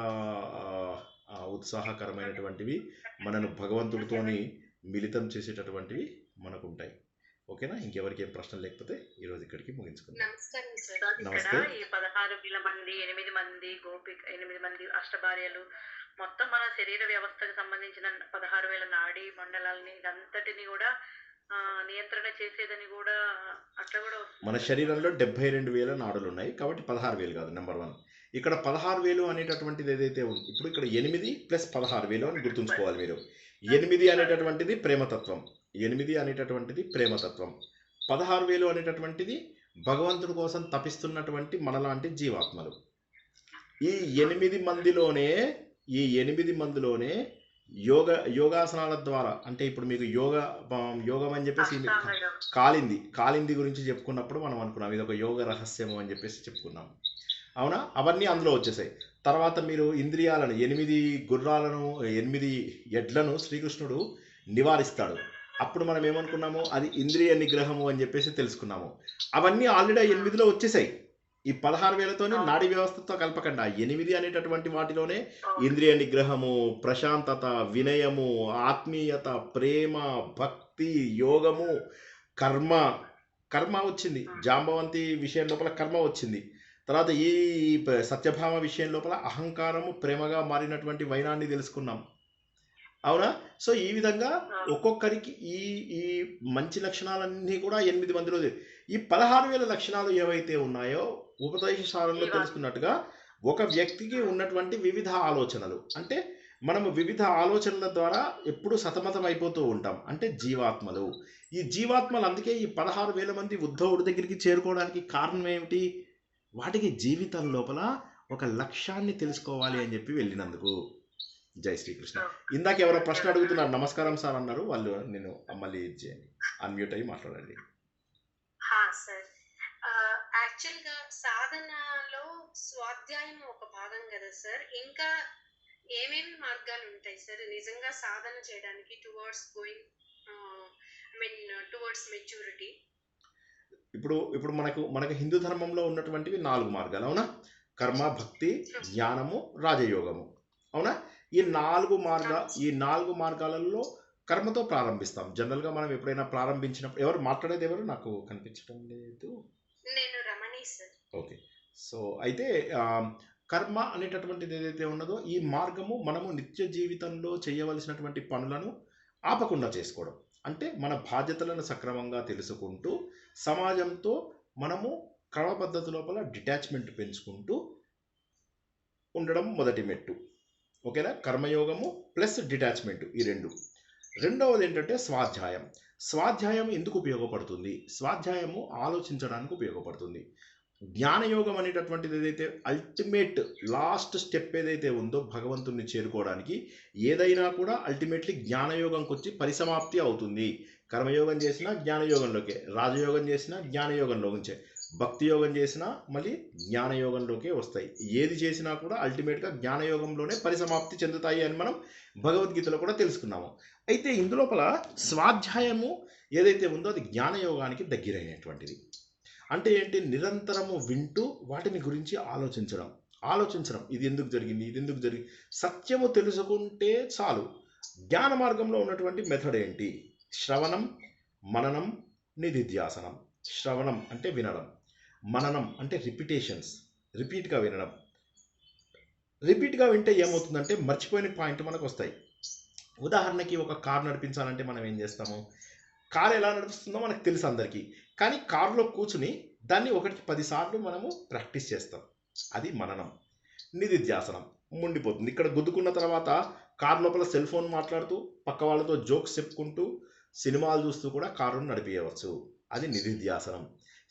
ఉత్సాహకరమైనటువంటివి, మనను భగవంతుడితోని మిళితం చేసేటటువంటివి మనకు ఉంటాయి. ఓకేనా? ఇంకెవరికి ఏం ప్రశ్నలు లేకపోతే ఈరోజు ఇక్కడికి ముగించుకుందాం.
నమస్కారం సార్.
సార్, ఇక్కడ
నమస్తే.
ఈ 16,000 మంది, 8 మంది గోపిక, 8 మంది అష్టభార్యలు, మొత్తం మన శరీర వ్యవస్థకు సంబంధించిన 16,000 నాడీ మండలాలని ఇదంతటిని కూడా నియంత్రణ చేసేదని కూడా అట్లా కూడా వస్తుంది.
మన శరీరంలో 72,000 నాడులు ఉన్నాయి కాబట్టి 16,000 కాదు. నెంబర్ 1 ఇక్కడ 16,000 అనేటటువంటిది ఏదైతే ఉంది, ఇప్పుడు ఇక్కడ 8 + 16,000 అని గుర్తుంచుకోవాలి మీరు. 8 అనేటటువంటిది ప్రేమతత్వం, 8 అనేటటువంటిది ప్రేమతత్వం, 16,000 అనేటటువంటిది భగవంతుడి కోసం తపిస్తున్నటువంటి మనలాంటి జీవాత్మలు. ఈ 8 మందిలోనే యోగాసనాల ద్వారా, అంటే ఇప్పుడు మీకు యోగం అని చెప్పేసి కాలింది గురించి చెప్పుకున్నప్పుడు మనం అనుకున్నాం ఇది ఒక యోగ రహస్యము అని చెప్పేసి చెప్పుకున్నాం. అవునా? అవన్నీ అందులో వచ్చేసాయి. తర్వాత మీరు ఇంద్రియాలను, 8 గుర్రాలను, 8 ఎడ్లను శ్రీకృష్ణుడు నివారిస్తాడు. అప్పుడు మనం ఏమనుకున్నాము, అది ఇంద్రియ నిగ్రహము అని చెప్పేసి తెలుసుకున్నాము. అవన్నీ ఆల్రెడీ 8లో వచ్చేసాయి. ఈ 16,000తోని నాడీ వ్యవస్థతో కలపకుండా 8 అనేటటువంటి వాటిలోనే ఇంద్రియ నిగ్రహము, ప్రశాంతత, వినయము, ఆత్మీయత, ప్రేమ, భక్తి, యోగము, కర్మ వచ్చింది. జాంబవంతి విషయం లోపల కర్మ వచ్చింది. తర్వాత ఈ సత్యభామ విషయం లోపల అహంకారము ప్రేమగా మారినటువంటి వైనాన్ని తెలుసుకున్నాం. అవునా? సో ఈ విధంగా ఒక్కొక్కరికి ఈ మంచి లక్షణాలన్నీ కూడా 8 మందిలో. ఈ 16,000 లక్షణాలు ఏవైతే ఉన్నాయో ఉపదేశసారంలో తెలుసుకున్నట్టుగా ఒక వ్యక్తికి ఉన్నటువంటి వివిధ ఆలోచనలు, అంటే మనము వివిధ ఆలోచనల ద్వారా ఎప్పుడు సతమతం అయిపోతూ ఉంటాం, అంటే జీవాత్మలు. ఈ జీవాత్మలు అందుకే ఈ 16,000 మంది ఉద్ధవుడి దగ్గరికి చేరుకోవడానికి కారణం ఏమిటి? వాటికి జీవితం లోపల ఒక లక్ష్యాన్ని తెలుసుకోవాలి అని చెప్పి వెళ్ళినందుకు. జై శ్రీకృష్ణ. ఇందాక ఎవరో ప్రశ్న అడుగుతున్నారు, నమస్కారం సార్ అన్నారు, వాళ్ళు నేను మళ్ళీ చేయండి, అన్మ్యూట్ అయ్యి మాట్లాడండి.
సార్, యాక్చువల్గా సాధనలో స్వాధ్యాయం ఒక భాగం కదా సార్, ఇంకా ఏమేమి మార్గాలు ఉంటాయి సార్ నిజంగా సాధన చేయడానికి టువర్డ్స్ గోయింగ్ టువర్డ్స్ మెచ్యూరిటీ?
ఇప్పుడు మనకు హిందూ ధర్మంలో ఉన్నటువంటివి 4 మార్గాలు. అవునా? కర్మ, భక్తి, జ్ఞానము, రాజయోగము. అవునా? ఈ 4 మార్గాలలో కర్మతో ప్రారంభిస్తాం. జనరల్గా మనం ఎప్పుడైనా ప్రారంభించినప్పుడు, ఎవరు మాట్లాడేది ఎవరు నాకు కనిపించడం లేదు.
నేను రమణి సార్.
ఓకే. సో అయితే కర్మ అనేటటువంటిది ఏదైతే ఉన్నదో, ఈ మార్గము మనము నిత్య జీవితంలో చేయవలసినటువంటి పనులను ఆపకుండా చేసుకోవడం, అంటే మన బాధ్యతలను సక్రమంగా తెలుసుకుంటూ సమాజంతో మనము క్రమ పద్ధతి లోపల డిటాచ్మెంట్ పెంచుకుంటూ ఉండడం మొదటి మెట్టు. ఓకేనా? కర్మయోగము ప్లస్ డిటాచ్మెంట్, ఈ 2. రెండవది ఏంటంటే స్వాధ్యాయం. స్వాధ్యాయం ఎందుకు ఉపయోగపడుతుంది? స్వాధ్యాయము ఆలోచించడానికి ఉపయోగపడుతుంది. జ్ఞానయోగం అనేటటువంటిది ఏదైతే అల్టిమేట్ లాస్ట్ స్టెప్ ఏదైతే ఉందో భగవంతుని చేరుకోవడానికి, ఏదైనా కూడా అల్టిమేట్లీ జ్ఞానయోగంకి వచ్చి పరిసమాప్తి అవుతుంది. కర్మయోగం చేసినా జ్ఞానయోగంలోకే, రాజయోగం చేసినా జ్ఞానయోగంలోంచే, భక్తి యోగం చేసినా మళ్ళీ జ్ఞానయోగంలోకే వస్తాయి. ఏది చేసినా కూడా అల్టిమేట్గా జ్ఞానయోగంలోనే పరిసమాప్తి చెందుతాయి అని మనం భగవద్గీతలో కూడా తెలుసుకున్నాము. అయితే ఇందులోపల స్వాధ్యాయము ఏదైతే ఉందో అది జ్ఞానయోగానికి దగ్గరైనటువంటిది. అంటే ఏంటి? నిరంతరము వింటూ వాటిని గురించి ఆలోచించడం, ఇది ఎందుకు జరిగింది, సత్యము తెలుసుకుంటే చాలు. జ్ఞాన మార్గంలో ఉన్నటువంటి మెథడ్ ఏంటి? శ్రవణం, మననం, నిధిధ్యాసనం. శ్రవణం అంటే వినడం, మననం అంటే రిపీట్గా వినడం. రిపీట్గా వింటే ఏమవుతుందంటే మర్చిపోయిన పాయింట్ మనకు వస్తాయి. ఉదాహరణకి ఒక కారు నడిపించాలంటే మనం ఏం చేస్తాము? కారు ఎలా నడుస్తుందో మనకు తెలుసు అందరికీ, కానీ కారులో కూర్చుని దాన్ని 1-10 సార్లు మనము ప్రాక్టీస్ చేస్తాం. అది మననం. నిధిధ్యాసనం ముండిపోతుంది. ఇక్కడ గుద్దుకున్న తర్వాత కారు లోపల సెల్ ఫోన్ మాట్లాడుతూ, పక్క వాళ్ళతో జోక్స్ చెప్పుకుంటూ, సినిమాలు చూస్తూ కూడా కారును నడిపించవచ్చు. అది నిధిధ్యాసనం.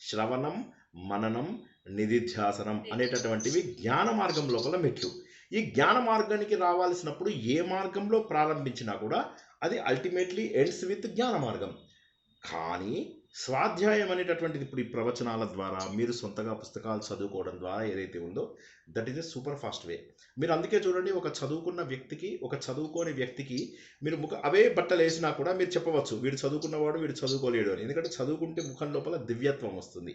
శ్రవణం, మననం, నిధిధ్యాసనం అనేటటువంటివి జ్ఞాన మార్గం లోపల మెట్లు. ఈ జ్ఞాన మార్గానికి రావాల్సినప్పుడు ఏ మార్గంలో ప్రారంభించినా కూడా అది అల్టిమేట్లీ ఎండ్స్ విత్ జ్ఞాన మార్గం. కానీ స్వాధ్యాయం అనేటటువంటిది ఇప్పుడు ఈ ప్రవచనాల ద్వారా మీరు సొంతగా పుస్తకాలు చదువుకోవడం ద్వారా ఏదైతే ఉందో that is a super fast way. మీరు అందుకే చూడండి, ఒక చదువుకున్న వ్యక్తికి ఒక చదువుకోని వ్యక్తికి మీరు అవే బట్టలు వేసినా కూడా మీరు చెప్పవచ్చు వీడు చదువుకున్నవాడు వీడు చదువుకోలేడు అని. ఎందుకంటే చదువుకుంటే ముఖం లోపల దివ్యత్వం వస్తుంది.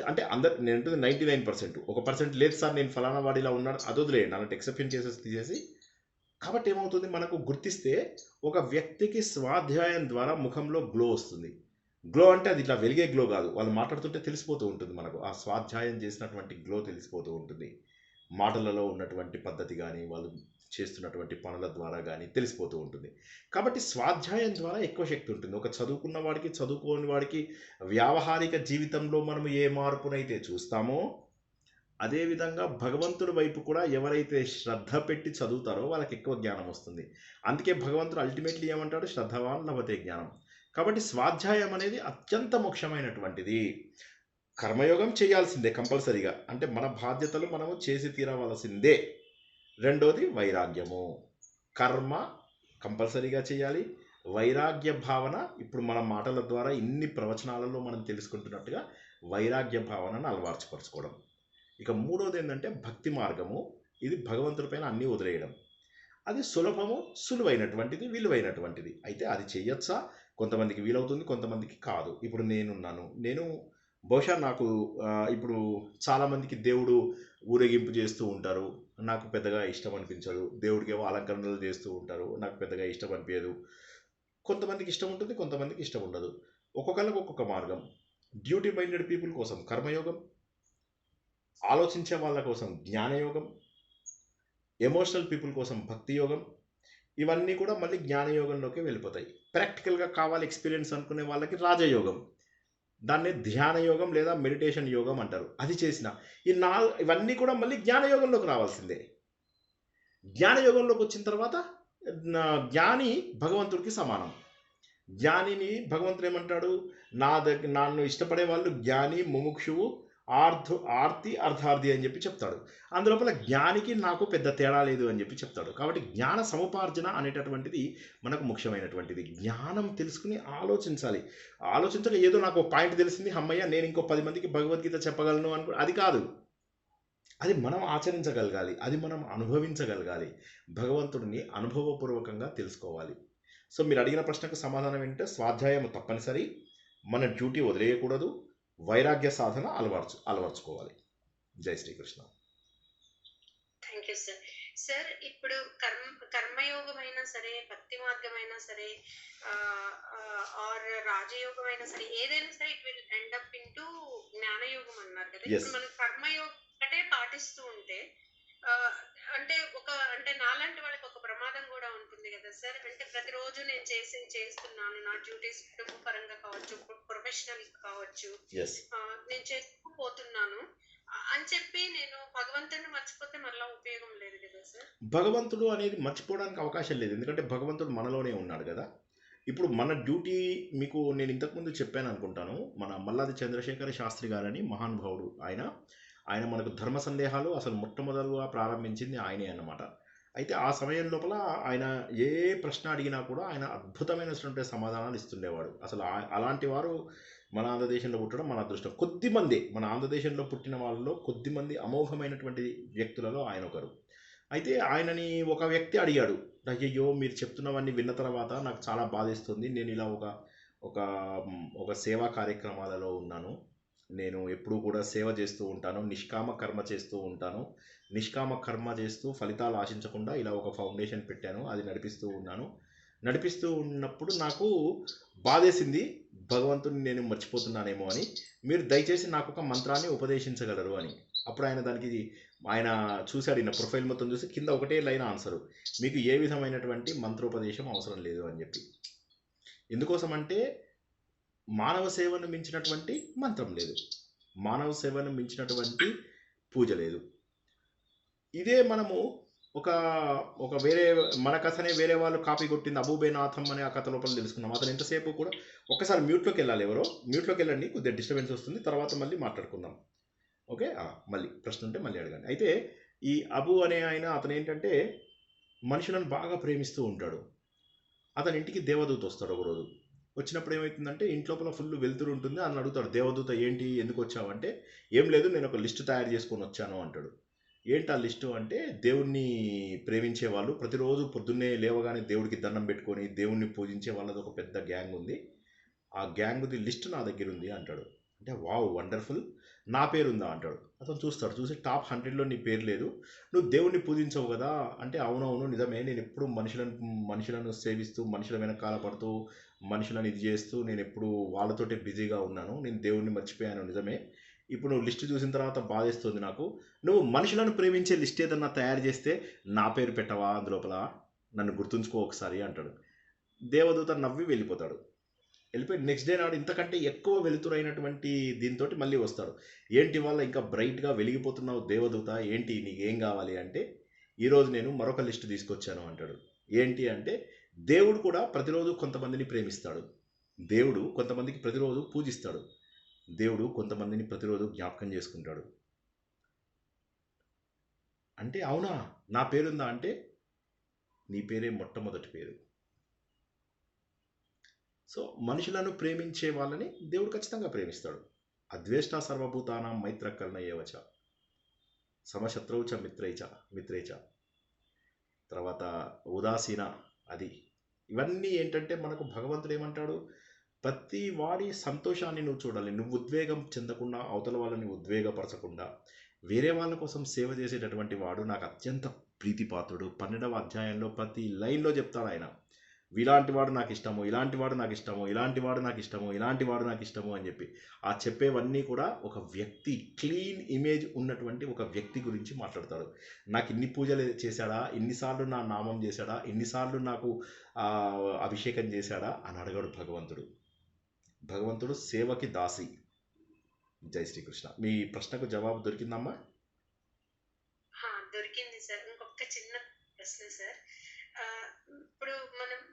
అంటే అందరు నేను అంటుంది 99%. 1% లేదు సార్ నేను ఫలానా వాడిలా ఉన్నాడు అది వదిలేయండి, అలాంటి ఎక్సెప్షన్ తీసేసి. కాబట్టి ఏమవుతుంది, మనకు గుర్తిస్తే ఒక వ్యక్తికి స్వాధ్యాయం ద్వారా ముఖంలో గ్లో వస్తుంది. గ్లో అంటే అది ఇట్లా వెలిగే గ్లో కాదు, వాళ్ళు మాట్లాడుతుంటే తెలిసిపోతూ ఉంటుంది మనకు, ఆ స్వాధ్యాయం చేసినటువంటి గ్లో తెలిసిపోతూ ఉంటుంది. మాటలలో ఉన్నటువంటి పద్ధతి కానీ వాళ్ళు చేస్తున్నటువంటి పనుల ద్వారా కానీ తెలిసిపోతూ ఉంటుంది. కాబట్టి స్వాధ్యాయం ద్వారా ఎక్కువ శక్తి ఉంటుంది. ఒక చదువుకున్న వాడికి చదువుకోని వాడికి వ్యావహారిక జీవితంలో మనం ఏ మార్పునైతే చూస్తామో అదేవిధంగా భగవంతుడి వైపు కూడా ఎవరైతే శ్రద్ధ పెట్టి చదువుతారో వాళ్ళకి ఎక్కువ జ్ఞానం వస్తుంది. అందుకే భగవంతుడు అల్టిమేట్లీ ఏమంటాడు, శ్రద్ధవాన్ లభతే జ్ఞానం. కాబట్టి స్వాధ్యాయం అనేది అత్యంత ముఖ్యమైనటువంటిది. కర్మయోగం చేయాల్సిందే కంపల్సరీగా, అంటే మన బాధ్యతలు మనము చేసి తీరవలసిందే. రెండోది వైరాగ్యము, కర్మ కంపల్సరీగా చేయాలి. వైరాగ్య భావన ఇప్పుడు మన మాటల ద్వారా ఇన్ని ప్రవచనాలలో మనం తెలుసుకుంటున్నట్టుగా వైరాగ్య భావనను అలవార్చుపరచుకోవడం. ఇక మూడోది ఏంటంటే భక్తి మార్గము. ఇది భగవంతుడి పైన అన్నీ వదిలేయడం. అది సులభము, సులువైనటువంటిది, విలువైనటువంటిది. అయితే అది చేయొచ్చా, కొంతమందికి వీలవుతుంది, కొంతమందికి కాదు. ఇప్పుడు నేను బహుశా నాకు ఇప్పుడు చాలామందికి దేవుడు ఊరేగింపు చేస్తూ ఉంటారు, నాకు పెద్దగా ఇష్టం అనిపించదు. దేవుడికి ఏమో అలంకరణలు చేస్తూ ఉంటారు, నాకు పెద్దగా ఇష్టం అనిపించదు. కొంతమందికి ఇష్టం ఉంటుంది, కొంతమందికి ఇష్టం ఉండదు. ఒక్కొక్కరికి ఒక్కొక్క మార్గం. డ్యూటీ మైండెడ్ పీపుల్ కోసం కర్మయోగం, ఆలోచించే వాళ్ళ కోసం జ్ఞానయోగం, ఎమోషనల్ పీపుల్ కోసం భక్తి యోగం. ఇవన్నీ కూడా మళ్ళీ జ్ఞానయోగంలోకి వెళ్ళిపోతాయి. ప్రాక్టికల్గా కావాలి ఎక్స్పీరియన్స్ అనుకునే వాళ్ళకి రాజయోగం, దాన్నే ధ్యాన యోగం లేదా మెడిటేషన్ యోగం అంటారు. అది చేసిన ఇవన్నీ కూడా మళ్ళీ జ్ఞానయోగంలోకి రావాల్సిందే. జ్ఞానయోగంలోకి వచ్చిన తర్వాత జ్ఞాని భగవంతుడికి సమానం. జ్ఞానిని భగవంతుడు ఏమంటాడు, నన్ను ఇష్టపడే వాళ్ళు జ్ఞాని, ముముక్షువు, ఆర్తి, అర్థార్థి అని చెప్పి చెప్తాడు. అందులోపల జ్ఞానికి నాకు పెద్ద తేడా లేదు అని చెప్పి చెప్తాడు. కాబట్టి జ్ఞాన సముపార్జన అనేటటువంటిది మనకు ముఖ్యమైనటువంటిది. జ్ఞానం తెలుసుకుని ఆలోచించాలి. ఆలోచించక ఏదో నాకు పాయింట్ తెలిసింది, అమ్మయ్య నేను ఇంకో 10 మందికి భగవద్గీత చెప్పగలను అనుకో, అది కాదు. అది మనం ఆచరించగలగాలి, అది మనం అనుభవించగలగాలి. భగవంతుడిని అనుభవపూర్వకంగా తెలుసుకోవాలి. సో మీరు అడిగిన ప్రశ్నకు సమాధానం ఏంటంటే స్వాధ్యాయం తప్పనిసరి, మన డ్యూటీ వదిలేయకూడదు, వైరాగ్య సాధన అలవర్చుకోవాలి. జై Shri Krishna.
Thank you sir. Sir ఇప్పుడు కర్మయోగం అయినా సరే, భక్తి మార్గం అయినా సరే, ఆర్ రాజయోగం అయినా సరే, ఏదైనా సరే it will end up into జ్ఞానయోగం అన్నారు కదా. ఇప్పుడు మనం కర్మయోగం ఒకటే పాటిస్తూ ఉంటే అంటే నాలాంటి వాళ్ళకి ఒక ప్రమాదం కూడా ఉంటుంది కదా సార్. అంటే ప్రతిరోజు నేను చేస్తున్నాను, నా డ్యూటీస్ కుటుంబ పరంగా కావచ్చు, ప్రొఫెషనల్ కావచ్చు, నేను చేస్తూ పోతున్నాను అని చెప్పి నేను భగవంతుడిని మర్చిపోతే మళ్ళీ ఉపయోగం లేదు కదా సార్.
భగవంతుడు అనేది మర్చిపోవడానికి అవకాశం లేదు, ఎందుకంటే భగవంతుడు మనలోనే ఉన్నాడు కదా. ఇప్పుడు మన డ్యూటీ మీకు నేను ఇంతకుముందు చెప్పాను అనుకుంటాను, మన మల్లాది చంద్రశేఖర శాస్త్రి గారని మహానుభావుడు. ఆయన మనకు ధర్మ సందేహాలు అసలు మొట్టమొదలుగా ప్రారంభించింది ఆయనే అన్నమాట. అయితే ఆ సమయం లోపల ఆయన ఏ ప్రశ్న అడిగినా కూడా ఆయన అద్భుతమైనటువంటి సమాధానాలు ఇస్తుండేవాడు. అసలు అలాంటి వారు మన ఆంధ్రదేశంలో పుట్టడం మన అదృష్టం. కొద్దిమంది మన ఆంధ్రదేశంలో పుట్టిన వాళ్ళలో కొద్దిమంది అమోఘమైనటువంటి వ్యక్తులలో ఆయన ఒకరు. అయితే ఆయనని ఒక వ్యక్తి అడిగాడు, అయ్యయ్యో మీరు చెప్తున్నవన్నీ విన్న తర్వాత నాకు చాలా బాధేస్తుంది, నేను ఇలా ఒక సేవా కార్యక్రమాలలో ఉన్నాను, నేను ఎప్పుడూ కూడా సేవ చేస్తూ ఉంటాను, నిష్కామ కర్మ చేస్తూ ఉంటాను, నిష్కామ కర్మ చేస్తూ ఫలితాలు ఆశించకుండా ఇలా ఒక ఫౌండేషన్ పెట్టాను, అది నడిపిస్తూ ఉన్నప్పుడు నాకు బాధేసింది, భగవంతుని నేను మర్చిపోతున్నానేమో అని, మీరు దయచేసి నాకు ఒక మంత్రాన్ని ఉపదేశించగలరు అని. అప్పుడు ఆయన చూశాడు, ఈయన ప్రొఫైల్ మొత్తం చూసి కింద ఒకటే లైన్ ఆన్సరు, మీకు ఏ విధమైనటువంటి మంత్రోపదేశం అవసరం లేదు అని చెప్పి. ఎందుకోసమంటే మానవ సేవను మించినటువంటి మంత్రం లేదు, మానవ సేవను మించినటువంటి పూజ లేదు. ఇదే మనము ఒక వేరే మన కథనే వేరే వాళ్ళు కాపీ కొట్టింది అబూబేనాథం అనే ఆ కథ లోపల తెలుసుకున్నాం. అతను ఎంతసేపు కూడా ఒక్కసారి మ్యూట్లోకి వెళ్ళాలి, ఎవరో మ్యూట్లోకి వెళ్ళండి, కొద్దిగా డిస్టర్బెన్స్ వస్తుంది, తర్వాత మళ్ళీ మాట్లాడుకుందాం. ఓకే, మళ్ళీ ప్రశ్న ఉంటే మళ్ళీ అడగండి. అయితే ఈ అబు అనే అతను ఏంటంటే మనుషులను బాగా ప్రేమిస్తూ ఉంటాడు. అతని ఇంటికి దేవదూత వస్తాడు ఒకరోజు. వచ్చినప్పుడు ఏమవుతుందంటే ఇంట్లోపల ఫుల్ వెలుతురు ఉంటుంది. అని అడుగుతాడు దేవదూత, ఏంటి ఎందుకు వచ్చావు అంటే, ఏం లేదు నేను ఒక లిస్ట్ తయారు చేసుకొని వచ్చాను అంటాడు. ఏంటి ఆ లిస్టు అంటే, దేవుణ్ణి ప్రేమించే వాళ్ళు ప్రతిరోజు పొద్దున్నే లేవగానే దేవుడికి దండం పెట్టుకొని దేవుణ్ణి పూజించే వాళ్ళది ఒక పెద్ద గ్యాంగ్ ఉంది. ఆ గ్యాంగ్ది లిస్ట్ నా దగ్గర ఉంది అంటాడు. అంటే వావ్ వండర్ఫుల్, నా పేరు ఉందా అంటాడు. అతను చూస్తాడు, చూసి టాప్ 100లో నీ పేరు లేదు, నువ్వు దేవుణ్ణి పూజించవు కదా అంటే, అవునవును నిజమే, నేను ఎప్పుడు మనుషులను సేవిస్తూ మనుషుల వెనకాల పడుతూ మనుషులను ఇది చేస్తూ నేను ఎప్పుడు వాళ్ళతోటే బిజీగా ఉన్నాను, నేను దేవుణ్ణి మర్చిపోయాను నిజమే. ఇప్పుడు నువ్వు లిస్ట్ చూసిన తర్వాత బాధేస్తుంది నాకు. నువ్వు మనుషులను ప్రేమించే లిస్ట్ ఏదన్నా తయారు చేస్తే నా పేరు పెట్టవా అందులోపల, నన్ను గుర్తుంచుకో ఒకసారి అంటాడు. దేవదూత నవ్వి వెళ్ళిపోతాడు. వెళ్ళిపోయి నెక్స్ట్ డే నాడు ఇంతకంటే ఎక్కువ వెలుతురైనటువంటి దీంతో మళ్ళీ వస్తాడు. ఏంటి వాళ్ళ ఇంకా బ్రైట్గా వెలిగిపోతున్నావు దేవదూత, ఏంటి నీకు ఏం కావాలి అంటే, ఈరోజు నేను మరొక లిస్ట్ తీసుకొచ్చాను అంటాడు. ఏంటి అంటే, దేవుడు కూడా ప్రతిరోజు కొంతమందిని ప్రేమిస్తాడు, దేవుడు కొంతమందికి ప్రతిరోజు పూజిస్తాడు, దేవుడు కొంతమందిని ప్రతిరోజు జ్ఞాపకం చేసుకుంటాడు. అంటే అవునా నా పేరుందా అంటే, నీ పేరే మొట్టమొదటి పేరు. సో మనుషులను ప్రేమించే వాళ్ళని దేవుడు ఖచ్చితంగా ప్రేమిస్తాడు. అద్వేష్ట సర్వభూతానాం మైత్రకర్ణ ఏవచ సమశత్రువు చ మిత్రేచ. తర్వాత ఉదాసీన, అది ఇవన్నీ ఏంటంటే మనకు భగవంతుడు ఏమంటాడు, ప్రతి వాడి సంతోషాన్ని నువ్వు చూడాలి, నువ్వు ఉద్వేగం చెందకుండా అవతల వాళ్ళని ఉద్వేగపరచకుండా వేరే వాళ్ళ కోసం సేవ చేసేటటువంటి వాడు నాకు అత్యంత ప్రీతిపాత్రుడు. 12వ అధ్యాయంలో ప్రతి లైన్లో చెప్తాడు ఆయన, ఇలాంటి వాడు నాకు ఇష్టము, ఇలాంటి వాడు నాకు ఇష్టము, ఇలాంటి వాడు నాకు ఇష్టము, ఇలాంటి వాడు నాకు ఇష్టము అని చెప్పి ఆ చెప్పేవన్నీ కూడా ఒక వ్యక్తి, క్లీన్ ఇమేజ్ ఉన్నటువంటి ఒక వ్యక్తి గురించి మాట్లాడతాడు. నాకు ఇన్ని పూజలు చేశాడా, ఇన్నిసార్లు నా నామం చేశాడా, ఇన్నిసార్లు నాకు అభిషేకం చేశాడా అని అడగాడు భగవంతుడు. భగవంతుడు సేవకి దాసి. జై శ్రీకృష్ణ. మీ ప్రశ్నకు జవాబు దొరికిందమ్మా?
దొరికింది సార్. ఇంకొక చిన్న ప్రశ్న సార్. ఇప్పుడు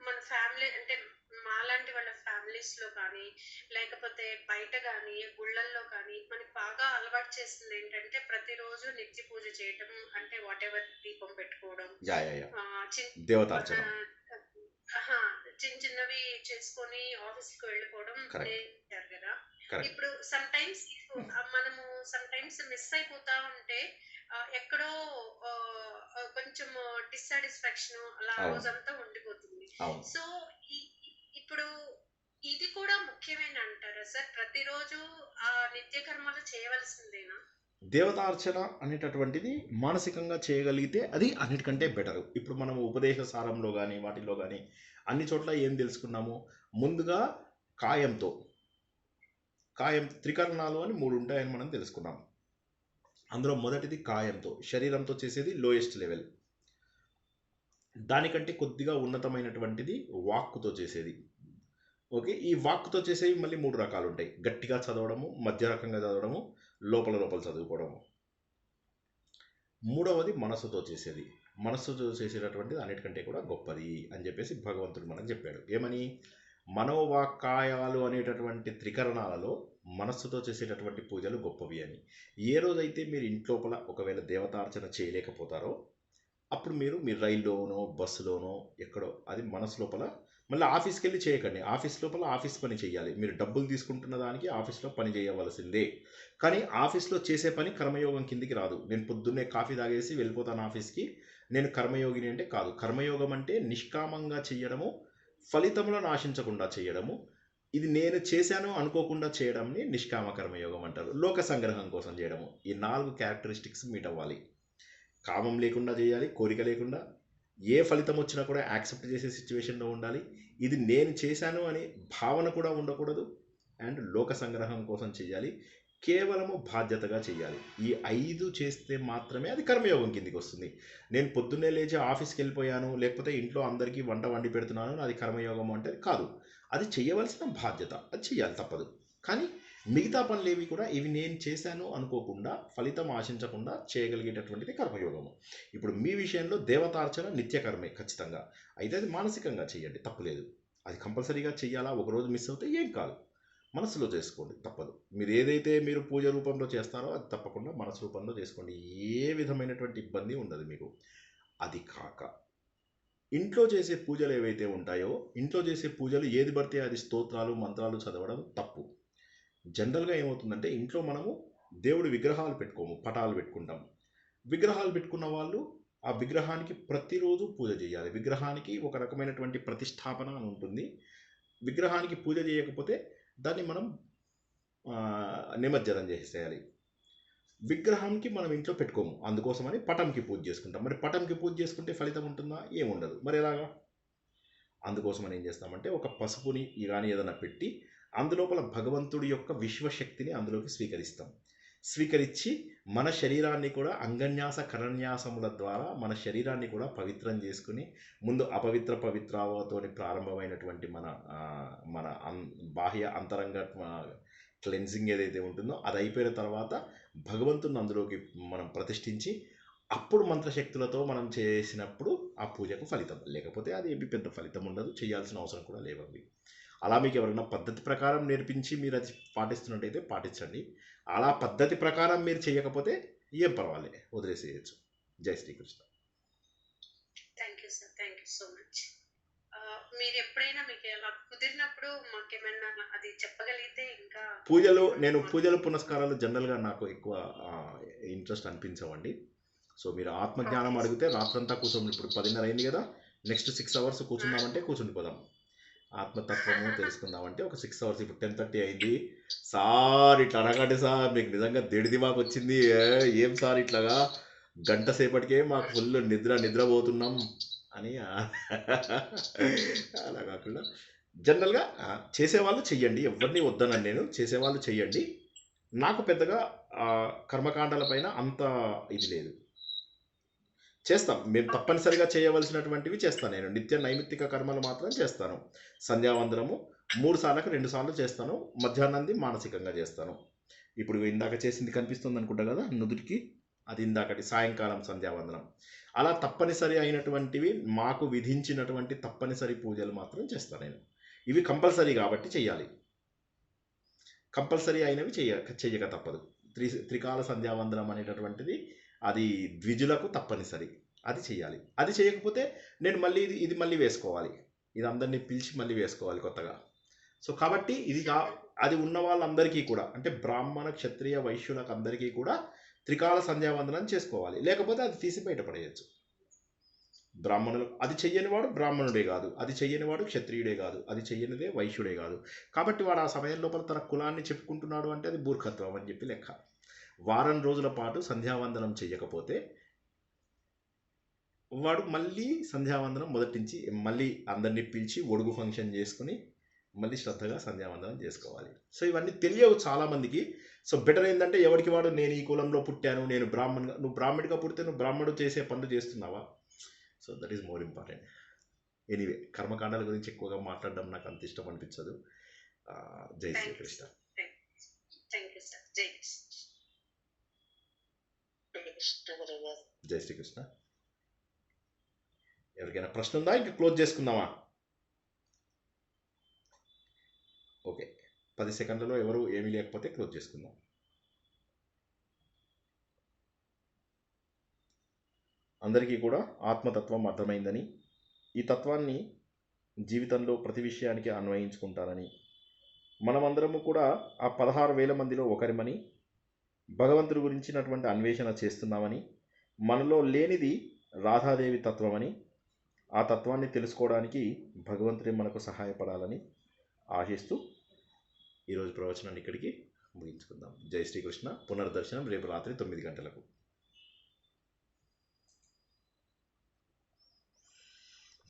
మన ఫ్యామిలీ అంటే మాలాంటి వాళ్ళ ఫ్యామిలీస్ లో కానీ లేకపోతే బయట కానీ గుళ్ళల్లో కానీ మనకి బాగా అలవాటు చేస్తుంది ఏంటంటే ప్రతిరోజు నిత్య పూజ చేయటం, అంటే వాట్ ఎవర్ దీపం పెట్టుకోవడం,
దేవతార్చన,
చిన్న చిన్నవి చేసుకొని ఆఫీస్కి వెళ్ళిపోవడం చేశారు కదా. ఇప్పుడు సమ్ టైమ్స్ మనము మిస్ అయిపోతా ఉంటే ఎక్కడో కొంచెం డిస్సాటిస్ఫాక్షన్ అలా రోజంతా ఉండిపోతుంది. సో ఇప్పుడు ఇది కూడా ముఖ్యమైన అంటారా సార్? ప్రతిరోజు ఆ నిత్య కర్మలు చేయవలసిందేనా?
దేవతార్చన అనేటటువంటిది మానసికంగా చేయగలిగితే అది అన్నిటికంటే బెటరు. ఇప్పుడు మనం ఉపదేశ సారంలో కానీ వాటిల్లో కానీ అన్ని చోట్ల ఏం తెలుసుకున్నాము, ముందుగా కాయం త్రికరణాలు అని 3 ఉంటాయని మనం తెలుసుకున్నాం. అందులో మొదటిది కాయంతో, శరీరంతో చేసేది లోయెస్ట్ లెవెల్. దానికంటే కొద్దిగా ఉన్నతమైనటువంటిది వాక్కుతో చేసేది. ఓకే, ఈ వాక్కుతో చేసేవి మళ్ళీ 3 రకాలు ఉంటాయి. గట్టిగా చదవడము, మధ్య రకంగా చదవడము, లోపల చదువుకోవడము. మూడవది మనసుతో చేసేది. మనస్సుతో చేసేటటువంటిది అన్నిటికంటే కూడా గొప్పది అని చెప్పేసి భగవంతుడు మనకు చెప్పాడు. ఏమని? మనోవాక్కాయాలు అనేటటువంటి త్రికరణాలలో మనస్సుతో చేసేటటువంటి పూజలు గొప్పవి అని. ఏ రోజైతే మీరు ఇంట్లోపల ఒకవేళ దేవతార్చన చేయలేకపోతారో అప్పుడు మీరు రైల్లోనో బస్సులోనో ఎక్కడో, అది మనసు లోపల, మళ్ళీ ఆఫీస్కి వెళ్ళి చేయకండి. ఆఫీస్ లోపల ఆఫీస్ పని చేయాలి. మీరు డబ్బులు తీసుకుంటున్న దానికి ఆఫీస్లో పని చేయవలసిందే. కానీ ఆఫీస్లో చేసే పని కర్మయోగం కిందికి రాదు. నేను పొద్దున్నే కాఫీ తాగేసి వెళ్ళిపోతాను ఆఫీస్కి, నేను కర్మయోగిని అంటే కాదు. కర్మయోగం అంటే నిష్కామంగా చేయడము, ఫలితములను ఆశించకుండా చేయడము. ఇది నేను చేశాను అనుకోకుండా చేయడంని నిష్కామ కర్మయోగం అంటారు. లోక సంగ్రహం కోసం చేయడము. ఈ 4 క్యారెక్టరిస్టిక్స్ మీట్ అవ్వాలి. కామం లేకుండా చేయాలి, కోరిక లేకుండా, ఏ ఫలితం వచ్చినా కూడా యాక్సెప్ట్ చేసే సిచ్యువేషన్లో ఉండాలి. ఇది నేను చేశాను అని భావన కూడా ఉండకూడదు. అండ్ లోక సంగ్రహం కోసం చేయాలి, కేవలము బాధ్యతగా చేయాలి. ఈ 5 చేస్తే మాత్రమే అది కర్మయోగం కిందికి వస్తుంది. నేను పొద్దున్నే లేచి ఆఫీస్కి వెళ్ళిపోయాను, లేకపోతే ఇంట్లో అందరికీ వంట వండి పెడుతున్నాను, అది కర్మయోగం అంటే కాదు. అది చేయవలసిన బాధ్యత, అది చేయాలి, తప్పదు. కానీ మిగతా పనులేవి కూడా ఇవి నేను చేశాను అనుకోకుండా, ఫలితం ఆశించకుండా చేయగలిగేటటువంటిది కర్మయోగము. ఇప్పుడు మీ విషయంలో దేవతార్చన నిత్యకర్మే ఖచ్చితంగా. అయితే అది మానసికంగా చేయండి, తప్పులేదు. అది కంపల్సరీగా చేయాలా, ఒకరోజు మిస్ అవుతే ఏం కాదు, మనసులో చేసుకోండి, తప్పదు. మీరు ఏదైతే మీరు పూజ రూపంలో చేస్తారో అది తప్పకుండా మనసు రూపంలో చేసుకోండి. ఏ విధమైనటువంటి ఇబ్బంది ఉండదు మీకు. అది కాక ఇంట్లో చేసే పూజలు ఏవైతే ఉంటాయో, ఇంట్లో చేసే పూజలు ఏది పడితే అది స్తోత్రాలు మంత్రాలు చదవడం తప్పు. జనరల్గా ఏమవుతుందంటే ఇంట్లో మనము దేవుడి విగ్రహాలు పెట్టుకోము, పటాలు పెట్టుకుంటాం. విగ్రహాలు పెట్టుకున్న వాళ్ళు ఆ విగ్రహానికి ప్రతిరోజు పూజ చేయాలి. విగ్రహానికి ఒక రకమైనటువంటి ప్రతిష్టాపన అని ఉంటుంది. విగ్రహానికి పూజ చేయకపోతే దాన్ని మనం నిమజ్జనం చేసేయాలి. విగ్రహానికి మనం ఇంట్లో పెట్టుకోము, అందుకోసమని పటంకి పూజ చేసుకుంటాం. మరి పటంకి పూజ చేసుకుంటే ఫలితం ఉంటుందా? ఏముండదు. మరి ఎలాగా? అందుకోసమని ఏం చేస్తామంటే ఒక పసుపుని కానీ ఏదైనా పెట్టి అందులోపల భగవంతుడి యొక్క విశ్వశక్తిని అందులోకి స్వీకరించి మన శరీరాన్ని కూడా అంగన్యాస కరన్యాసముల ద్వారా మన శరీరాన్ని కూడా పవిత్రం చేసుకుని, ముందు అపవిత్ర పవిత్రావతోని ప్రారంభమైనటువంటి మన బాహ్య అంతరంగ క్లెన్జింగ్ ఏదైతే ఉంటుందో అది అయిపోయిన తర్వాత భగవంతుని అందులోకి మనం ప్రతిష్ఠించి అప్పుడు మంత్రశక్తులతో మనం చేసినప్పుడు ఆ పూజకు ఫలితం. లేకపోతే అది ఏమి పెద్ద ఫలితం ఉండదు, చేయాల్సిన అవసరం కూడా లేవండి. అలా మీకు ఎవరైనా పద్ధతి ప్రకారం నేర్పించి మీరు అది పాటిస్తున్నట్టయితే పాటించండి. అలా పద్ధతి ప్రకారం మీరు చేయకపోతే ఏం పర్వాలేదు, వదిలేసేయచ్చు. జై Shri Krishna.
Thank you sir, thank you so much. మీరు ఎప్పుడైనా మీకు అలా కుదిరినప్పుడు మాకేమైనా అది చెప్పగలిగితే ఇంకా
నేను పూజలు పునస్కారాలు జనరల్గా నాకు ఎక్కువ ఇంట్రెస్ట్ అనిపించవండి. సో మీరు ఆత్మజ్ఞానం అడిగితే రాత్రంతా కూర్చొని, ఇప్పుడు 10:30 అయింది కదా, నెక్స్ట్ 6 అవర్స్ కూర్చుందామంటే కూర్చుండిపోదాం. ఆత్మతత్వము తెలుసుకుందామంటే ఒక 6 అవర్స్. ఇప్పుడు 10:30 అయింది. సార్ ఇట్లా అడగండి సార్, మీకు నిజంగా దిడిది మాకు వచ్చింది. ఏం సార్ ఇట్లాగా గంట సేపటికే మాకు ఫుల్ నిద్రపోతున్నాం అని అలా కాకుండా జనరల్గా చేసేవాళ్ళు చెయ్యండి, ఎవరిని వద్దనని నేను. చేసేవాళ్ళు చెయ్యండి. నాకు పెద్దగా కర్మకాండాల పైన అంత ఇది లేదు. చేస్తాం మేము, తప్పనిసరిగా చేయవలసినటువంటివి చేస్తాను. నేను నిత్య నైమిత్తిక కర్మలు మాత్రం చేస్తాను. సంధ్యావందనము 3 సార్లకు 2 సార్లు చేస్తాను. మధ్యాహ్నంది మానసికంగా చేస్తాను. ఇప్పుడు ఇందాక చేసింది కనిపిస్తుంది అనుకుంటా కదా నుదుటికి, అది ఇందాకటి సాయంకాలం సంధ్యావందనం. అలా తప్పనిసరి అయినటువంటివి, మాకు విధించినటువంటి తప్పనిసరి పూజలు మాత్రం చేస్తాను నేను. ఇవి కంపల్సరీ కాబట్టి చెయ్యాలి. కంపల్సరీ అయినవి చెయ్యక తప్పదు. త్రికాల సంధ్యావందనం అనేటటువంటిది అది ద్విజులకు తప్పనిసరి, అది చెయ్యాలి. అది చేయకపోతే నేను మళ్ళీ ఇది మళ్ళీ వేసుకోవాలి, ఇది అందరినీ పిలిచి మళ్ళీ వేసుకోవాలి కొత్తగా. సో కాబట్టి అది ఉన్న వాళ్ళందరికీ కూడా, అంటే బ్రాహ్మణ క్షత్రియ వైశ్యులకు అందరికీ కూడా త్రికాల సంధ్యావందనం చేసుకోవాలి. లేకపోతే అది తీసి బయటపడేయచ్చు. బ్రాహ్మణులు అది చెయ్యనివాడు బ్రాహ్మణుడే కాదు, అది చెయ్యనివాడు క్షత్రియుడే కాదు, అది చెయ్యనిదే వైశ్యుడే కాదు. కాబట్టి వాడు ఆ సమయం లోపల తన కులాన్ని చెప్పుకుంటున్నాడు అంటే అది మూర్ఖత్వం అని చెప్పి లెక్క. వారం రోజుల పాటు సంధ్యావందనం చెయ్యకపోతే వాడు మళ్ళీ సంధ్యావందనం మొదటించి మళ్ళీ అందరినీ పిలిచి ఒడుగు ఫంక్షన్ చేసుకుని మళ్ళీ శ్రద్ధగా సంధ్యావందనం చేసుకోవాలి. సో ఇవన్నీ తెలియవు చాలామందికి. సో బెటర్ ఏంటంటే ఎవరికి వాడు, నేను ఈ కులంలో పుట్టాను, నేను బ్రాహ్మణ్గా, నువ్వు బ్రాహ్మణుడిగా పుడితే నువ్వు బ్రాహ్మణుడు చేసే పనులు చేస్తున్నావా? So that is more important. Anyway, కర్మకాండాల గురించి ఎక్కువగా మాట్లాడడం నాకు అంత ఇష్టం అనిపించదు. జై శ్రీకృష్ణ.
Thank you sir. జై కృష్ణ.
జై శ్రీకృష్ణ. ఎవరికైనా ప్రశ్న ఉందా? ఇంకా క్లోజ్ చేసుకుందామా? ఓకే, 10 సెకండ్లలో ఎవరు ఏమీ లేకపోతే క్లోజ్ చేసుకుందాం. అందరికీ కూడా ఆత్మతత్వం అర్థమైందని, ఈ తత్వాన్ని జీవితంలో ప్రతి విషయానికి అన్వయించుకుంటారని, మనమందరము కూడా ఆ 16,000 మందిలో ఒకరిమని, భగవంతుడి గురించినటువంటి అన్వేషణ చేస్తున్నామని, మనలో లేనిది రాధాదేవి తత్వమని, ఆ తత్వాన్ని తెలుసుకోవడానికి భగవంతుడే మనకు సహాయపడాలని ఆశిస్తూ ఈరోజు ప్రవచనాన్ని ఇక్కడికి ముగించుకుందాం. జై శ్రీకృష్ణ. పునర్దర్శనం రేపు రాత్రి 9 గంటలకు.